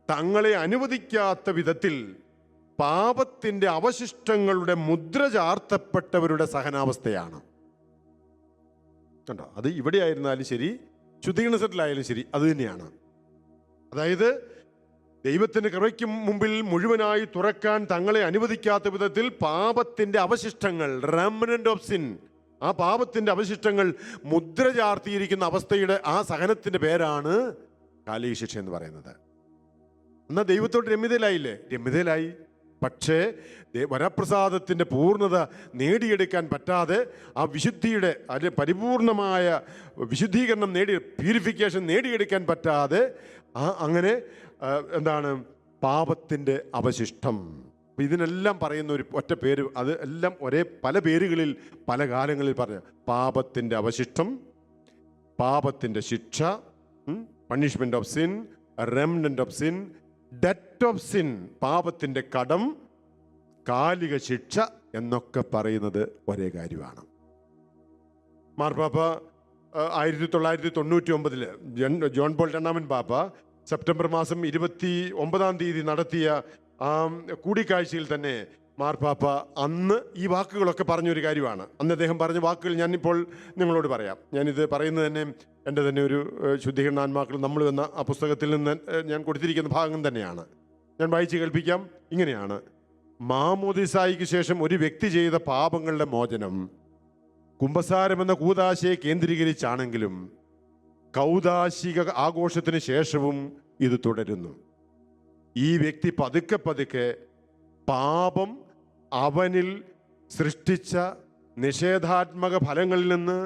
തങ്ങളെ അനുവദിക്കാത്ത വിധത്തിൽ പാപത്തിൻ്റെ അവശിഷ്ടങ്ങളുടെ മുദ്ര ചാർത്തപ്പെട്ടവരുടെ സഹനാവസ്ഥയാണ്. കണ്ടോ? അത് ഇവിടെ ആയിരുന്നാലും ശരി, ശുദ്ധീകരണ സെറ്റിലായാലും ശരി, അത് തന്നെയാണ്. അതായത് ദൈവത്തിൻ്റെ കൃപയ്ക്ക് മുമ്പിൽ മുഴുവനായി തുറക്കാൻ തങ്ങളെ അനുവദിക്കാത്ത വിധത്തിൽ പാപത്തിൻ്റെ അവശിഷ്ടങ്ങൾ, റെമനന്റ് ഓഫ് സിൻ, ആ പാപത്തിൻ്റെ അവശിഷ്ടങ്ങൾ മുദ്ര ചാർത്തിയിരിക്കുന്ന അവസ്ഥയുടെ ആ സഹനത്തിൻ്റെ പേരാണ് കാലിക ശിക്ഷ എന്ന് പറയുന്നത്. എന്നാൽ ദൈവത്തോട് രമ്യതയിലായില്ലേ? രമ്യതയിലായി. പക്ഷേ വരപ്രസാദത്തിൻ്റെ പൂർണ്ണത നേടിയെടുക്കാൻ പറ്റാതെ, ആ വിശുദ്ധിയുടെ അല്ലെ പരിപൂർണമായ വിശുദ്ധീകരണം പ്യൂരിഫിക്കേഷൻ നേടിയെടുക്കാൻ പറ്റാതെ അങ്ങനെ എന്താണ് പാപത്തിൻ്റെ അവശിഷ്ടം. ഇതിനെല്ലാം പറയുന്ന ഒരു ഒറ്റ പേര്, അത് എല്ലാം പല പേരുകളിൽ പല കാലങ്ങളിൽ പറഞ്ഞ പാപത്തിൻ്റെ അവശിഷ്ടം, പാപത്തിൻ്റെ ശിക്ഷ, punishment of sin, remnant of sin, debt of sin, പാപത്തിൻ്റെ കടം, കാലിക ശിക്ഷ എന്നൊക്കെ പറയുന്നത് ഒരേ കാര്യമാണ്. മാർപ്പാപ്പ 1999 ജോൺ പോൾ II പാപ്പ സെപ്റ്റംബർ മാസം 29-ാം തീയതി നടത്തിയ ആ കൂടിക്കാഴ്ചയിൽ തന്നെ മാർപ്പാപ്പ അന്ന് ഈ വാക്കുകളൊക്കെ പറഞ്ഞൊരു കാര്യമാണ്. അന്ന് അദ്ദേഹം പറഞ്ഞ വാക്കുകൾ ഞാനിപ്പോൾ നിങ്ങളോട് പറയാം. ഞാനിത് പറയുന്നത് തന്നെ എൻ്റെ തന്നെ ഒരു ശുദ്ധീകരണാത്മാക്കൾ നമ്മൾ എന്ന ആ പുസ്തകത്തിൽ നിന്ന് ഞാൻ കൊടുത്തിരിക്കുന്ന ഭാഗം തന്നെയാണ്. ഞാൻ വായിച്ച് കേൾപ്പിക്കാം. ഇങ്ങനെയാണ്: മാമോദിസായിക്ക് ശേഷം ഒരു വ്യക്തി ചെയ്ത പാപങ്ങളുടെ മോചനം കുമ്പസാരമെന്ന കൂദാശയെ കേന്ദ്രീകരിച്ചാണെങ്കിലും കൗദാശിക ആഘോഷത്തിന് ശേഷവും ഇത് തുടരുന്നു. ഈ വ്യക്തി പതുക്കെ പതുക്കെ പാപം അവനിൽ സൃഷ്ടിച്ച നിഷേധാത്മക ഫലങ്ങളിൽ നിന്ന്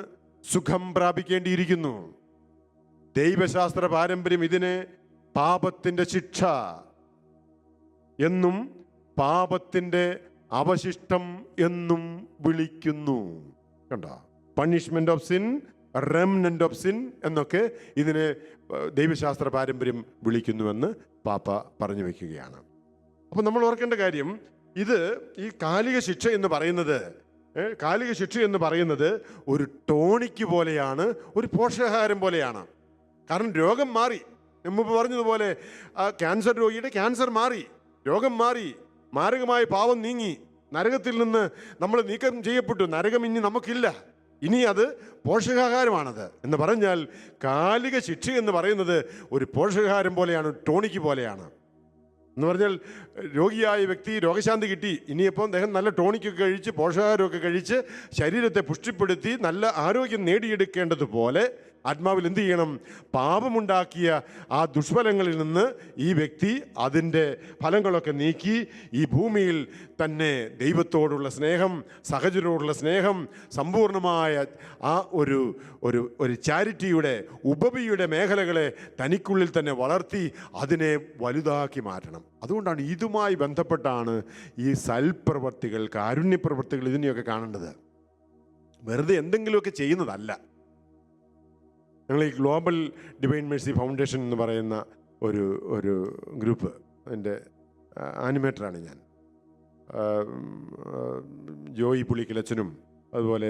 സുഖം പ്രാപിക്കേണ്ടിയിരിക്കുന്നു. ദൈവശാസ്ത്ര പാരമ്പര്യം ഇതിനെ പാപത്തിൻ്റെ ശിക്ഷ എന്നും പാപത്തിൻ്റെ അവശിഷ്ടം എന്നും വിളിക്കുന്നു. കണ്ടോ? Punishment of sin, remnant of sin എന്നൊക്കെ ഇതിനെ ദൈവശാസ്ത്ര പാരമ്പര്യം വിളിക്കുന്നുവെന്ന് പാപ്പ പറഞ്ഞു വയ്ക്കുകയാണ്. അപ്പം നമ്മൾ ഓർക്കേണ്ട കാര്യം, ഈ കാലിക ശിക്ഷ എന്ന് പറയുന്നത് ഒരു ടോണിക്ക് പോലെയാണ്, ഒരു പോഷകാഹാരം പോലെയാണ്. കാരണം രോഗം മാറി. മുമ്പ് പറഞ്ഞതുപോലെ ക്യാൻസർ രോഗിയുടെ ക്യാൻസർ മാറി, രോഗം മാറി, മാരകമായ പാവം നീങ്ങി, നരകത്തിൽ നിന്ന് നമ്മൾ നീക്കം ചെയ്യപ്പെട്ടു, നരകം ഇനി നമുക്കില്ല, ഇനി അത് പോഷകാഹാരമാണത് എന്ന് പറഞ്ഞാൽ കാലിക ശിക്ഷ എന്ന് പറയുന്നത് ഒരു പോഷകാഹാരം പോലെയാണ്, ടോണിക്ക് പോലെയാണ്. എന്ന് പറഞ്ഞാൽ രോഗിയായ വ്യക്തി രോഗശാന്തി കിട്ടി, ഇനിയിപ്പം അദ്ദേഹം നല്ല ടോണിക്കൊക്കെ കഴിച്ച് പോഷകാഹാരമൊക്കെ കഴിച്ച് ശരീരത്തെ പുഷ്ടിപ്പെടുത്തി നല്ല ആരോഗ്യം നേടിയെടുക്കേണ്ടതുപോലെ ആത്മാവിൽ എന്ത് ചെയ്യണം? പാപമുണ്ടാക്കിയ ആ ദുഷ്ഫലങ്ങളിൽ നിന്ന് ഈ വ്യക്തി അതിൻ്റെ ഫലങ്ങളൊക്കെ നീക്കി ഈ ഭൂമിയിൽ തന്നെ ദൈവത്തോടുള്ള സ്നേഹം, സഹജരോടുള്ള സ്നേഹം, സമ്പൂർണമായ ആ ഒരു ഒരു ഒരു ചാരിറ്റിയുടെ ഉപവിയുടെ മേഖലകളെ തനിക്കുള്ളിൽ തന്നെ വളർത്തി അതിനെ വലുതാക്കി മാറ്റണം. അതുകൊണ്ടാണ് ഇതുമായി ബന്ധപ്പെട്ടാണ് ഈ സൽപ്രവർത്തികൾ, കാരുണ്യപ്രവർത്തികൾ ഇതിനെയൊക്കെ കാണേണ്ടത്. വെറുതെ എന്തെങ്കിലുമൊക്കെ ചെയ്യുന്നതല്ല. ഞങ്ങൾ ഈ ഗ്ലോബൽ ഡിവൈൻ മേഴ്സി ഫൗണ്ടേഷൻ എന്ന് പറയുന്ന ഒരു ഗ്രൂപ്പ്, എൻ്റെ ആനിമേറ്ററാണ് ഞാൻ. ജോയി പുളിക്കിലച്ചനും അതുപോലെ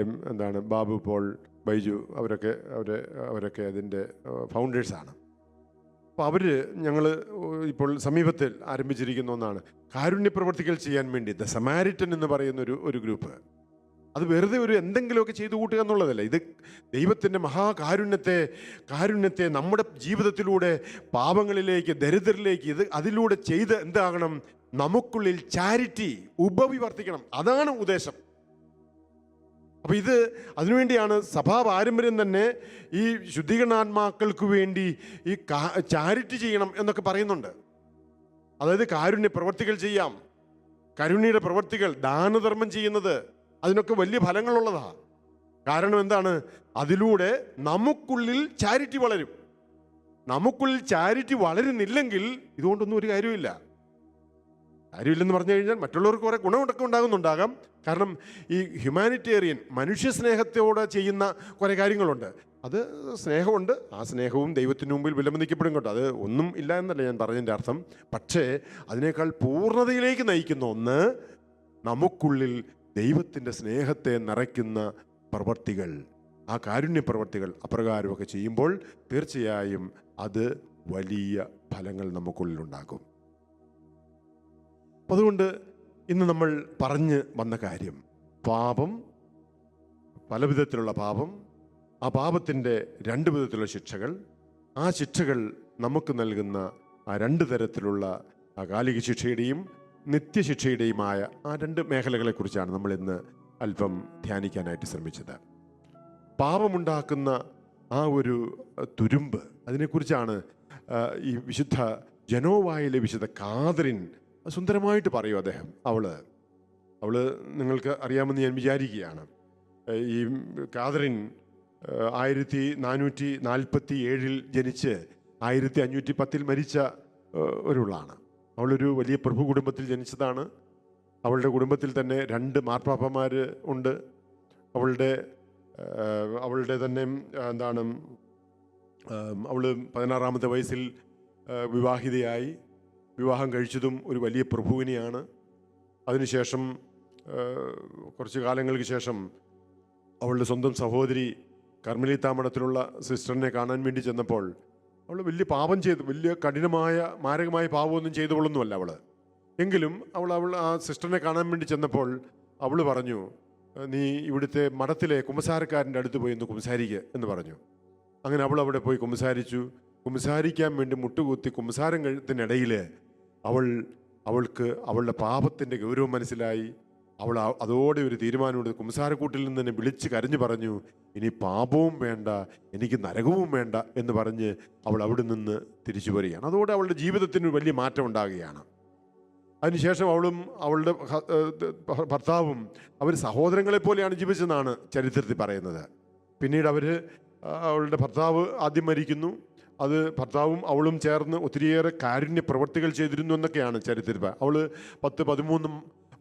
ബാബു പോൾ, ബൈജു അവരൊക്കെ അതിൻ്റെ ഫൗണ്ടേഴ്സാണ്. അപ്പോൾ ഞങ്ങൾ ഇപ്പോൾ സമീപത്തിൽ ആരംഭിച്ചിരിക്കുന്ന ഒന്നാണ് കാരുണ്യപ്രവർത്തികൾ ചെയ്യാൻ വേണ്ടി ദ സമാരിറ്റൻ എന്ന് പറയുന്ന ഒരു ഗ്രൂപ്പ്. അത് വെറുതെ എന്തെങ്കിലുമൊക്കെ ചെയ്തു കൂട്ടുക എന്നുള്ളതല്ല. ഇത് ദൈവത്തിൻ്റെ കാരുണ്യത്തെ നമ്മുടെ ജീവിതത്തിലൂടെ പാപങ്ങളിലേക്ക്, ദരിദ്രരിലേക്ക് അതിലൂടെ ചെയ്ത് എന്താകണം? നമുക്കുള്ളിൽ ചാരിറ്റി, ഉപവി വർദ്ധിക്കണം. അതാണ് ഉദ്ദേശം. അപ്പോൾ അതിനുവേണ്ടിയാണ് സഭാ പാരമ്പര്യം തന്നെ ഈ ശുദ്ധീകരണാത്മാക്കൾക്ക് വേണ്ടി ഈ ചാരിറ്റി ചെയ്യണം എന്നൊക്കെ പറയുന്നുണ്ട്. അതായത് കാരുണ്യ പ്രവർത്തികൾ ചെയ്യാം. കരുണയുടെ പ്രവർത്തികൾ, ദാനധർമ്മം ചെയ്യുന്നത്, അതിനൊക്കെ വലിയ ഫലങ്ങളുള്ളതാണ്. കാരണം എന്താണ്? അതിലൂടെ നമുക്കുള്ളിൽ ചാരിറ്റി വളരും. നമുക്കുള്ളിൽ ചാരിറ്റി വളരുന്നില്ലെങ്കിൽ ഇതുകൊണ്ടൊന്നും ഒരു കാര്യമില്ല. കാര്യമില്ലെന്ന് പറഞ്ഞു കഴിഞ്ഞാൽ മറ്റുള്ളവർക്ക് കുറേ ഗുണമൊക്കെ ഉണ്ടാകുന്നുണ്ടാകാം. കാരണം ഈ ഹ്യൂമാനിറ്റേറിയൻ, മനുഷ്യ സ്നേഹത്തോടെ ചെയ്യുന്ന കുറേ കാര്യങ്ങളുണ്ട്. അത് സ്നേഹമുണ്ട്. ആ സ്നേഹവും ദൈവത്തിന് മുമ്പിൽ വിലമതിക്കപ്പെടും കേട്ടോ. അത് ഒന്നും ഇല്ല എന്നല്ല ഞാൻ പറഞ്ഞതിൻ്റെ അർത്ഥം. പക്ഷേ അതിനേക്കാൾ പൂർണ്ണതയിലേക്ക് നയിക്കുന്ന ഒന്ന് നമുക്കുള്ളിൽ ദൈവത്തിൻ്റെ സ്നേഹത്തെ നിറയ്ക്കുന്ന പ്രവർത്തികൾ, ആ കാരുണ്യ പ്രവർത്തികൾ അപ്രകാരമൊക്കെ ചെയ്യുമ്പോൾ തീർച്ചയായും അത് വലിയ ഫലങ്ങൾ നമുക്കുള്ളിലുണ്ടാകും. അപ്പം അതുകൊണ്ട് ഇന്ന് നമ്മൾ പറഞ്ഞ് വന്ന കാര്യം, പാപം, പല വിധത്തിലുള്ള പാപം, ആ പാപത്തിൻ്റെ രണ്ട് വിധത്തിലുള്ള ശിക്ഷകൾ, ആ ശിക്ഷകൾ നമുക്ക് നൽകുന്ന ആ രണ്ട് തരത്തിലുള്ള അകാലിക ശിക്ഷയുടെയും നിത്യശിക്ഷയുടെയുമായ ആ രണ്ട് മേഖലകളെക്കുറിച്ചാണ് നമ്മൾ ഇന്ന് അല്പം ധ്യാനിക്കാനായിട്ട് ശ്രമിച്ചത്. പാപമുണ്ടാക്കുന്ന ആ ഒരു തുരുമ്പ്, അതിനെക്കുറിച്ചാണ് ഈ വിശുദ്ധ ജനോവായിലെ വിശുദ്ധ കാതറിൻ സുന്ദരമായിട്ട് പറയും. അവള് നിങ്ങൾക്ക് അറിയാമെന്ന് ഞാൻ വിചാരിക്കുകയാണ്. ഈ കാതറിൻ 1447 ജനിച്ച് 1510 മരിച്ച ഒരുളാണ്. അവളൊരു വലിയ പ്രഭു കുടുംബത്തിൽ ജനിച്ചതാണ്. അവളുടെ കുടുംബത്തിൽ തന്നെ 2 മാർപ്പാപ്പമാർ ഉണ്ട്. അവളുടെ തന്നെ അവൾ 16-ാമത്തെ വയസ്സിൽ വിവാഹിതയായി. വിവാഹം കഴിച്ചതും ഒരു വലിയ പ്രഭുവിനെയാണ്. അതിനുശേഷം കുറച്ച് കാലങ്ങൾക്ക് ശേഷം അവളുടെ സ്വന്തം സഹോദരി കർമ്മലീത്ത മഠത്തിലുള്ള സിസ്റ്ററിനെ കാണാൻ വേണ്ടി ചെന്നപ്പോൾ അവൾ വലിയ പാപം ചെയ്തു, വലിയ മാരകമായ പാപമൊന്നും ചെയ്തവളൊന്നുമല്ല അവൾ. എങ്കിലും അവൾ ആ സിസ്റ്ററിനെ കാണാൻ വേണ്ടി ചെന്നപ്പോൾ അവൾ പറഞ്ഞു, നീ ഇവിടുത്തെ മഠത്തിലെ കുമ്പസാരക്കാരൻ്റെ അടുത്ത് പോയി ഒന്ന് കുമ്പസാരിക്കുക എന്ന് പറഞ്ഞു. അങ്ങനെ അവൾ അവിടെ പോയി കുമ്പസാരിക്കാൻ വേണ്ടി മുട്ടുകുത്തി കുമ്പസാരത്തിനിടയിൽ അവൾക്ക് അവളുടെ പാപത്തിൻ്റെ ഗൗരവം മനസ്സിലായി. അവൾ അതോടെ ഒരു തീരുമാനമെടുത്ത് കുമ്പസാരക്കൂട്ടിൽ നിന്ന് തന്നെ വിളിച്ച് കരഞ്ഞു പറഞ്ഞു, ഇനി പാപവും വേണ്ട, എനിക്ക് നരകവും വേണ്ട എന്ന് പറഞ്ഞ് അവൾ അവിടെ നിന്ന് തിരിച്ചു വരികയാണ്. അതോടെ അവളുടെ ജീവിതത്തിന് വലിയ മാറ്റം ഉണ്ടാകുകയാണ്. അതിനുശേഷം അവളും അവളുടെ ഭർത്താവും അവർ സഹോദരങ്ങളെ പോലെയാണ് ജീവിച്ചതെന്നാണ് ചരിത്രത്തിൽ പറയുന്നത്. പിന്നീട് അവളുടെ ഭർത്താവ് ആദ്യം മരിക്കുന്നു. അത് ഭർത്താവും അവളും ചേർന്ന് ഒത്തിരിയേറെ കാരുണ്യ പ്രവർത്തികൾ ചെയ്തിരുന്നു എന്നൊക്കെയാണ് ചരിത്രത്തിൽ. അവൾ 10-13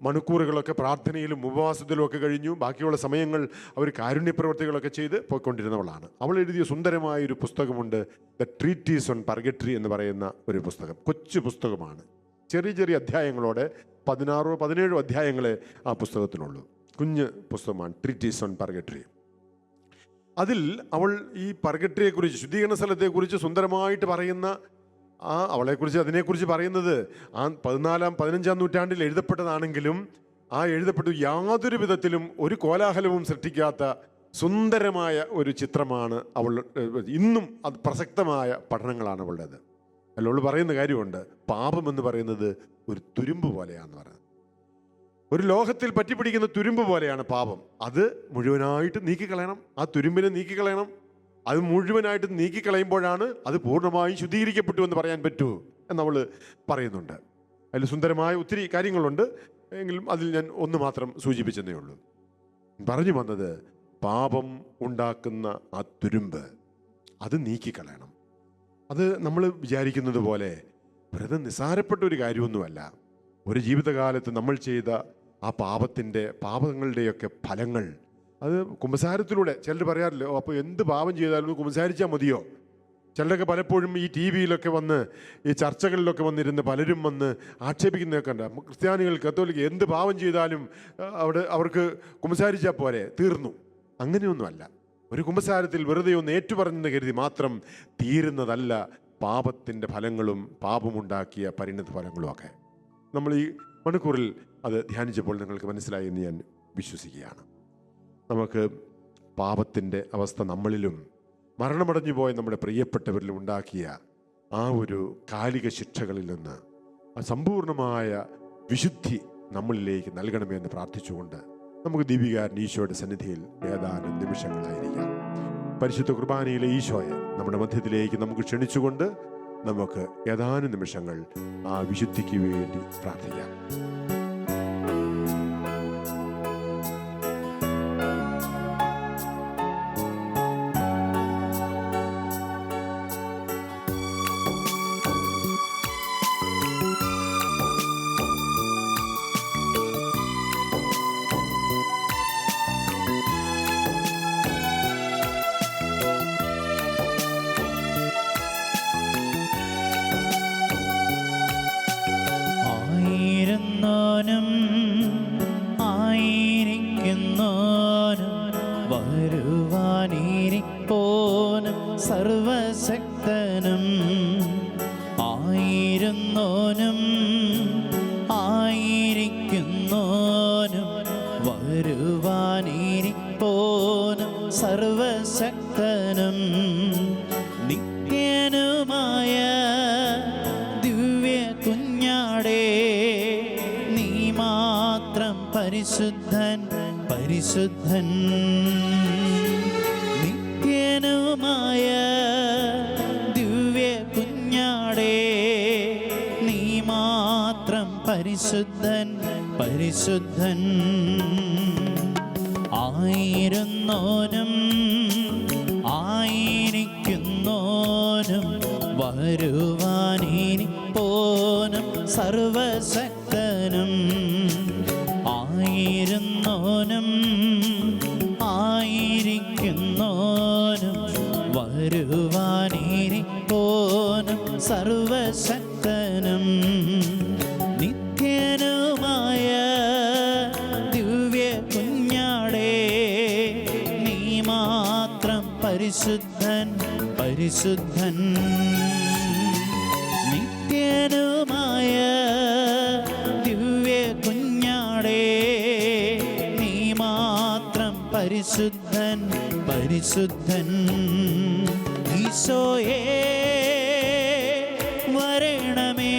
മണിക്കൂറുകളൊക്കെ പ്രാർത്ഥനയിലും ഉപവാസത്തിലും ഒക്കെ കഴിഞ്ഞു. ബാക്കിയുള്ള സമയങ്ങൾ അവർ കാരുണ്യ പ്രവർത്തികളൊക്കെ ചെയ്ത് പോയിക്കൊണ്ടിരുന്നവളാണ്. അവൾ എഴുതിയ സുന്ദരമായൊരു പുസ്തകമുണ്ട്, ദ ട്രീറ്റീസ് ഓൺ പർഗട്ടറി എന്ന് പറയുന്ന ഒരു പുസ്തകം. കൊച്ചു പുസ്തകമാണ്, ചെറിയ അധ്യായങ്ങളോടെ 16-17 അധ്യായങ്ങളെ ആ പുസ്തകത്തിനുള്ളൂ. കുഞ്ഞ് പുസ്തകമാണ് ട്രീറ്റീസ് ഓൺ പർഗട്ടറി. അതിൽ അവൾ ഈ പർഗട്ടറിയെക്കുറിച്ച്, ശുദ്ധീകരണ സ്ഥലത്തെക്കുറിച്ച് സുന്ദരമായിട്ട് പറയുന്ന അതിനെക്കുറിച്ച് പറയുന്നത് 15-ാം നൂറ്റാണ്ടിൽ എഴുതപ്പെട്ടതാണെങ്കിലും ആ എഴുതപ്പെട്ട യാതൊരു വിധത്തിലും ഒരു കോലാഹലവും സൃഷ്ടിക്കാത്ത സുന്ദരമായ ഒരു ചിത്രമാണ് അവൾ. ഇന്നും അത് പ്രസക്തമായ പഠനങ്ങളാണ് അവളുടേത്. അവൾ പറയുന്ന കാര്യമുണ്ട്, പാപം എന്ന് പറയുന്നത് ഒരു തുരുമ്പ് പോലെയാണെന്ന് പറയുന്നത്. ഒരു ലോഹത്തിൽ പറ്റിപ്പിടിക്കുന്ന തുരുമ്പ് പോലെയാണ് പാപം. അത് മുഴുവനായിട്ട് നീക്കിക്കളയണം, ആ തുരുമ്പിനെ നീക്കിക്കളയണം. അത് മുഴുവനായിട്ട് നീക്കിക്കളയുമ്പോഴാണ് അത് പൂർണ്ണമായും ശുദ്ധീകരിക്കപ്പെട്ടു എന്ന് പറയാൻ പറ്റൂ എന്ന് നമ്മൾ പറയുന്നുണ്ട്. അതിൽ സുന്ദരമായ ഒത്തിരി കാര്യങ്ങളുണ്ട്, എങ്കിലും അതിൽ ഞാൻ ഒന്ന് മാത്രം സൂചിപ്പിച്ചെന്നേ ഉള്ളൂ. പറഞ്ഞു വന്നത്, പാപം ഉണ്ടാക്കുന്ന ആ തുരുമ്പ് അത് നീക്കിക്കളയണം. അത് നമ്മൾ വിചാരിക്കുന്നത് പോലെ വെറുതെ നിസ്സാരപ്പെട്ട ഒരു കാര്യമൊന്നുമല്ല. ഒരു ജീവിതകാലത്ത് നമ്മൾ ചെയ്ത ആ പാപങ്ങളുടെയൊക്കെ ഫലങ്ങൾ അത് കുമ്പസാരത്തിലൂടെ, ചിലർ പറയാറില്ലോ അപ്പോൾ എന്ത് പാപം ചെയ്താലും കുമ്പസാരിച്ചാൽ മതിയോ? ചിലരൊക്കെ പലപ്പോഴും ഈ ടി വിയിലൊക്കെ വന്ന് ഈ ചർച്ചകളിലൊക്കെ വന്നിരുന്ന് പലരും വന്ന് ആക്ഷേപിക്കുന്നതൊക്കെ ഉണ്ട്. ക്രിസ്ത്യാനികൾ, കത്തോലിക്ക എന്ത് പാപം ചെയ്താലും അവർക്ക് കുമ്പസാരിച്ചാൽ പോരെ, തീർന്നു. അങ്ങനെയൊന്നുമല്ല. ഒരു കുമ്പസാരത്തിൽ വെറുതെ ഒന്ന് ഏറ്റുപറഞ്ഞെന്ന് കരുതി മാത്രം തീരുന്നതല്ല പാപത്തിൻ്റെ ഫലങ്ങളും പാപമുണ്ടാക്കിയ പരിണത ഫലങ്ങളും ഒക്കെ. നമ്മൾ ഈ മണിക്കൂറിൽ അത് ധ്യാനിച്ചപ്പോൾ നിങ്ങൾക്ക് മനസ്സിലായി എന്ന് ഞാൻ വിശ്വസിക്കുകയാണ്. നമുക്ക് പാപത്തിൻ്റെ അവസ്ഥ നമ്മളിലും മരണമടഞ്ഞു പോയ നമ്മുടെ പ്രിയപ്പെട്ടവരിലും ഉണ്ടാക്കിയ ആ ഒരു കാലിക ശിക്ഷകളിൽ നിന്ന് സമ്പൂർണമായ വിശുദ്ധി നമ്മളിലേക്ക് നൽകണമെന്ന് പ്രാർത്ഥിച്ചുകൊണ്ട് നമുക്ക് ദീപികാരൻ ഈശോയുടെ സന്നിധിയിൽ ഏതാനും നിമിഷങ്ങളായിരിക്കാം. പരിശുദ്ധ കുർബാനയിലെ ഈശോയെ നമ്മുടെ മധ്യത്തിലേക്ക് നമുക്ക് ക്ഷണിച്ചുകൊണ്ട് നമുക്ക് ഏതാനും നിമിഷങ്ങൾ ആ വിശുദ്ധിക്ക് വേണ്ടി പ്രാർത്ഥിക്കാം. സർവശക്തനും ആയിരുന്നോനും ആയിരിക്കുന്നോനും വരുവാനിരിപ്പോനും സർവശക്തനും നിത്യനുമായ ദിവ്യ കുഞ്ഞാടേ, നീ മാത്രം പരിശുദ്ധൻ പരിശുദ്ധൻ. നിത്യനുമായ ദിവ്യ കുഞ്ഞാടേ, നീ മാത്രം പരിശുദ്ധൻ പരിശുദ്ധൻ. ആയിരുന്നോനും ആയിരിക്കുന്നോനും വരുവാനിരിപ്പോനും സർവശക്തനും ആയിരുന്നോനും ആയിരിക്കുന്നോനും വരുവാനിരിപ്പോനും സർവശക്തനും നിത്യനുമായ ദിവ്യ കുഞ്ഞാടേ, നീ മാത്രം പരിശുദ്ധൻ പരിശുദ്ധൻ. നിത്യനുമായ ദിവ്യ കുഞ്ഞാടേ, നീ മാത്രം പരിശുദ്ധൻ പരിശുദ്ധൻ. ഈശോയേ വരണമേ,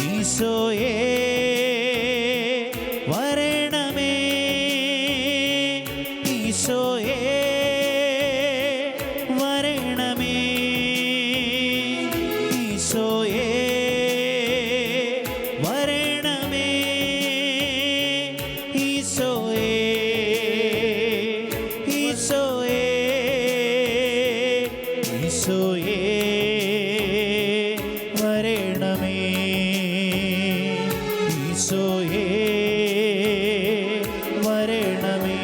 ഈശോയേ വരണമേ, ഈശോയേ വരണമേ, ഈശോയേ വരണമേ, ഈശോയേ ഈശോയേ ഈശോയേ വരണമേ, ഈശോയേ വരണമേ.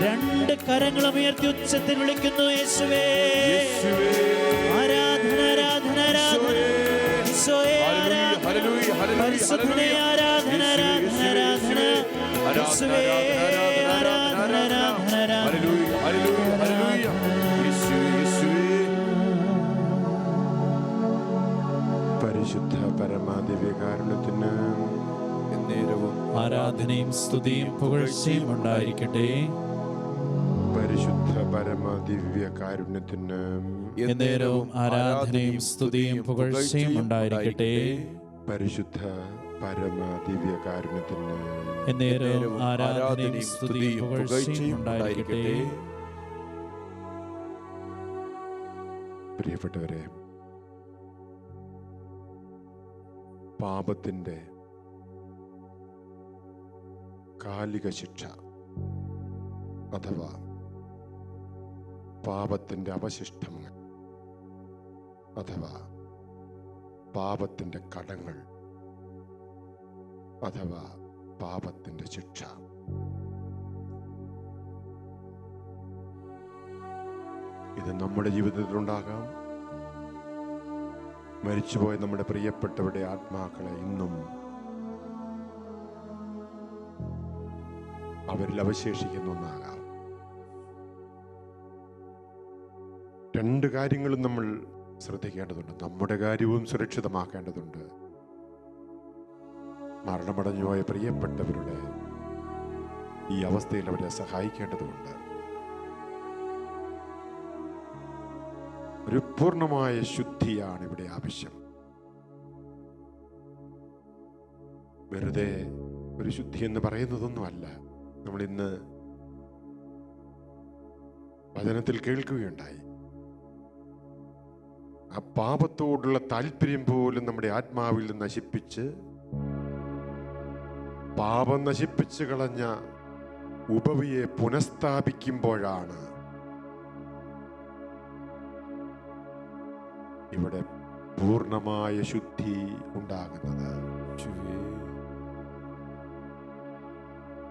രണ്ട് കരങ്ങളും ഉയർത്തി ഉച്ചത്തിൽ വിളിക്കുന്നു, യേശുവേ ആരാധന ആരാധന ആരാധന. ഈശോയേ ആരാധന, പരിശുദ്ധനേ ആരാധന ആരാധന ആരാധന. യേശുവേ ആരാധന ആരാധന ആരാധന. പരിശുദ്ധ പരമാദിവ്യകാരുണ്യത്തിന് എന്നേരവും ആരാധനയും സ്തുതിയും പുകഴ്ചയും ഉണ്ടായിരിക്കട്ടെ. പരിശുദ്ധ പരമാദിവ്യകാരുണ്യത്തിന് എന്നേരവും ആരാധനയും സ്തുതിയും പുകഴ്ചയും ഉണ്ടായിരിക്കട്ടെ. പരിശുദ്ധ പരമ ദിവ്യകാരുണ്യത്തിന് എന്നേരവും ആരാധനയും സ്തുതിയും പുകഴ്ചയും ഉണ്ടായിരിക്കട്ടെ. പ്രിയപ്പെട്ടവരെ, പാപത്തിൻ്റെ കാലിക ശിക്ഷ അഥവാ പാപത്തിൻ്റെ അവശിഷ്ടങ്ങൾ അഥവാ പാപത്തിൻ്റെ കടങ്ങൾ അഥവാ പാപത്തിൻ്റെ ശിക്ഷ, ഇത് നമ്മുടെ ജീവിതത്തിലുണ്ടാകാം. മരിച്ചുപോയ നമ്മുടെ പ്രിയപ്പെട്ടവരുടെ ആത്മാക്കളെ ഇന്നും അവരിൽ അവശേഷിക്കുന്ന ഒന്നാകാം. രണ്ട് കാര്യങ്ങളും നമ്മൾ ശ്രദ്ധിക്കേണ്ടതുണ്ട്. നമ്മുടെ കാര്യവും സുരക്ഷിതമാക്കേണ്ടതുണ്ട്. മരണമടഞ്ഞുപോയ പ്രിയപ്പെട്ടവരുടെ ഈ അവസ്ഥയിൽ അവരെ സഹായിക്കേണ്ടതുണ്ട്. ഒരു പൂർണ്ണമായ ശുദ്ധിയാണ് ഇവിടെ ആവശ്യം. വെറുതെ ഒരു ശുദ്ധി എന്ന് പറയുന്നതൊന്നുമല്ല. നമ്മൾ ഇന്ന് വചനത്തിൽ കേൾക്കുകയുണ്ടായി, ആ പാപത്തോടുള്ള താല്പര്യം പോലും നമ്മുടെ ആത്മാവിൽ നിന്ന് നശിപ്പിച്ച്, പാപം നശിപ്പിച്ച് കളഞ്ഞ ഉപവിയെ പുനഃസ്ഥാപിക്കുമ്പോഴാണ് ഇവിടെ പൂർണ്ണമായ ശുദ്ധി ഉണ്ടാകുന്നത്.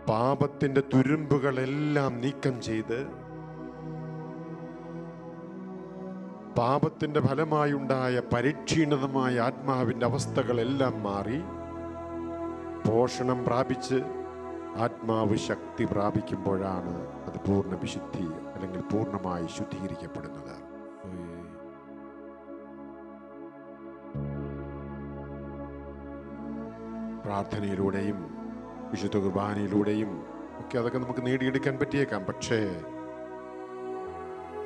പാപത്തിന്റെ തുരുമ്പുകളെല്ലാം നീക്കം ചെയ്ത് പാപത്തിന്റെ ഫലമായുണ്ടായ പരിക്ഷീണിതമായ ആത്മാവിന്റെ അവസ്ഥകളെല്ലാം മാറി പോഷണം പ്രാപിച്ച് ആത്മാവ് ശക്തി പ്രാപിക്കുമ്പോഴാണ് അത് പൂർണ്ണ വിശുദ്ധി അല്ലെങ്കിൽ പൂർണ്ണമായി ശുദ്ധീകരിക്കപ്പെടുന്നത്. പ്രാർത്ഥനയിലൂടെയും വിശുദ്ധ കുർബാനയിലൂടെയും ഒക്കെ അതൊക്കെ നമുക്ക് നേടിയെടുക്കാൻ പറ്റിയേക്കാം. പക്ഷേ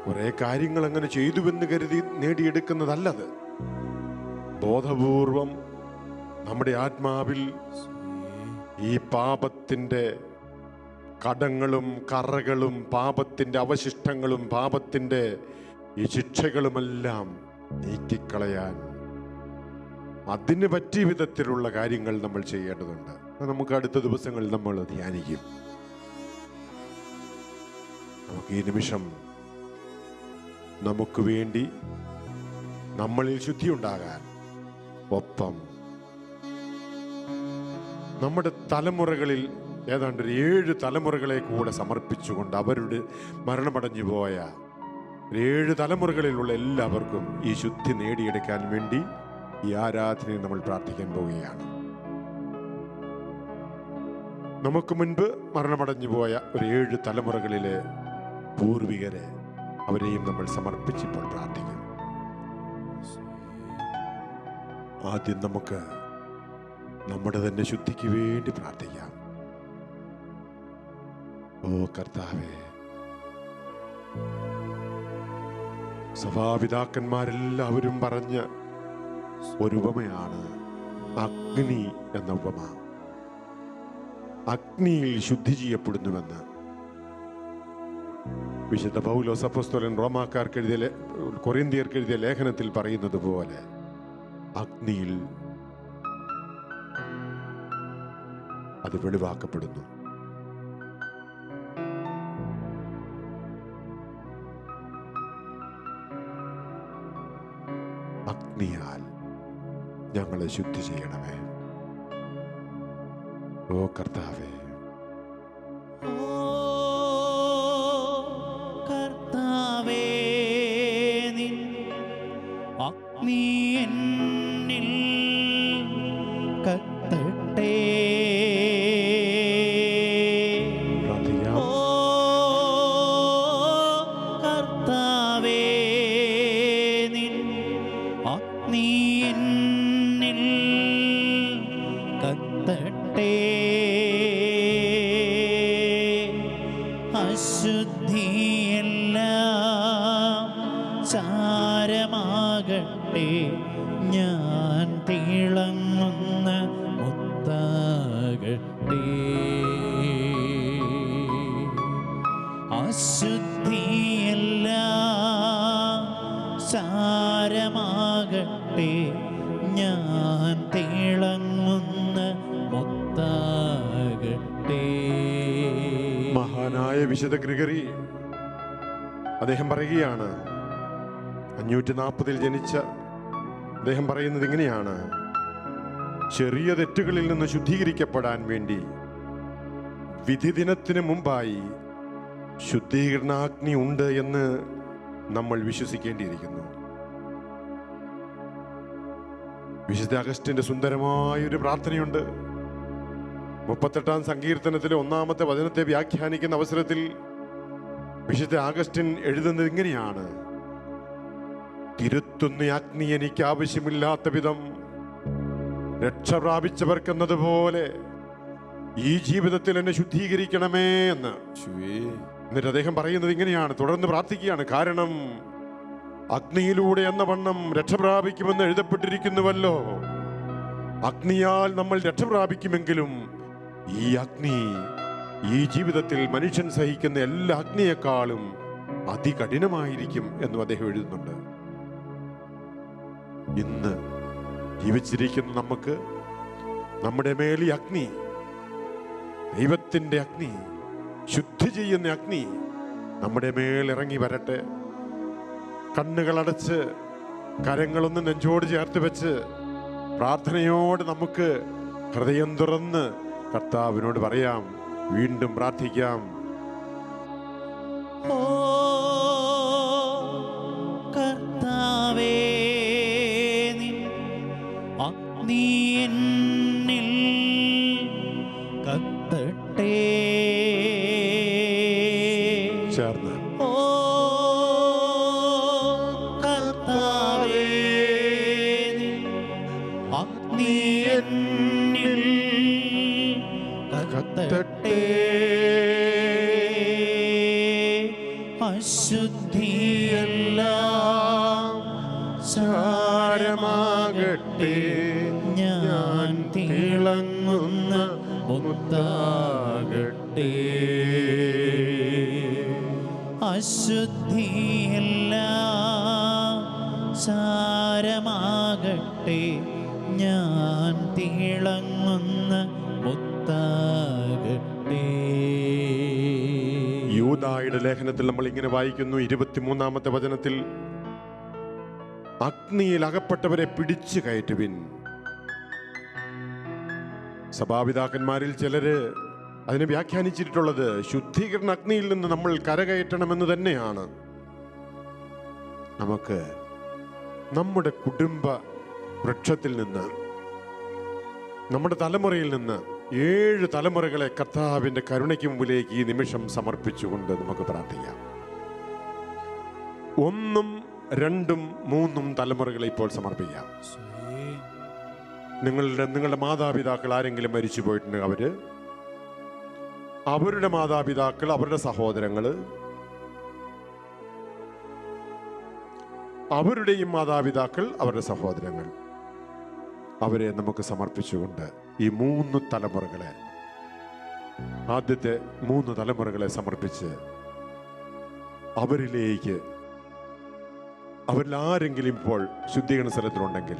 കുറെ കാര്യങ്ങൾ അങ്ങനെ ചെയ്തുവെന്ന് കരുതി നേടിയെടുക്കുന്നതല്ലത്. ബോധപൂർവം നമ്മുടെ ആത്മാവിൽ ഈ പാപത്തിൻ്റെ കടങ്ങളും കറകളും പാപത്തിൻ്റെ അവശിഷ്ടങ്ങളും പാപത്തിൻ്റെ ഈ ശിക്ഷകളുമെല്ലാം നീക്കിക്കളയാൻ അതിന് പറ്റിയ വിധത്തിലുള്ള കാര്യങ്ങൾ നമ്മൾ ചെയ്യേണ്ടതുണ്ട്. നമുക്ക് അടുത്ത ദിവസങ്ങളിൽ നമ്മൾ ധ്യാനിക്കും. നമുക്ക് ഈ നിമിഷം നമുക്ക് വേണ്ടി നമ്മളിൽ ശുദ്ധി ഉണ്ടാകാൻ, ഒപ്പം നമ്മുടെ തലമുറകളിൽ ഏതാണ്ട് 7 തലമുറകളെ കൂടെ സമർപ്പിച്ചുകൊണ്ട് അവരുടെ മരണമടഞ്ഞു പോയ 7 തലമുറകളിലുള്ള എല്ലാവർക്കും ഈ ശുദ്ധി നേടിയെടുക്കാൻ വേണ്ടി ഈ ആരാധനയിൽ നമ്മൾ പ്രാർത്ഥിക്കാൻ പോവുകയാണ്. നമുക്ക് മുൻപ് മരണമടഞ്ഞു പോയ 7 തലമുറകളിലെ പൂർവികരെ അവരെയും നമ്മൾ സമർപ്പിച്ചിപ്പോൾ പ്രാർത്ഥിക്കും. ആദ്യം നമുക്ക് നമ്മുടെ തന്നെ ശുദ്ധിക്ക് വേണ്ടി പ്രാർത്ഥിക്കാം. ഓ കർത്താവേ, സഭാപിതാക്കന്മാരെല്ലാവരും പറഞ്ഞ ഒരു ഉപമയാണ് അഗ്നി എന്ന ഉപമ. അഗ്നിയിൽ ശുദ്ധി ചെയ്യപ്പെടുന്നുവെന്ന് വിശുദ്ധ പൗലോസ് അപ്പോസ്തലൻ റോമാക്കാർക്ക് എഴുതിയ കൊറിന്ത്യർക്ക് എഴുതിയ ലേഖനത്തിൽ പറയുന്നത് പോലെ അഗ്നിയിൽ അത് വെളിവാക്കപ്പെടുന്നു. അഗ്നിയാൽ ഞങ്ങളെ ശുദ്ധി ചെയ്യണമേ. ഓ കർത്താവേ, കർത്താവേ, നിൻ അഗ്നി എന്നിൽ കത്തട്ടെ. പ്രാർത്ഥിക്കാം. ഓ കർത്താവേ, നിൻ അഗ്നി എന്നിൽ കത്തട്ടെ. അശുദ്ധിയെല്ലാം ചാരമാകട്ടെ. ഞാൻ തിളങ്ങുന്ന മുത്ത് അശുദ്ധിയെല്ലാം സാരമാകട്ടെ, ഞാൻ തിളങ്ങുന്ന മുത്താകട്ടെ. മഹാനായ വിശുദ്ധ ഗ്രിഗറി അദ്ദേഹം പറയുകയാണ്, 540 ജനിച്ച അദ്ദേഹം പറയുന്നത് ഇങ്ങനെയാണ്: ചെറിയ തെറ്റുകളിൽ നിന്ന് ശുദ്ധീകരിക്കപ്പെടാൻ വേണ്ടി വിധി ദിനത്തിന് മുമ്പായി ശുദ്ധീകരണാഗ്നി ഉണ്ട് എന്ന് നമ്മൾ വിശ്വസിക്കേണ്ടിയിരിക്കുന്നു. വിശുദ്ധ അഗസ്റ്റിന്റെ സുന്ദരമായൊരു പ്രാർത്ഥനയുണ്ട്. 38-ാം സങ്കീർത്തനത്തിലെ 1-ാമത്തെ വചനത്തെ വ്യാഖ്യാനിക്കുന്ന അവസരത്തിൽ വിശുദ്ധ അഗസ്റ്റിൻ എഴുതുന്നത് ഇങ്ങനെയാണ്: തിരുത്തുന്ന അഗ്നി എനിക്ക് ആവശ്യമില്ലാത്ത വിധം രക്ഷ പ്രാപിച്ചവർക്കെന്നതുപോലെ ഈ ജീവിതത്തിൽ എന്നെ ശുദ്ധീകരിക്കണമേ എന്ന്. എന്നിട്ട് അദ്ദേഹം പറയുന്നത് ഇങ്ങനെയാണ്, തുടർന്ന് പ്രാർത്ഥിക്കുകയാണ്: കാരണം അഗ്നിയിലൂടെ എന്ന വണ്ണം രക്ഷ പ്രാപിക്കുമെന്ന് എഴുതപ്പെട്ടിരിക്കുന്നുവല്ലോ. അഗ്നിയാൽ നമ്മൾ രക്ഷ പ്രാപിക്കുമെങ്കിലും ഈ അഗ്നി ഈ ജീവിതത്തിൽ മനുഷ്യൻ സഹിക്കുന്ന എല്ലാ അഗ്നിയെക്കാളും അതികഠിനമായിരിക്കും എന്നും അദ്ദേഹം എഴുതുന്നുണ്ട്. ഇന്ന് ജീവിച്ചിരിക്കുന്ന നമുക്ക് നമ്മുടെ മേൽ ഈ അഗ്നി, ദൈവത്തിൻ്റെ അഗ്നി, ശുദ്ധി ചെയ്യുന്ന അഗ്നി നമ്മുടെ മേൽ ഇറങ്ങി വരട്ടെ. കണ്ണുകളടച്ച് കരങ്ങളൊന്ന് നെഞ്ചോട് ചേർത്ത് വെച്ച് പ്രാർത്ഥനയോട് നമുക്ക് ഹൃദയം തുറന്ന് കർത്താവിനോട് പറയാം, വീണ്ടും പ്രാർത്ഥിക്കാം. ഓ കർത്താവേ, നിൻ അഗ്നി എന്നിൽ കത്തട്ടെ. ചേർന്ന് ഓ കർത്താവേ, നിൻ അഗ്നി എന്നിൽ കത്തട്ടെ. അശുദ്ധിയെല്ലാം സാരമാകട്ടെ, ഞാൻ തിളങ്ങുന്ന മുത്താകട്ടെ. അശുദ്ധിയെല്ലാം സാരമാകട്ടെ, ഞാൻ തിളങ്ങുന്ന മുത്താകട്ടെ. യൂദായുടെ ലേഖനത്തിൽ നമ്മൾ ഇങ്ങനെ വായിക്കുന്നു, 23-ാമത്തെ വചനത്തിൽ: അഗ്നിയിൽ അകപ്പെട്ടവരെ പിടിച്ചു കയറ്റുവിൻ. സഭാപിതാക്കന്മാരിൽ ചിലര് അതിനെ വ്യാഖ്യാനിച്ചിട്ടുള്ളത് ശുദ്ധീകരണ അഗ്നിയിൽ നിന്ന് നമ്മൾ കരകയറ്റണമെന്ന് തന്നെയാണ്. നമുക്ക് നമ്മുടെ കുടുംബ വൃക്ഷത്തിൽ നിന്ന്, നമ്മുടെ തലമുറയിൽ നിന്ന് 7 തലമുറകളെ കർത്താവിൻ്റെ കരുണയ്ക്ക് മുമ്പിലേക്ക് ഈ നിമിഷം സമർപ്പിച്ചുകൊണ്ട് നമുക്ക് പ്രാർത്ഥിക്കാം. 1, 2, 3 തലമുറകളെ ഇപ്പോൾ സമർപ്പിക്കാം. നിങ്ങളുടെ മാതാപിതാക്കൾ ആരെങ്കിലും മരിച്ചു പോയിട്ടുണ്ടെങ്കിൽ അവരുടെ മാതാപിതാക്കൾ, അവരുടെ സഹോദരങ്ങൾ, അവരുടെയും മാതാപിതാക്കൾ, അവരുടെ സഹോദരങ്ങൾ, അവരെ നമുക്ക് സമർപ്പിച്ചുകൊണ്ട് ഈ 3 തലമുറകളെ, ആദ്യത്തെ 3 തലമുറകളെ സമർപ്പിച്ച് അവരിലേക്ക്, അവരിൽ ആരെങ്കിലും ഇപ്പോൾ ശുദ്ധീകരണ സ്ഥലത്തിലുണ്ടെങ്കിൽ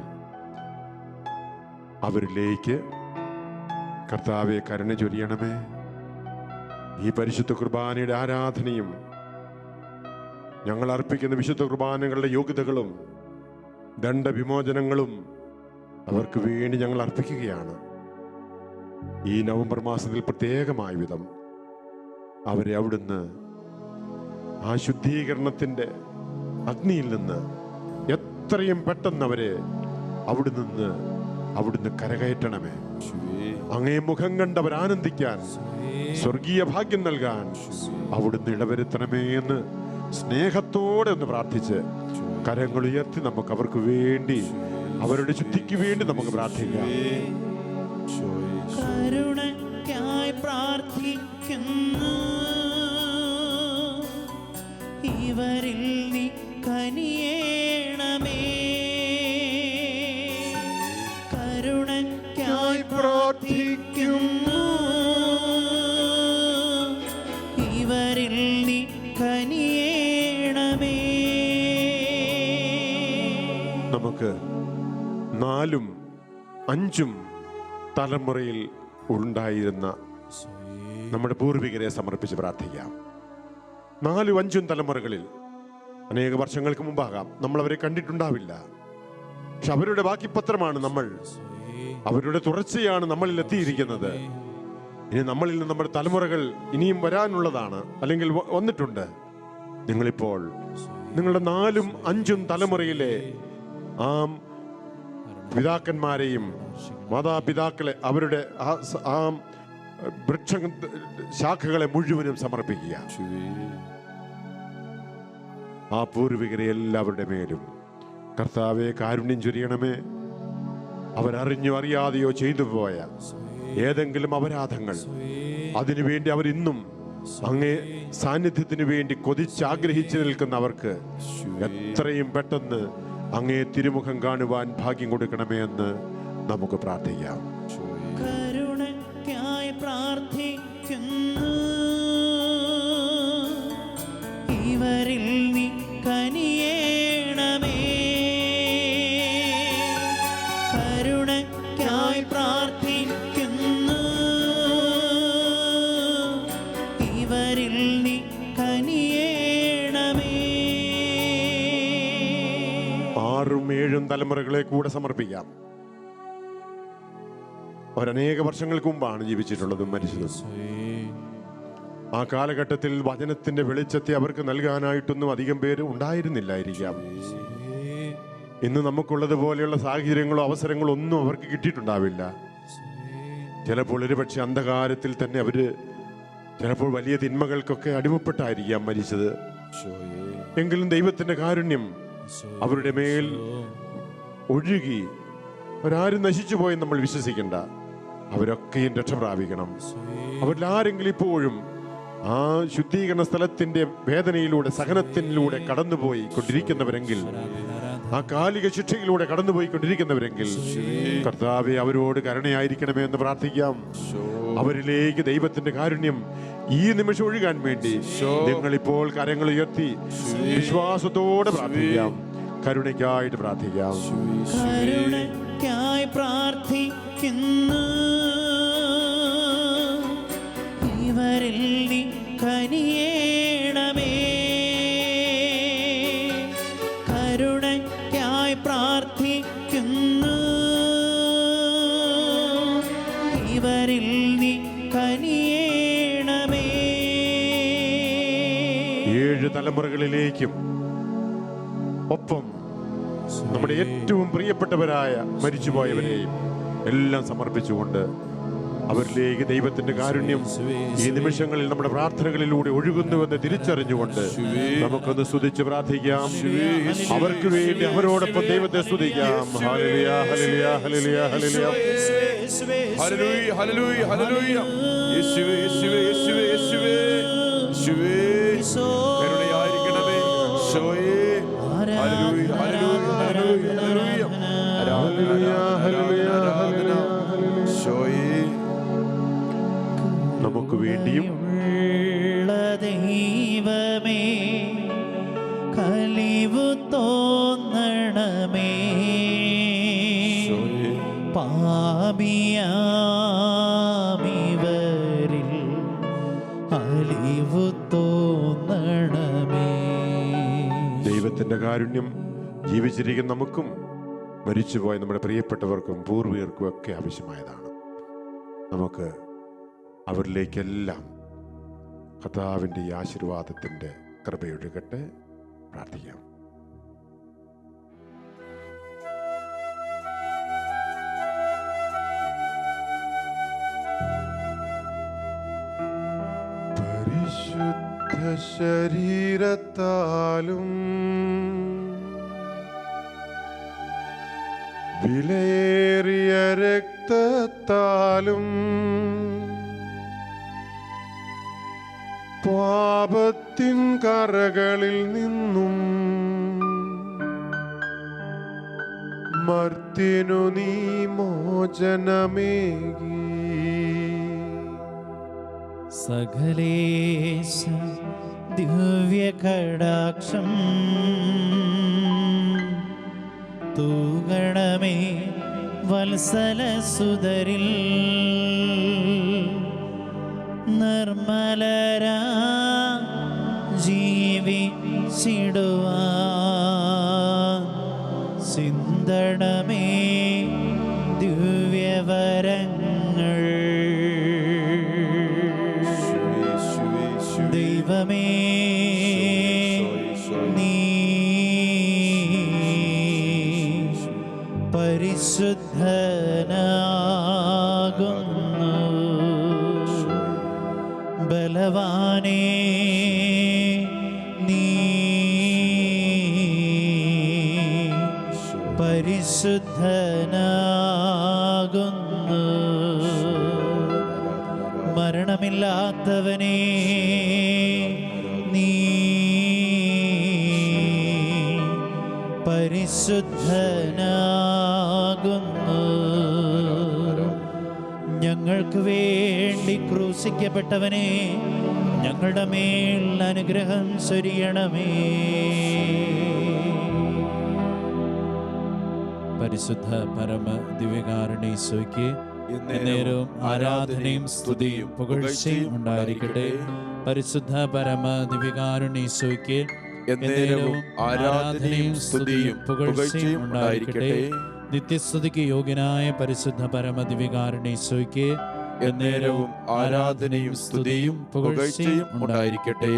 അവരിലേക്ക് കർത്താവെ കരുണ ചൊരിയണമേ. ഈ പരിശുദ്ധ കുർബാനയുടെ ആരാധനയും ഞങ്ങൾ അർപ്പിക്കുന്ന വിശുദ്ധ കുർബാനകളുടെ യോഗ്യതകളും ദണ്ഡവിമോചനങ്ങളും അവർക്ക് വേണ്ടി ഞങ്ങൾ അർപ്പിക്കുകയാണ്. ഈ നവംബർ മാസത്തിൽ പ്രത്യേകമായ വിധം അവരെ അവിടുന്ന് ആ ശുദ്ധീകരണത്തിൻ്റെ അഗ്നിയിൽ നിന്ന് എത്രയും പെട്ടെന്ന് അവരെ അവിടുന്ന് കരകയറ്റണമേ. അങ്ങേ മുഖം കണ്ടവർ ആനന്ദിക്കാൻ, സ്വർഗീയ ഭാഗ്യം നൽകാൻ അവിടുന്ന് ഇടവരുത്തണമേ എന്ന് സ്നേഹത്തോടെ ഒന്ന് പ്രാർത്ഥിച്ച് കരങ്ങൾ ഉയർത്തി നമുക്ക് അവർക്ക് വേണ്ടി, അവരുടെ ശുദ്ധിക്ക് വേണ്ടി നമുക്ക് പ്രാർത്ഥിക്കാം. കരുണയ്ക്കായി പ്രാർത്ഥിക്കുന്നു, ഇവരിൽ നീ കനിയേണമേ. കരുണയ്ക്കായി പ്രാർത്ഥിക്കുന്നു, ഇവരിൽ നീ കനിയേണമേ. നമുക്ക് 4ഉം 5ഉം തലമുറയിൽ ഉണ്ടായിരുന്ന നമ്മുടെ പൂർവികരെ സമർപ്പിച്ച് പ്രാർത്ഥിക്കാം. 4ഉം 5ഉം തലമുറകളിൽ അനേക വർഷങ്ങൾക്ക് മുമ്പാകാം, നമ്മൾ അവരെ കണ്ടിട്ടുണ്ടാവില്ല. പക്ഷെ അവരുടെ ബാക്കി പത്രമാണ് നമ്മൾ, അവരുടെ തുടർച്ചയാണ് നമ്മളിൽ എത്തിയിരിക്കുന്നത്. ഇനി നമ്മളിൽ നിന്ന് നമ്മുടെ തലമുറകൾ ഇനിയും വരാനുള്ളതാണ്, അല്ലെങ്കിൽ വന്നിട്ടുണ്ട്. നിങ്ങളിപ്പോൾ നിങ്ങളുടെ 4ഉം 5ഉം തലമുറയിലെ ആ പിതാക്കന്മാരെയും മാതാപിതാക്കളെ, അവരുടെ ആ വൃക്ഷ ശാഖകളെ മുഴുവനും സമർപ്പിക്കുക. ആ പൂർവികരെ എല്ലാവരുടെ മേലും കർത്താവെ കാരുണ്യം ചൊരിയണമേ. അവരറിഞ്ഞോ അറിയാതെയോ ചെയ്തു പോയ ഏതെങ്കിലും അപരാധങ്ങൾ, അതിനുവേണ്ടി അവരിന്നും അങ്ങേ സാന്നിധ്യത്തിന് വേണ്ടി കൊതിച്ചാഗ്രഹിച്ചു നിൽക്കുന്നവർക്ക് എത്രയും പെട്ടെന്ന് അങ്ങേ തിരുമുഖം കാണുവാൻ ഭാഗ്യം കൊടുക്കണമേ എന്ന് നമുക്ക് പ്രാർത്ഥിക്കാം. കരുണയ്ക്കായി പ്രാർത്ഥിക്കുന്നു, ഇവരിൽ നീ കനിയേണമേ. കരുണയ്ക്കായി പ്രാർത്ഥിക്കുന്നു, ഇവരിൽ നീ കനിയേണമേ. 6ഉം 7ഉം തലമുറകളെ കൂടെ സമർപ്പിക്കാം. അവരനേക വർഷങ്ങൾക്ക് മുമ്പാണ് ജീവിച്ചിട്ടുള്ളതും മരിച്ചതും. ആ കാലഘട്ടത്തിൽ വചനത്തിന്റെ വെളിച്ചത്തെ അവർക്ക് നൽകാനായിട്ടൊന്നും അധികം പേര് ഉണ്ടായിരുന്നില്ലായിരിക്കാം. ഇന്ന് നമുക്കുള്ളതുപോലെയുള്ള സാഹചര്യങ്ങളോ അവസരങ്ങളോ ഒന്നും അവർക്ക് കിട്ടിയിട്ടുണ്ടാവില്ല. ചിലപ്പോൾ ഒരുപക്ഷെ അന്ധകാരത്തിൽ തന്നെ അവര് ചിലപ്പോൾ വലിയ തിന്മകൾക്കൊക്കെ അടിമപ്പെട്ടായിരിക്കാം മരിച്ചത്. എങ്കിലും ദൈവത്തിന്റെ കാരുണ്യം അവരുടെ മേൽ ഒഴുകി അവരാരും നശിച്ചു പോയെന്ന് നമ്മൾ വിശ്വസിക്കേണ്ട. അവരൊക്കെയും രക്ഷ പ്രാപിക്കണം. അവരിൽ ആരെങ്കിലും ഇപ്പോഴും ആ ശുദ്ധീകരണ സ്ഥലത്തിന്റെ വേദനയിലൂടെ, സഹനത്തിലൂടെ കടന്നുപോയി കൊണ്ടിരിക്കുന്നവരെങ്കിൽ, ആ കാലിക ശിക്ഷയിലൂടെ കടന്നുപോയി കൊണ്ടിരിക്കുന്നവരെങ്കിൽ, കർത്താവെ അവരോട് കരുണയായിരിക്കണമേ എന്ന് പ്രാർത്ഥിക്കാം. അവരിലേക്ക് ദൈവത്തിന്റെ കാരുണ്യം ഈ നിമിഷം ഒഴുകാൻ വേണ്ടി നിങ്ങളിപ്പോൾ കരങ്ങൾ ഉയർത്തി വിശ്വാസത്തോടെ പ്രാർത്ഥിക്കാം. കരുണയ്ക്കായിട്ട് പ്രാർത്ഥിക്കാം. കരുണയ്ക്കായി പ്രാർത്ഥിക്കുന്നു, ഇവരിൽ നീ കനിയേണമേ. കരുണയ്ക്കായി പ്രാർത്ഥിക്കുന്നു, ഇവരിൽ നീ കനിയേണമേ. 7 തലമുറകളിലേക്കും ഒപ്പം നമ്മുടെ ഏറ്റവും പ്രിയപ്പെട്ടവരായ മരിച്ചുപോയവരെയും എല്ലാം സമർപ്പിച്ചുകൊണ്ട് അവരിലേക്ക് ദൈവത്തിന്റെ കാരുണ്യം ഈ നിമിഷങ്ങളിൽ നമ്മുടെ പ്രാർത്ഥനകളിലൂടെ ഒഴുകുന്നുവെന്ന് തിരിച്ചറിഞ്ഞുകൊണ്ട് നമുക്കൊന്ന് സ്തുതിച്ച് പ്രാർത്ഥിക്കാം. അവർക്ക് വേണ്ടി അവരോടൊപ്പം ദൈവത്തെ സ്തുതിക്കാം. Hallelujah, hallelujah, hallelujah, hallelujah. Hallelujah, hallelujah, hallelujah. യേശുവേ, യേശുവേ, യേശുവേ, യേശുവേ, യേശുവേ, കരുണയായിരിക്കണമേ. ഈശോയേ, ഹല്ലേലൂയ, ഹല്ലേലൂയ, ഹല്ലേലൂയ, ഹല്ലേലൂയ. ആരാധന, ആരാധന, ആരാധന. ഈശോയേ, നമുക്ക് വേണ്ടിയും ദൈവമേ കലിവു തോന്നണമേ. പാപിയാമിവരിൽ അലിവു തോന്നണമേ. ദൈവത്തിന്റെ കാരുണ്യം ജീവിച്ചിരിക്കുന്ന നമുക്കും മരിച്ചുപോയ നമ്മുടെ പ്രിയപ്പെട്ടവർക്കും പൂർവികർക്കും ഒക്കെ ആവശ്യമായതാണ്. നമുക്ക് അവരിലേക്കെല്ലാം കർത്താവിൻ്റെ ഈ ആശീർവാദത്തിൻ്റെ കൃപയൊഴുകട്ടെ. പ്രാർത്ഥിക്കാം. പരിശുദ്ധ ശരീരത്താലും വിലയേറിയ രക്തത്താലും പാപത്തിൻ കറകളിൽ നിന്നും മർത്യനു നീ മോചനമേകി. സകലേശ ദിവ്യകടാക്ഷം തൂകണമേ വത്സലസുതരിൽ നിർമ്മലരാ ജീവിച്ചിടുവാൻ സിന്തണമേ ദിവ്യവരങ്ങൾ. ദൈവമേ നീ പരിശുദ്ധനാകുന്നു. ബലവാനേ നീ പരിശുദ്ധനാകുന്നു. മരണമില്ലാത്തവനേ നീ പരിശുദ്ധനാകുന്നു. ഞങ്ങൾക്ക് വേണ്ടി ക്രൂശിക്കപ്പെട്ടവനെ ഞങ്ങളുടെ മേൽ അനുഗ്രഹം ചൊരിയണമേ. പരിശുദ്ധ പരമ ദിവ്യകാരുണ്യേശോയ്ക്ക് എന്നേരവും ആരാധനയും സ്തുതിയും പുകഴ്ചയും ഉണ്ടായിരിക്കട്ടെ. പരിശുദ്ധ പരമ ദിവ്യകാരുണ്യേശോയ്ക്ക് എന്നേരവും ആരാധനയും സ്തുതിയും പുകഴ്ചയും ഉണ്ടായിരിക്കട്ടെ. നിത്യസ്തുതിക്ക് യോഗ്യനായ പരിശുദ്ധ പരമ ദിവ്യകാരുണ്യേശോയ്ക്ക് എന്നേരവും ആരാധനയും സ്തുതിയും പുകഴ്ചയും ഉണ്ടായിരിക്കട്ടെ.